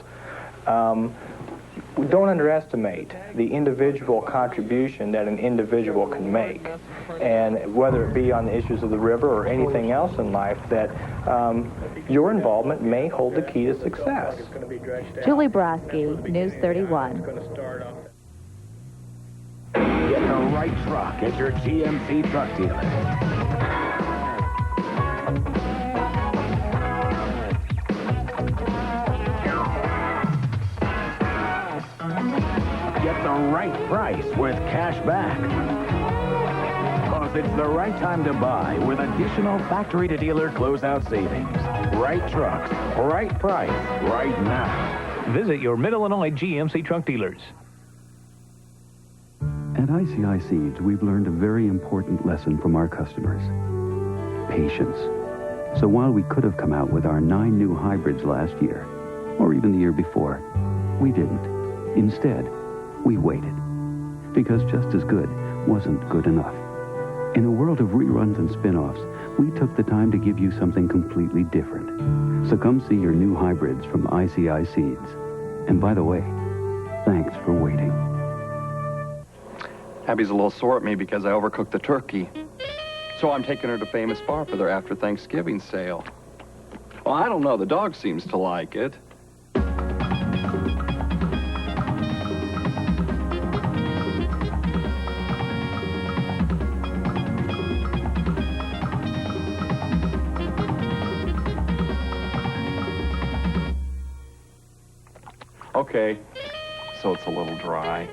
Don't underestimate the individual contribution that an individual can make. And whether it be on the issues of the river or anything else in life, that your involvement may hold the key to success. Julie Broski, News 31. Get the right truck at your GMC truck dealer. Get the right price with cash back. Because it's the right time to buy with additional factory-to-dealer closeout savings. Right trucks, right price, right now. Visit your Mid-Illinois GMC truck dealers. At ICI Seeds, we've learned a very important lesson from our customers. Patience. So while we could have come out with our 9 new hybrids last year, or even the year before, we didn't. Instead, we waited. Because just as good wasn't good enough. In a world of reruns and spin-offs, we took the time to give you something completely different. So come see your new hybrids from ICI Seeds. And by the way, thanks for waiting. Abby's a little sore at me because I overcooked the turkey. So I'm taking her to Famous Bar for their after Thanksgiving sale. Well, I don't know. The dog seems to like it. Okay, so it's a little dry.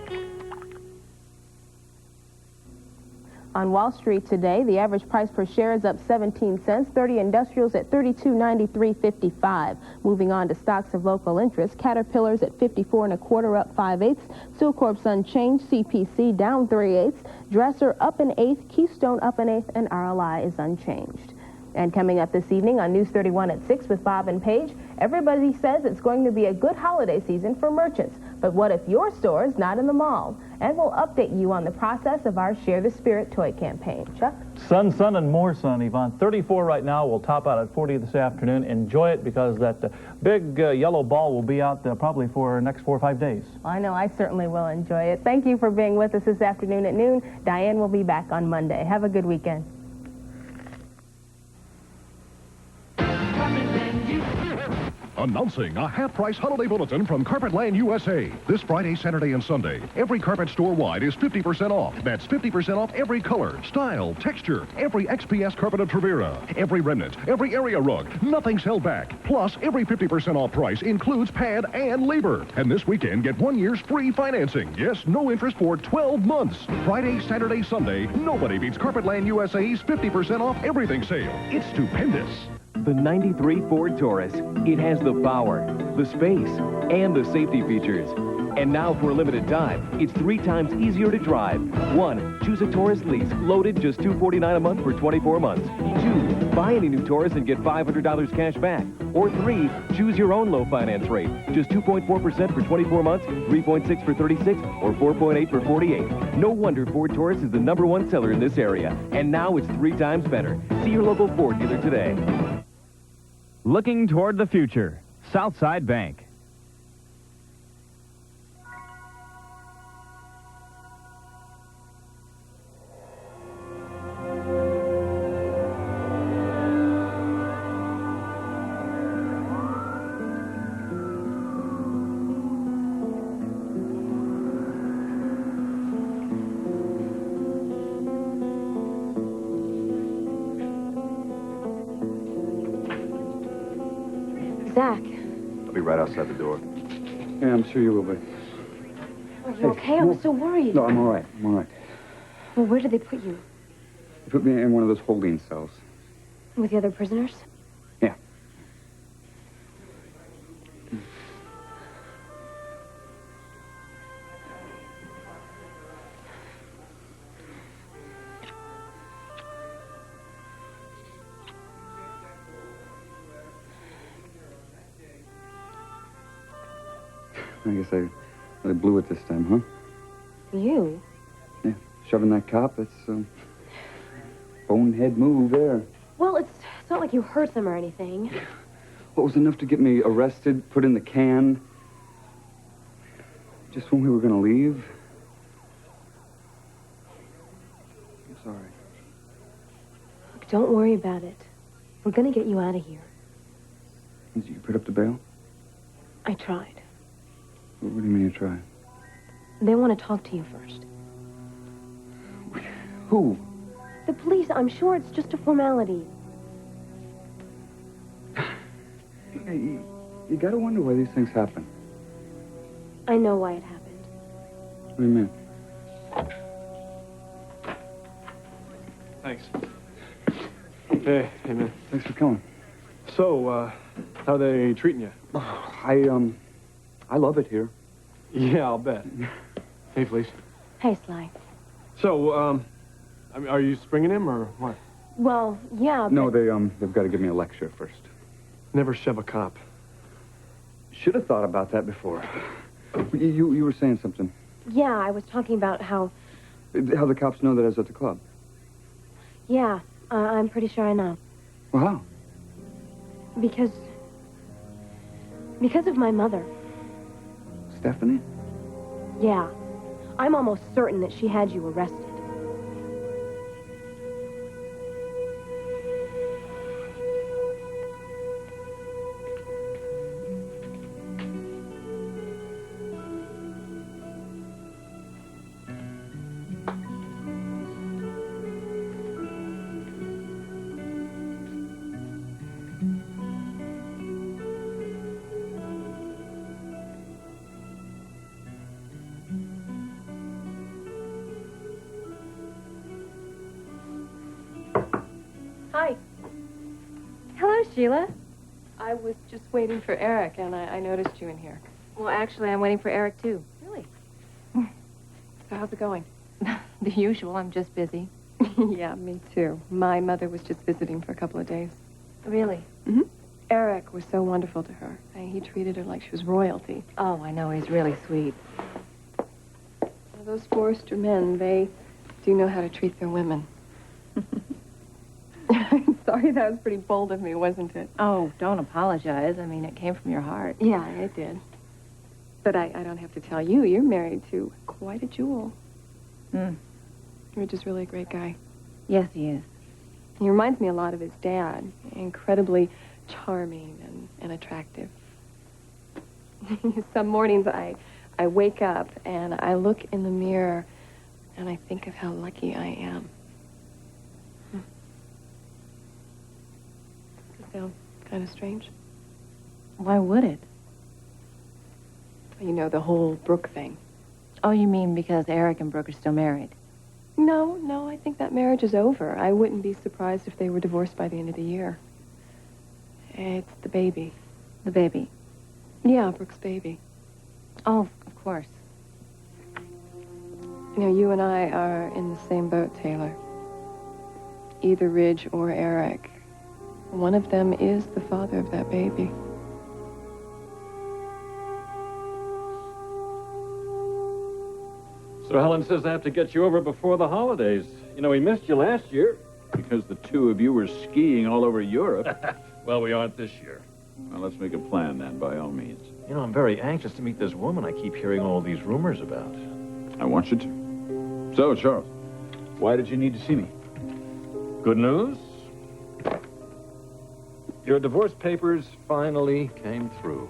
On Wall Street today, the average price per share is up 17 cents, 30 industrials at 32.93.55. Moving on to stocks of local interest, Caterpillar's at 54 1/4, up 5/8. Silcorp's unchanged, CPC down 3/8. Dresser up 1/8, Keystone up 1/8, and RLI is unchanged. And coming up this evening on News 31 at 6 with Bob and Paige, everybody says it's going to be a good holiday season for merchants. But what if your store is not in the mall? And we'll update you on the process of our Share the Spirit toy campaign. Chuck? Sun, sun, and more sun, Yvonne. 34 right now. We'll top out at 40 this afternoon. Enjoy it because that big yellow ball will be out probably for the next 4 or 5 days. I know I certainly will enjoy it. Thank you for being with us this afternoon at noon. Diane will be back on Monday. Have a good weekend. Announcing a half-price holiday bulletin from Carpetland USA. This Friday, Saturday, and Sunday, every carpet store-wide is 50% off. That's 50% off every color, style, texture, every XPS carpet of Trevera, every remnant, every area rug. Nothing's held back. Plus, every 50% off price includes pad and labor. And this weekend, get 1 year's free financing. Yes, no interest for 12 months. Friday, Saturday, Sunday, nobody beats Carpetland USA's 50% off everything sale. It's stupendous. The 93 Ford Taurus. It has the power, the space, and the safety features. And now for a limited time, it's 3 times easier to drive. 1, choose a Taurus lease, loaded just $249 a month for 24 months. 2, buy any new Taurus and get $500 cash back. Or 3, choose your own low finance rate. Just 2.4% for 24 months, 3.6 for 36, or 4.8 for 48. No wonder Ford Taurus is the #1 seller in this area. And now it's 3 times better. See your local Ford dealer today. Looking toward the future, Southside Bank. Zach, I'll be right outside the door. Yeah, I'm sure you will be. are you okay? I was so worried. No, I'm all right. I'm all right. Well, where did they put you? They put me in one of those holding cells. With the other prisoners? Yeah. I guess I really blew it this time, huh? You? Yeah, shoving that cop, that's a bonehead move there. Well, it's not like you hurt them or anything. What was enough to get me arrested, put in the can? Just when we were going to leave? I'm sorry. Look, don't worry about it. We're gonna get you out of here. Did you put up the bail? I tried. What do you mean you tried? They want to talk to you first. Who? The police, I'm sure it's just a formality. Hey, you gotta wonder why these things happen. I know why it happened. What do you mean? Thanks. Hey, man. Thanks for coming. So, how they treating you? I love it here. Yeah, I'll bet. Hey, please. Hey, Sly. So, I mean, are you springing him or what? Well, yeah, but... No, they've got to give me a lecture first. Never shove a cop. Should have thought about that before. You were saying something. Yeah, I was talking about how... How the cops know that I was at the club. Yeah, I'm pretty sure I know. Well, how? Because of my mother. Stephanie? Yeah. I'm almost certain that she had you arrested. Hi. Hello, Sheila. I was just waiting for Eric, and I noticed you in here. Well, actually, I'm waiting for Eric, too. Really? So how's it going? The usual. I'm just busy. Yeah, me too. My mother was just visiting for a couple of days. Really? Mm-hmm. Eric was so wonderful to her. He treated her like she was royalty. Oh, I know. He's really sweet. Well, those Forrester men, they do know how to treat their women. Sorry, that was pretty bold of me, wasn't it? Oh, don't apologize. I mean, it came from your heart. Yeah, it did. But I don't have to tell you, you're married to quite a jewel. You're just really a great guy. Yes, he is. He reminds me a lot of his dad. Incredibly charming and attractive. Some mornings I wake up and I look in the mirror and I think of how lucky I am. Does it sound kind of strange? Why would it? You know, the whole Brooke thing. Oh, you mean because Eric and Brooke are still married? No, I think that marriage is over. I wouldn't be surprised if they were divorced by the end of the year. It's the baby. The baby? Yeah, Brooke's baby. Oh, of course. You know, you and I are in the same boat, Taylor. Either Ridge or Eric. One of them is the father of that baby. So Helen says I have to get you over before the holidays. You know, we missed you last year. Because the two of you were skiing all over Europe. Well, we aren't this year. Well, let's make a plan then, by all means. You know, I'm very anxious to meet this woman I keep hearing all these rumors about. I want you to. So, Charles, why did you need to see me? Good news? Your divorce papers finally came through.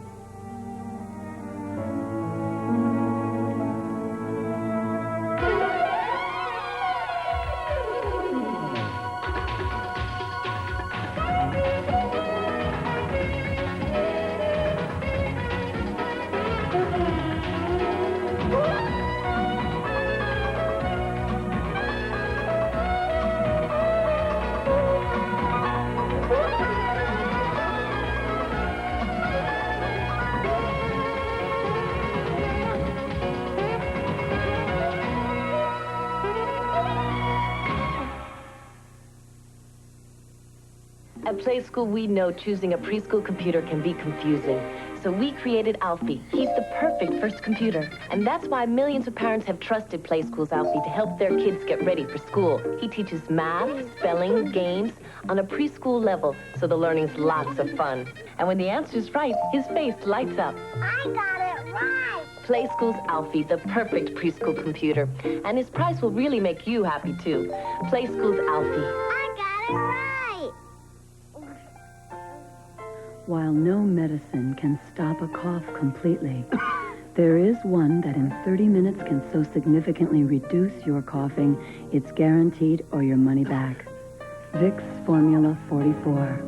At Play School, we know choosing a preschool computer can be confusing. So we created Alfie. He's the perfect first computer. And that's why millions of parents have trusted Play School's Alfie to help their kids get ready for school. He teaches math, spelling, games on a preschool level, so the learning's lots of fun. And when the answer's right, his face lights up. I got it right! Play School's Alfie, the perfect preschool computer. And his price will really make you happy, too. Play School's Alfie. I got it right! While no medicine can stop a cough completely, there is one that in 30 minutes can so significantly reduce your coughing, it's guaranteed or your money back. Vicks Formula 44.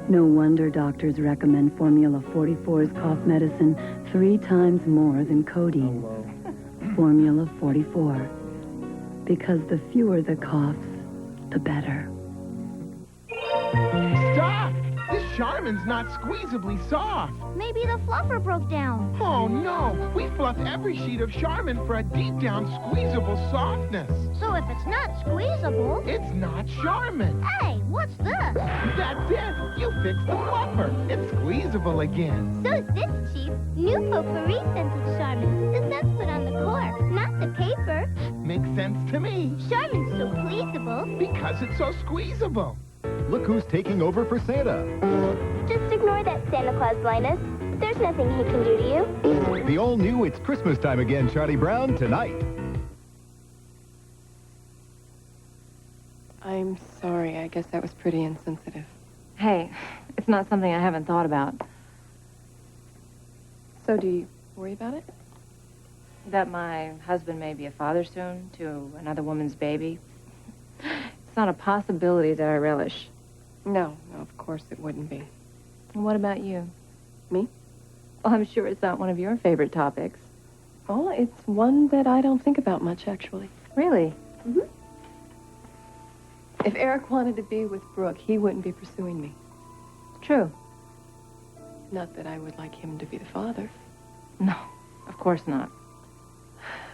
No wonder doctors recommend Formula 44's cough medicine 3 times more than codeine. Formula 44. Because the fewer the coughs, the better. Stop! This Charmin's not squeezably soft. Maybe the fluffer broke down. Oh, no. We fluffed every sheet of Charmin for a deep-down squeezable softness. So if it's not squeezable... It's not Charmin. Hey, what's this? That's it. You fixed the fluffer. It's squeezable again. So's this, Chief. New potpourri scented Charmin. The scent's put on the cork, not the paper. Makes sense to me. Charmin's so squeezable. Because it's so squeezable. Look who's taking over for Santa. Just ignore that Santa Claus, Linus. There's nothing he can do to you. The all-new It's Christmas Time Again, Charlie Brown, tonight. I'm sorry. I guess that was pretty insensitive. Hey, it's not something I haven't thought about. So do you worry about it? That my husband may be a father soon to another woman's baby. It's not a possibility that I relish. No, of course it wouldn't be. And what about you? Me? Well, I'm sure it's not one of your favorite topics. Oh, it's one that I don't think about much, actually. Really? Mm-hmm. If Eric wanted to be with Brooke, he wouldn't be pursuing me. True. Not that I would like him to be the father. No, of course not.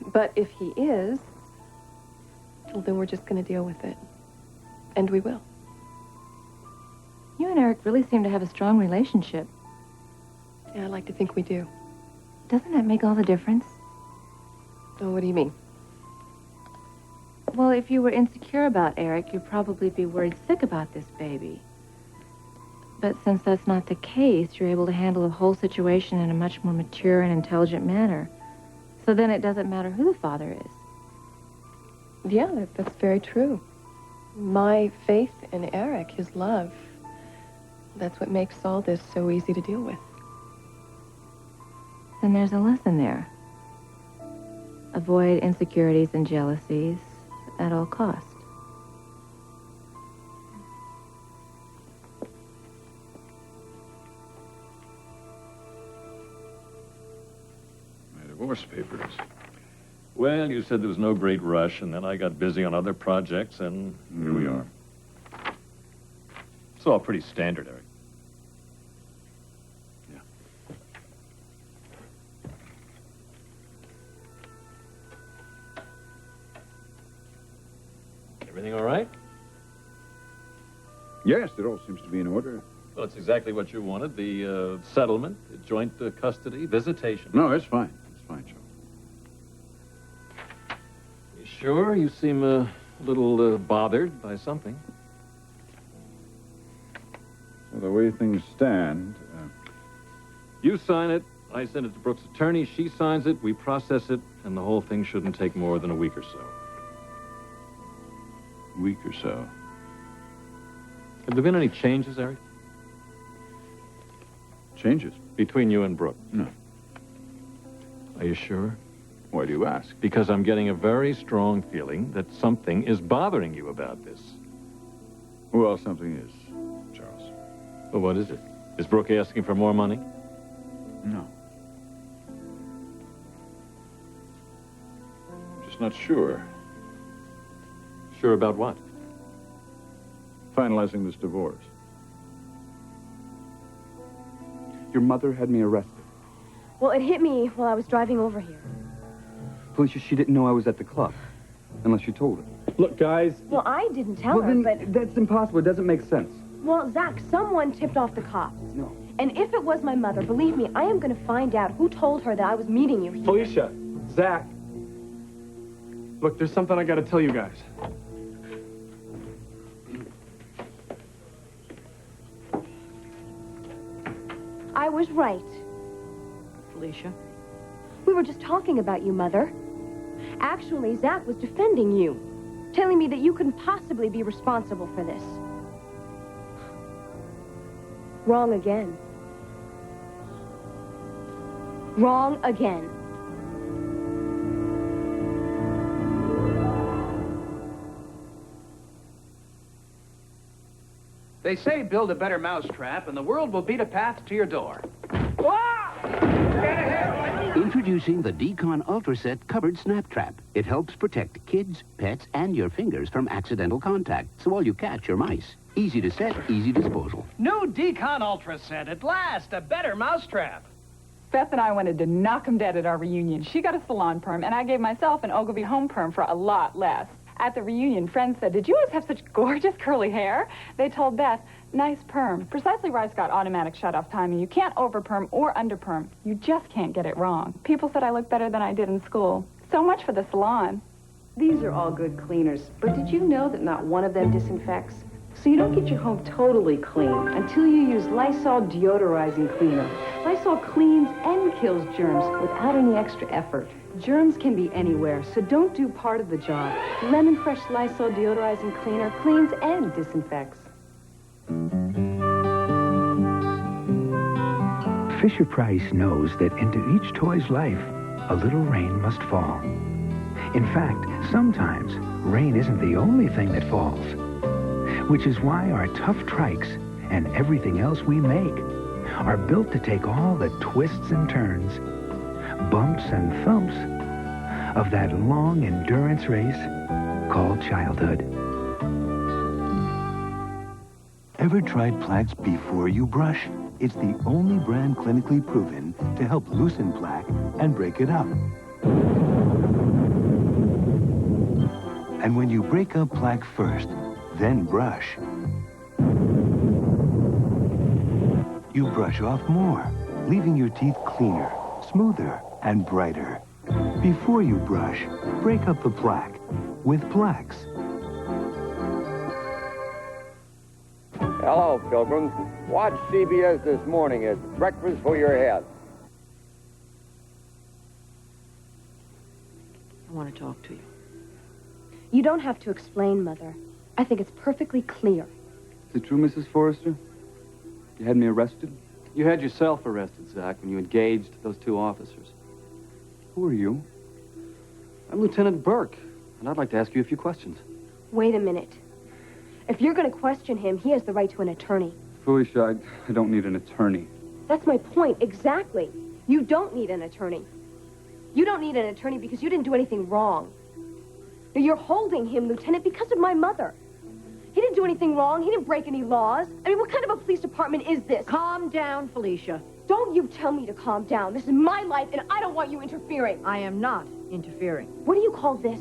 But if he is, well, then we're just going to deal with it. And we will. You and Eric really seem to have a strong relationship. Yeah, I like to think we do. Doesn't that make all the difference? Oh, what do you mean? Well, if you were insecure about Eric, you'd probably be worried sick about this baby. But since that's not the case, you're able to handle the whole situation in a much more mature and intelligent manner. So then it doesn't matter who the father is. Yeah, that's very true. My faith in Eric, his love, that's what makes all this so easy to deal with. Then there's a lesson there. Avoid insecurities and jealousies at all costs. My divorce papers. Well, you said there was no great rush, and then I got busy on other projects, and here we are. It's all pretty standard, Eric. Yeah. Everything all right? Yes, it all seems to be in order. Well, it's exactly what you wanted. The settlement, the joint custody, visitation. No, it's fine. It's fine, Joe. You sure? You seem a little bothered by something. Well, the way things stand... You sign it, I send it to Brooke's attorney, she signs it, we process it, and the whole thing shouldn't take more than a week or so. Week or so. Have there been any changes, Eric? Changes? Between you and Brooke? No. Are you sure? Why do you ask? Because I'm getting a very strong feeling that something is bothering you about this. Well, something is, Charles. Well, what is it? Is Brooke asking for more money? No. Just not sure. Sure about what? Finalizing this divorce. Your mother had me arrested. Well, it hit me while I was driving over here. Felicia, she didn't know I was at the club. Unless you told her. Look, guys. Well, I didn't tell her, but... That's impossible. It doesn't make sense. Well, Zach, someone tipped off the cops. No. And if it was my mother, believe me, I am going to find out who told her that I was meeting you here. Felicia, Zach. Look, there's something I gotta tell you guys. I was right. Felicia? We were just talking about you, Mother. Actually, Zach was defending you, telling me that you couldn't possibly be responsible for this. Wrong again. Wrong again. They say build a better mousetrap and the world will beat a path to your door. Introducing the Decon Ultra Set Covered Snap Trap. It helps protect kids, pets, and your fingers from accidental contact, so all you catch are mice. Easy to set, easy disposal. New Decon Ultra Set. At last, a better mousetrap. Beth and I wanted to knock 'em dead at our reunion. She got a salon perm, and I gave myself an Ogilvy home perm for a lot less. At the reunion, friends said, "Did you always have such gorgeous curly hair?" They told Beth, "Nice perm." Precisely where I got automatic shut-off timing. You can't over-perm or under-perm. You just can't get it wrong. People said I looked better than I did in school. So much for the salon. These are all good cleaners, but did you know that not one of them disinfects? So you don't get your home totally clean until you use Lysol deodorizing cleaner. Lysol cleans and kills germs without any extra effort. Germs can be anywhere, so don't do part of the job. Lemon Fresh Lysol deodorizing cleaner cleans and disinfects. Fisher-Price knows that into each toy's life, a little rain must fall. In fact, sometimes rain isn't the only thing that falls, which is why our tough trikes and everything else we make are built to take all the twists and turns, bumps and thumps of that long endurance race called childhood. Ever tried Plaques before you brush? It's the only brand clinically proven to help loosen plaque and break it up. And when you break up plaque first, then brush, you brush off more, leaving your teeth cleaner, smoother, and brighter. Before you brush, break up the plaque with Plaques. Hello, pilgrims. Watch CBS This Morning as breakfast for your head. I want to talk to you. You don't have to explain, Mother. I think it's perfectly clear. Is it true, Mrs. Forrester? You had me arrested? You had yourself arrested, Zach, when you engaged those two officers. Who are you? I'm Lieutenant Burke, and I'd like to ask you a few questions. Wait a minute. If you're going to question him, he has the right to an attorney. Felicia, I don't need an attorney. That's my point, exactly. You don't need an attorney. You don't need an attorney because you didn't do anything wrong. You're holding him, Lieutenant, because of my mother. He didn't do anything wrong. He didn't break any laws. I mean, what kind of a police department is this? Calm down, Felicia. Don't you tell me to calm down. This is my life, and I don't want you interfering. I am not interfering. What do you call this?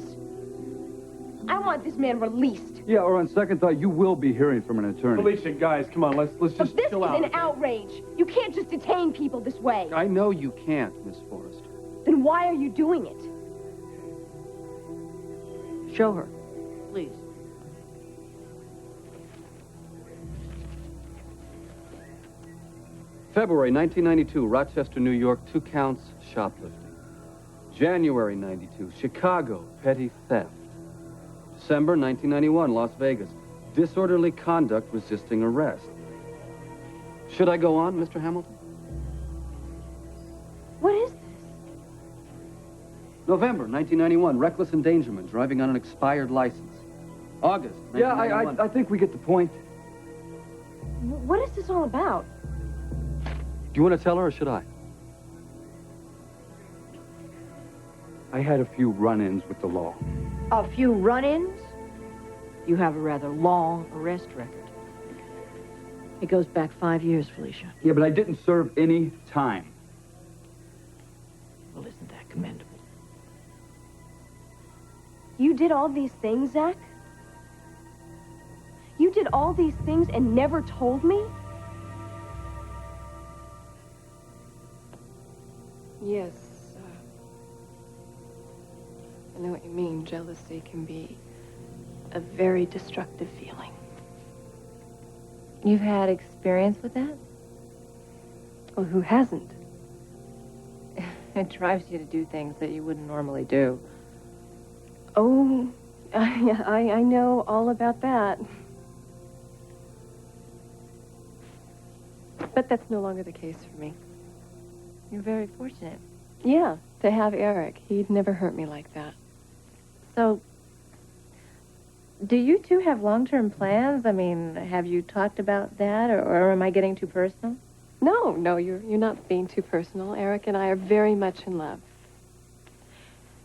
I want this man released. Yeah, or on second thought, you will be hearing from an attorney. Felicia, guys, come on, let's But just this chill is out. an outrage. You can't just detain people this way. I know you can't, Miss Forrester. Then why are you doing it? Show her, please. February 1992, Rochester, New York, 2 counts, shoplifting. January 92, Chicago, petty theft. December 1991, Las Vegas, disorderly conduct resisting arrest. Should I go on, Mr. Hamilton? What is this? November 1991, reckless endangerment, driving on an expired license. August 1991. Yeah, I think we get the point. What is this all about? Do you want to tell her, or should I? I had a few run-ins with the law. A few run-ins? You have a rather long arrest record. It goes back 5 years, Felicia. Yeah, but I didn't serve any time. Well, isn't that commendable? You did all these things, Zach? You did all these things and never told me? Yes. I know what you mean. Jealousy can be a very destructive feeling. You've had experience with that? Well, who hasn't? It drives you to do things that you wouldn't normally do. Oh, I know all about that. But that's no longer the case for me. You're very fortunate. Yeah, to have Eric. He'd never hurt me like that. So, do you two have long-term plans? I mean, have you talked about that, or am I getting too personal? No, you're not being too personal. Eric and I are very much in love.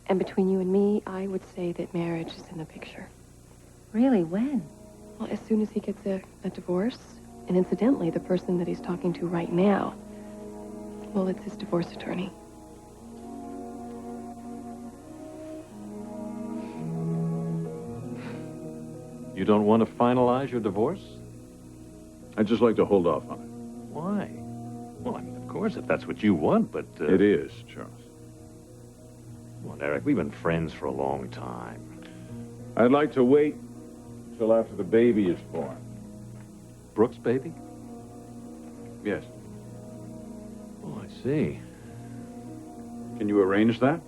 And between you and me, I would say that marriage is in the picture. Really, when? Well, as soon as he gets a divorce. And incidentally, the person that he's talking to right now, well, it's his divorce attorney. You don't want to finalize your divorce? I'd just like to hold off on it. Why? Well, I mean, of course, if that's what you want, but... It is, Charles. Come on, Eric, we've been friends for a long time. I'd like to wait until after the baby is born. Brooke's baby? Yes. Oh, I see. Can you arrange that?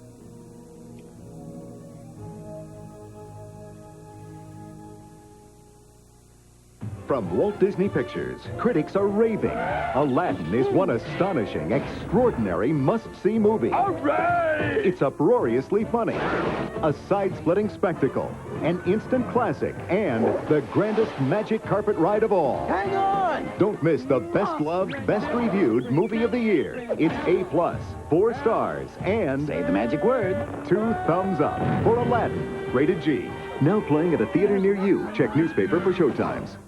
From Walt Disney Pictures, critics are raving. Aladdin is one astonishing, extraordinary, must-see movie. All right! It's uproariously funny, a side-splitting spectacle, an instant classic, and the grandest magic carpet ride of all. Hang on! Don't miss the best-loved, best-reviewed movie of the year. It's A+, 4 stars, and... Say the magic word. 2 thumbs up for Aladdin, rated G. Now playing at a theater near you. Check newspaper for showtimes.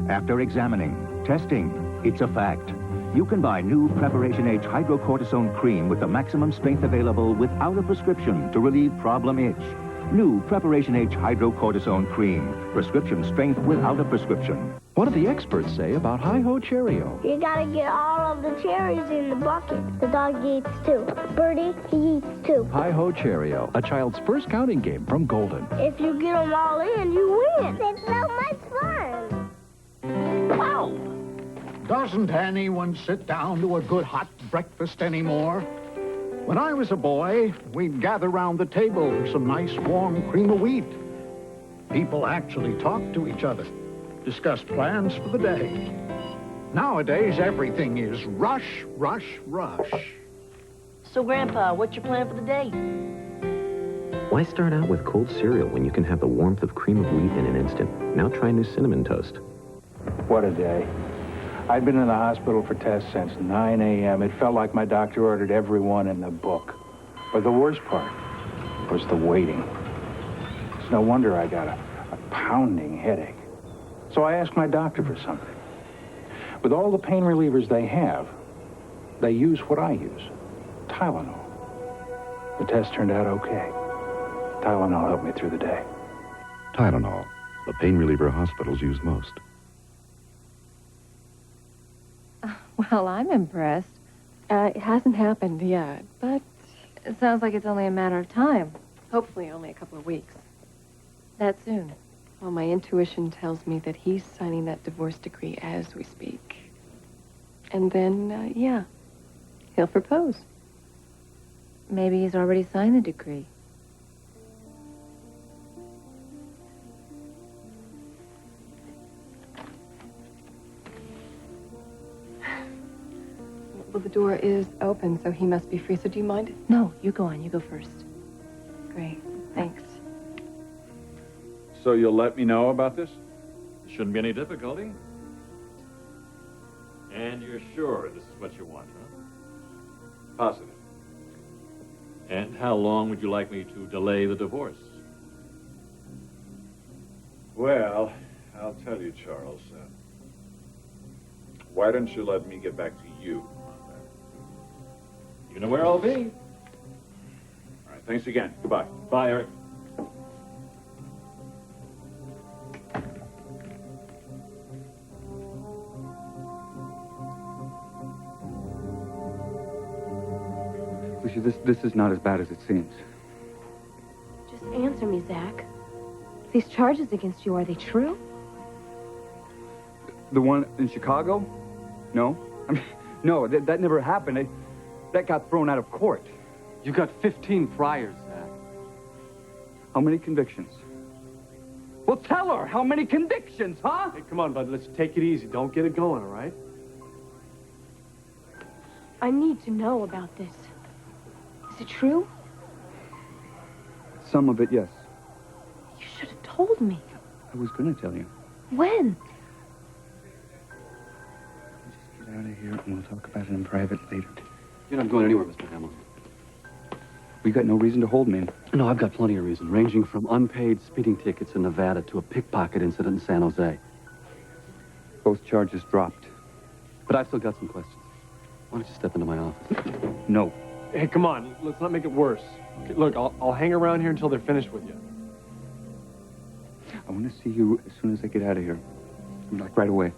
After examining, testing, it's a fact. You can buy new Preparation H hydrocortisone cream with the maximum strength available without a prescription to relieve problem itch. New Preparation H hydrocortisone cream. Prescription strength without a prescription. What do the experts say about Hi-Ho Cheerio? You gotta get all of the cherries in the bucket. The dog eats too. Birdie, he eats too. Hi-Ho Cheerio, a child's first counting game from Golden. If you get them all in, you win. It's so much fun. Wow! Doesn't anyone sit down to a good hot breakfast anymore? When I was a boy, we'd gather round the table for some nice warm cream of wheat. People actually talked to each other, discussed plans for the day. Nowadays, everything is rush, rush, rush. So, Grandpa, what's your plan for the day? Why start out with cold cereal when you can have the warmth of cream of wheat in an instant? Now try new cinnamon toast. What a day. I'd been in the hospital for tests since 9 a.m. It felt like my doctor ordered every one in the book. But the worst part was the waiting. It's no wonder I got a pounding headache. So I asked my doctor for something. With all the pain relievers they have, they use what I use, Tylenol. The test turned out okay. Tylenol helped me through the day. Tylenol, the pain reliever hospitals use most. Well, I'm impressed. It hasn't happened yet, but... It sounds like it's only a matter of time. Hopefully only a couple of weeks. That soon? Well, my intuition tells me that he's signing that divorce decree as we speak. And then, yeah, he'll propose. Maybe he's already signed the decree. Well, the door is open, so he must be free. So do you mind? No, you go on. You go first. Great. Thanks. So you'll let me know about this? Shouldn't be any difficulty. And you're sure this is what you want, huh? Positive. And how long would you like me to delay the divorce? Well, I'll tell you, Charles. Why don't you let me get back to you? You know where I'll be. All right, thanks again. Goodbye. Bye, Eric. Lucia, this is not as bad as it seems. Just answer me, Zach. These charges against you, are they true? The one in Chicago? No. I mean, no, that never happened. That got thrown out of court. You got 15 priors, Zach. How many convictions? Well, tell her! How many convictions, huh? Hey, come on, bud. Let's take it easy. Don't get it going, all right? I need to know about this. Is it true? Some of it, yes. You should have told me. I was gonna tell you. When? Just get out of here and we'll talk about it in private later. You're not going anywhere, Mr. Hamilton. We got no reason to hold me. No, I've got plenty of reason, ranging from unpaid speeding tickets in Nevada to a pickpocket incident in San Jose. Both charges dropped. But I've still got some questions. Why don't you step into my office? No. Hey, come on. Let's not make it worse. Okay, look, I'll hang around here until they're finished with you. I want to see you as soon as I get out of here. Like right away.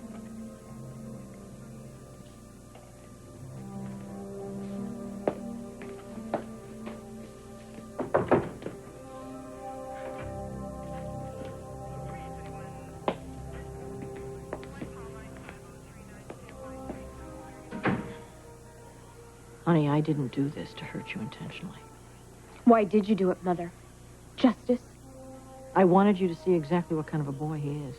Honey, I didn't do this to hurt you intentionally. Why did you do it, Mother? Justice? I wanted you to see exactly what kind of a boy he is.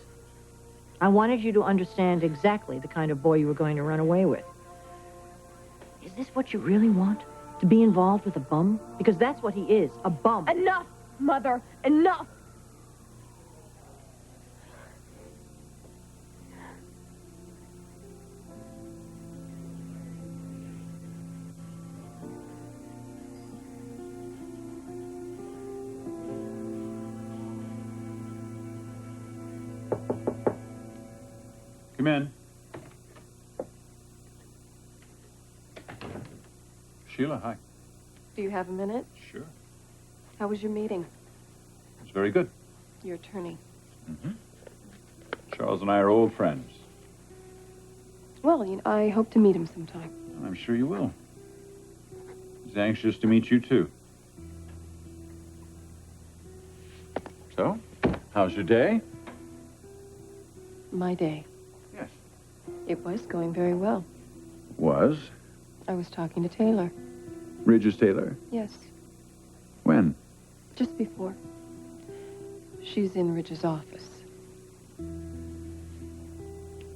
I wanted you to understand exactly the kind of boy you were going to run away with. Is this what you really want? To be involved with a bum? Because that's what he is, a bum. Enough, Mother! Enough! Come in. Sheila, hi. Do you have a minute? Sure. How was your meeting? It's very good. Your attorney. Mm-hmm. Charles and I are old friends. Well, I hope to meet him sometime. I'm sure you will. He's anxious to meet you, too. So, how's your day? My day. Yes. It was going very well. Was? I was talking to Taylor. Regis Taylor? Yes, When? just before. She's in Ridge's office.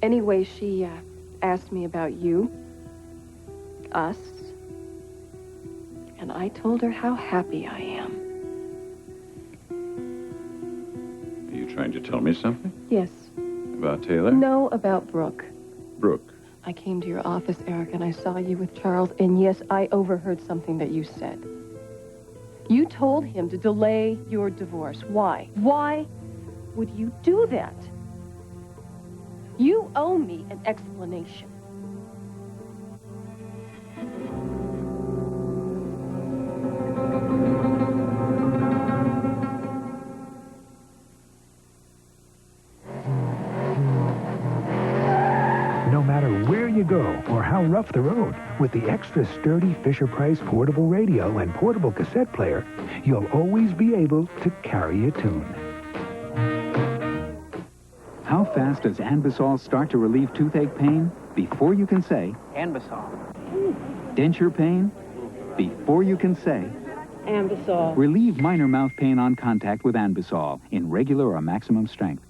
Anyway, she asked me about you, us, and I told her how happy I am. Are you trying to tell me something? Yes. About Taylor? No, about Brooke. Brooke. I came to your office, Eric, and I saw you with Charles, and yes, I overheard something that you said. You told him to delay your divorce. Why? Why would you do that? You owe me an explanation. No matter where you go or how rough the road, with the extra sturdy Fisher-Price portable radio and portable cassette player, you'll always be able to carry a tune. How fast does Anbesol start to relieve toothache pain? Before you can say... Anbesol. Denture pain? Before you can say... Anbesol. Relieve minor mouth pain on contact with Anbesol in regular or maximum strength.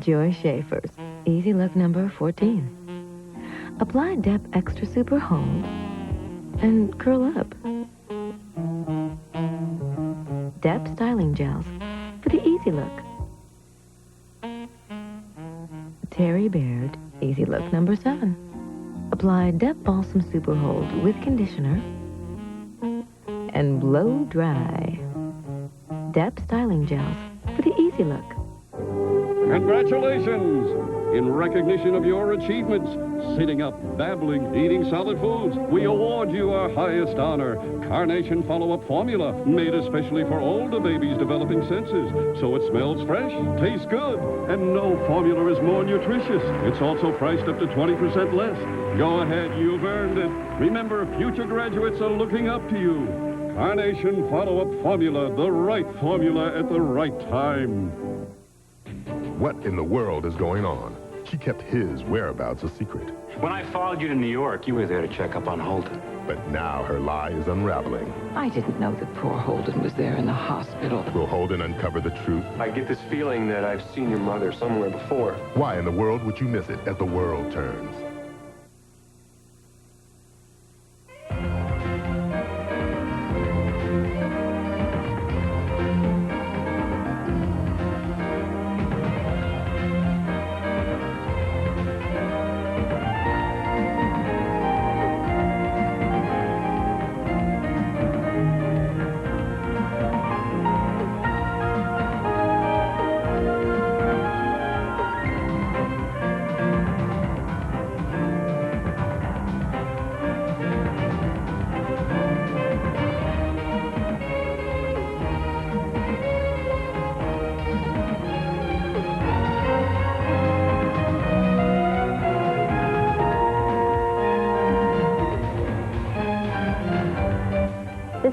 Joy Schaefer's Easy Look number 14. Apply Dep Extra Super Hold and curl up. Dep Styling Gels for the Easy Look. Terry Baird Easy Look number 7. Apply Dep Balsam Super Hold with conditioner and blow dry. Dep Styling Gels for the Easy Look. Congratulations! In recognition of your achievements, sitting up, babbling, eating solid foods, we award you our highest honor, Carnation Follow-Up Formula, made especially for older babies developing senses. So it smells fresh, tastes good, and no formula is more nutritious. It's also priced up to 20% less. Go ahead, you've earned it. Remember, future graduates are looking up to you. Carnation Follow-Up Formula, the right formula at the right time. What in the world is going on? She kept his whereabouts a secret. When I followed you to New York, you were there to check up on Holden. But now her lie is unraveling. I didn't know that poor Holden was there in the hospital. Will Holden uncover the truth? I get this feeling that I've seen your mother somewhere before. Why in the world would you miss it as the world turns?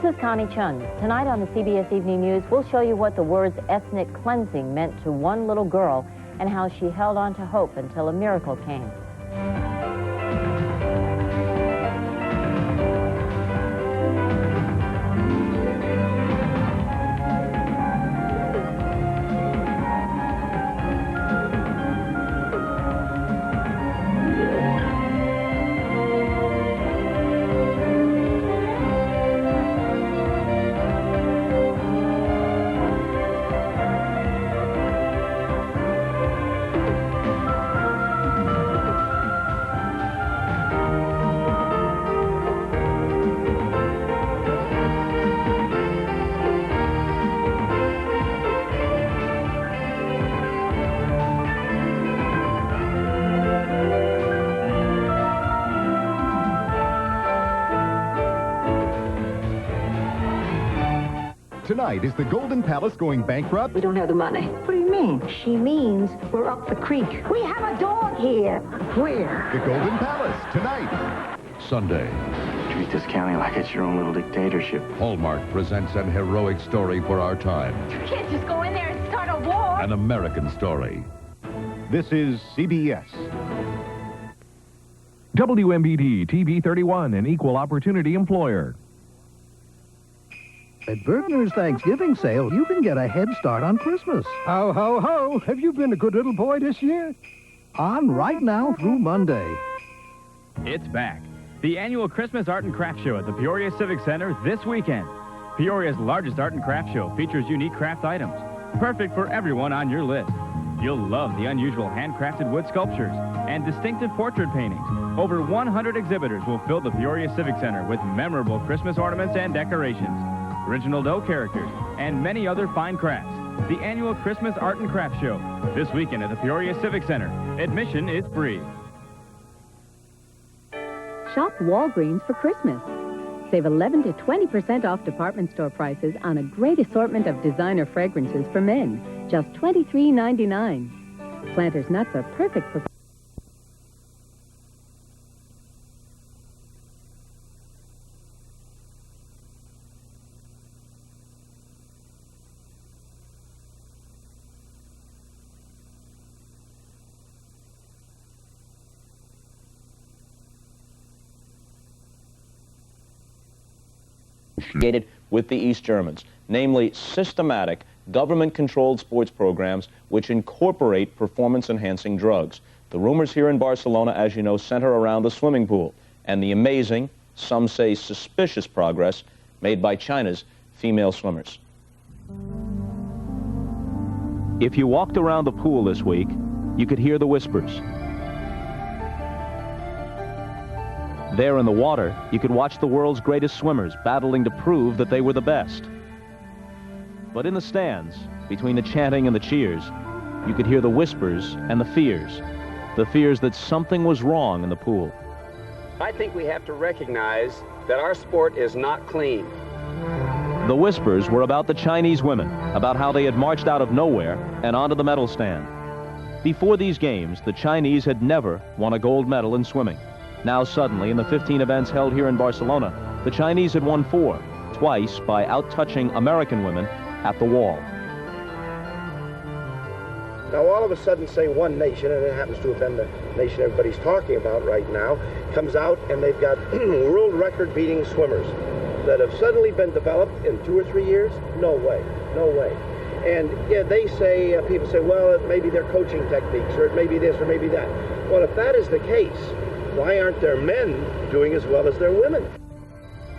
This is Connie Chung. Tonight on the CBS Evening News, we'll show you what the words ethnic cleansing meant to one little girl and how she held on to hope until a miracle came. Tonight, is the Golden Palace going bankrupt? We don't have the money. What do you mean? She means we're up the creek. We have a dog here. Where? The Golden Palace, tonight. Sunday. Treat this county like it's your own little dictatorship. Hallmark presents an heroic story for our time. You can't just go in there and start a war. An American story. This is CBS. WMBD TV 31, an equal opportunity employer. At Bergner's Thanksgiving sale, you can get a head start on Christmas. Ho, ho, ho. Have you been a good little boy this year? On right now through Monday. It's back. The annual Christmas Art and Craft Show at the Peoria Civic Center this weekend. Peoria's largest art and craft show features unique craft items, perfect for everyone on your list. You'll love the unusual handcrafted wood sculptures and distinctive portrait paintings. Over 100 exhibitors will fill the Peoria Civic Center with memorable Christmas ornaments and decorations, original dough characters, and many other fine crafts. The annual Christmas Art and Craft Show, this weekend at the Peoria Civic Center. Admission is free. Shop Walgreens for Christmas. Save 11 to 20% off department store prices on a great assortment of designer fragrances for men. Just $23.99. Planters nuts are perfect for... with the East Germans, namely systematic, government-controlled sports programs which incorporate performance-enhancing drugs. The rumors here in Barcelona, as you know, center around the swimming pool and the amazing, some say suspicious progress made by China's female swimmers. If you walked around the pool this week, you could hear the whispers. There in the water, you could watch the world's greatest swimmers battling to prove that they were the best. But in the stands, between the chanting and the cheers, you could hear the whispers and the fears that something was wrong in the pool. I think we have to recognize that our sport is not clean. The whispers were about the Chinese women, about how they had marched out of nowhere and onto the medal stand. Before these games, the Chinese had never won a gold medal in swimming. Now suddenly, in the 15 events held here in Barcelona, the Chinese had won 4, twice by out-touching American women at the wall. Now, all of a sudden, say one nation, and it happens to have been the nation everybody's talking about right now, comes out and they've got world record-beating swimmers that have suddenly been developed in 2 or 3 years? No way, no way. And yeah, they say, people say, well, it may be their coaching techniques, or it may be this, or maybe that. Well, if that is the case, why aren't their men doing as well as their women?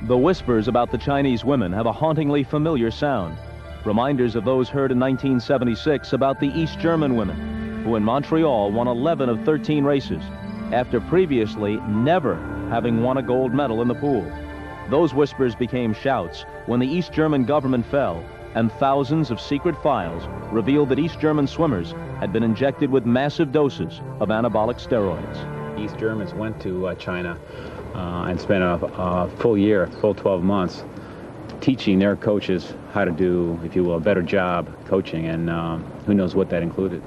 The whispers about the Chinese women have a hauntingly familiar sound. Reminders of those heard in 1976 about the East German women, who in Montreal won 11 of 13 races, after previously never having won a gold medal in the pool. Those whispers became shouts when the East German government fell, and thousands of secret files revealed that East German swimmers had been injected with massive doses of anabolic steroids. East Germans went to China and spent a full year, full 12 months, teaching their coaches how to do, if you will, a better job coaching, and who knows what that included.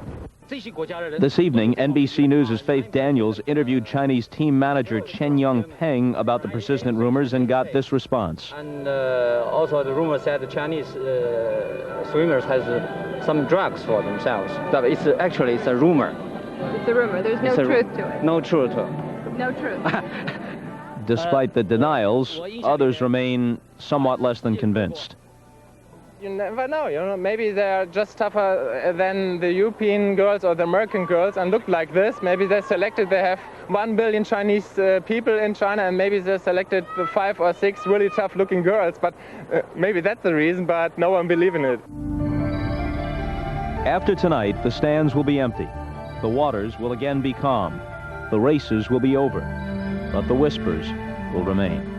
This evening, NBC News' Faith Daniels interviewed Chinese team manager Chen Yongpeng about the persistent rumors and got this response. And also the rumor said the Chinese swimmers has some drugs for themselves. But it's actually a rumor. It's a rumor. There's no truth to it. No truth to it. No truth. Despite the denials, others remain somewhat less than convinced. You never know, you know, maybe they're just tougher than the European girls or the American girls and look like this. Maybe they have 1 billion Chinese people in China, and maybe they selected 5 or 6 really tough looking girls, but maybe that's the reason, but no one believes in it. After tonight, the stands will be empty. The waters will again be calm. The races will be over, but the whispers will remain.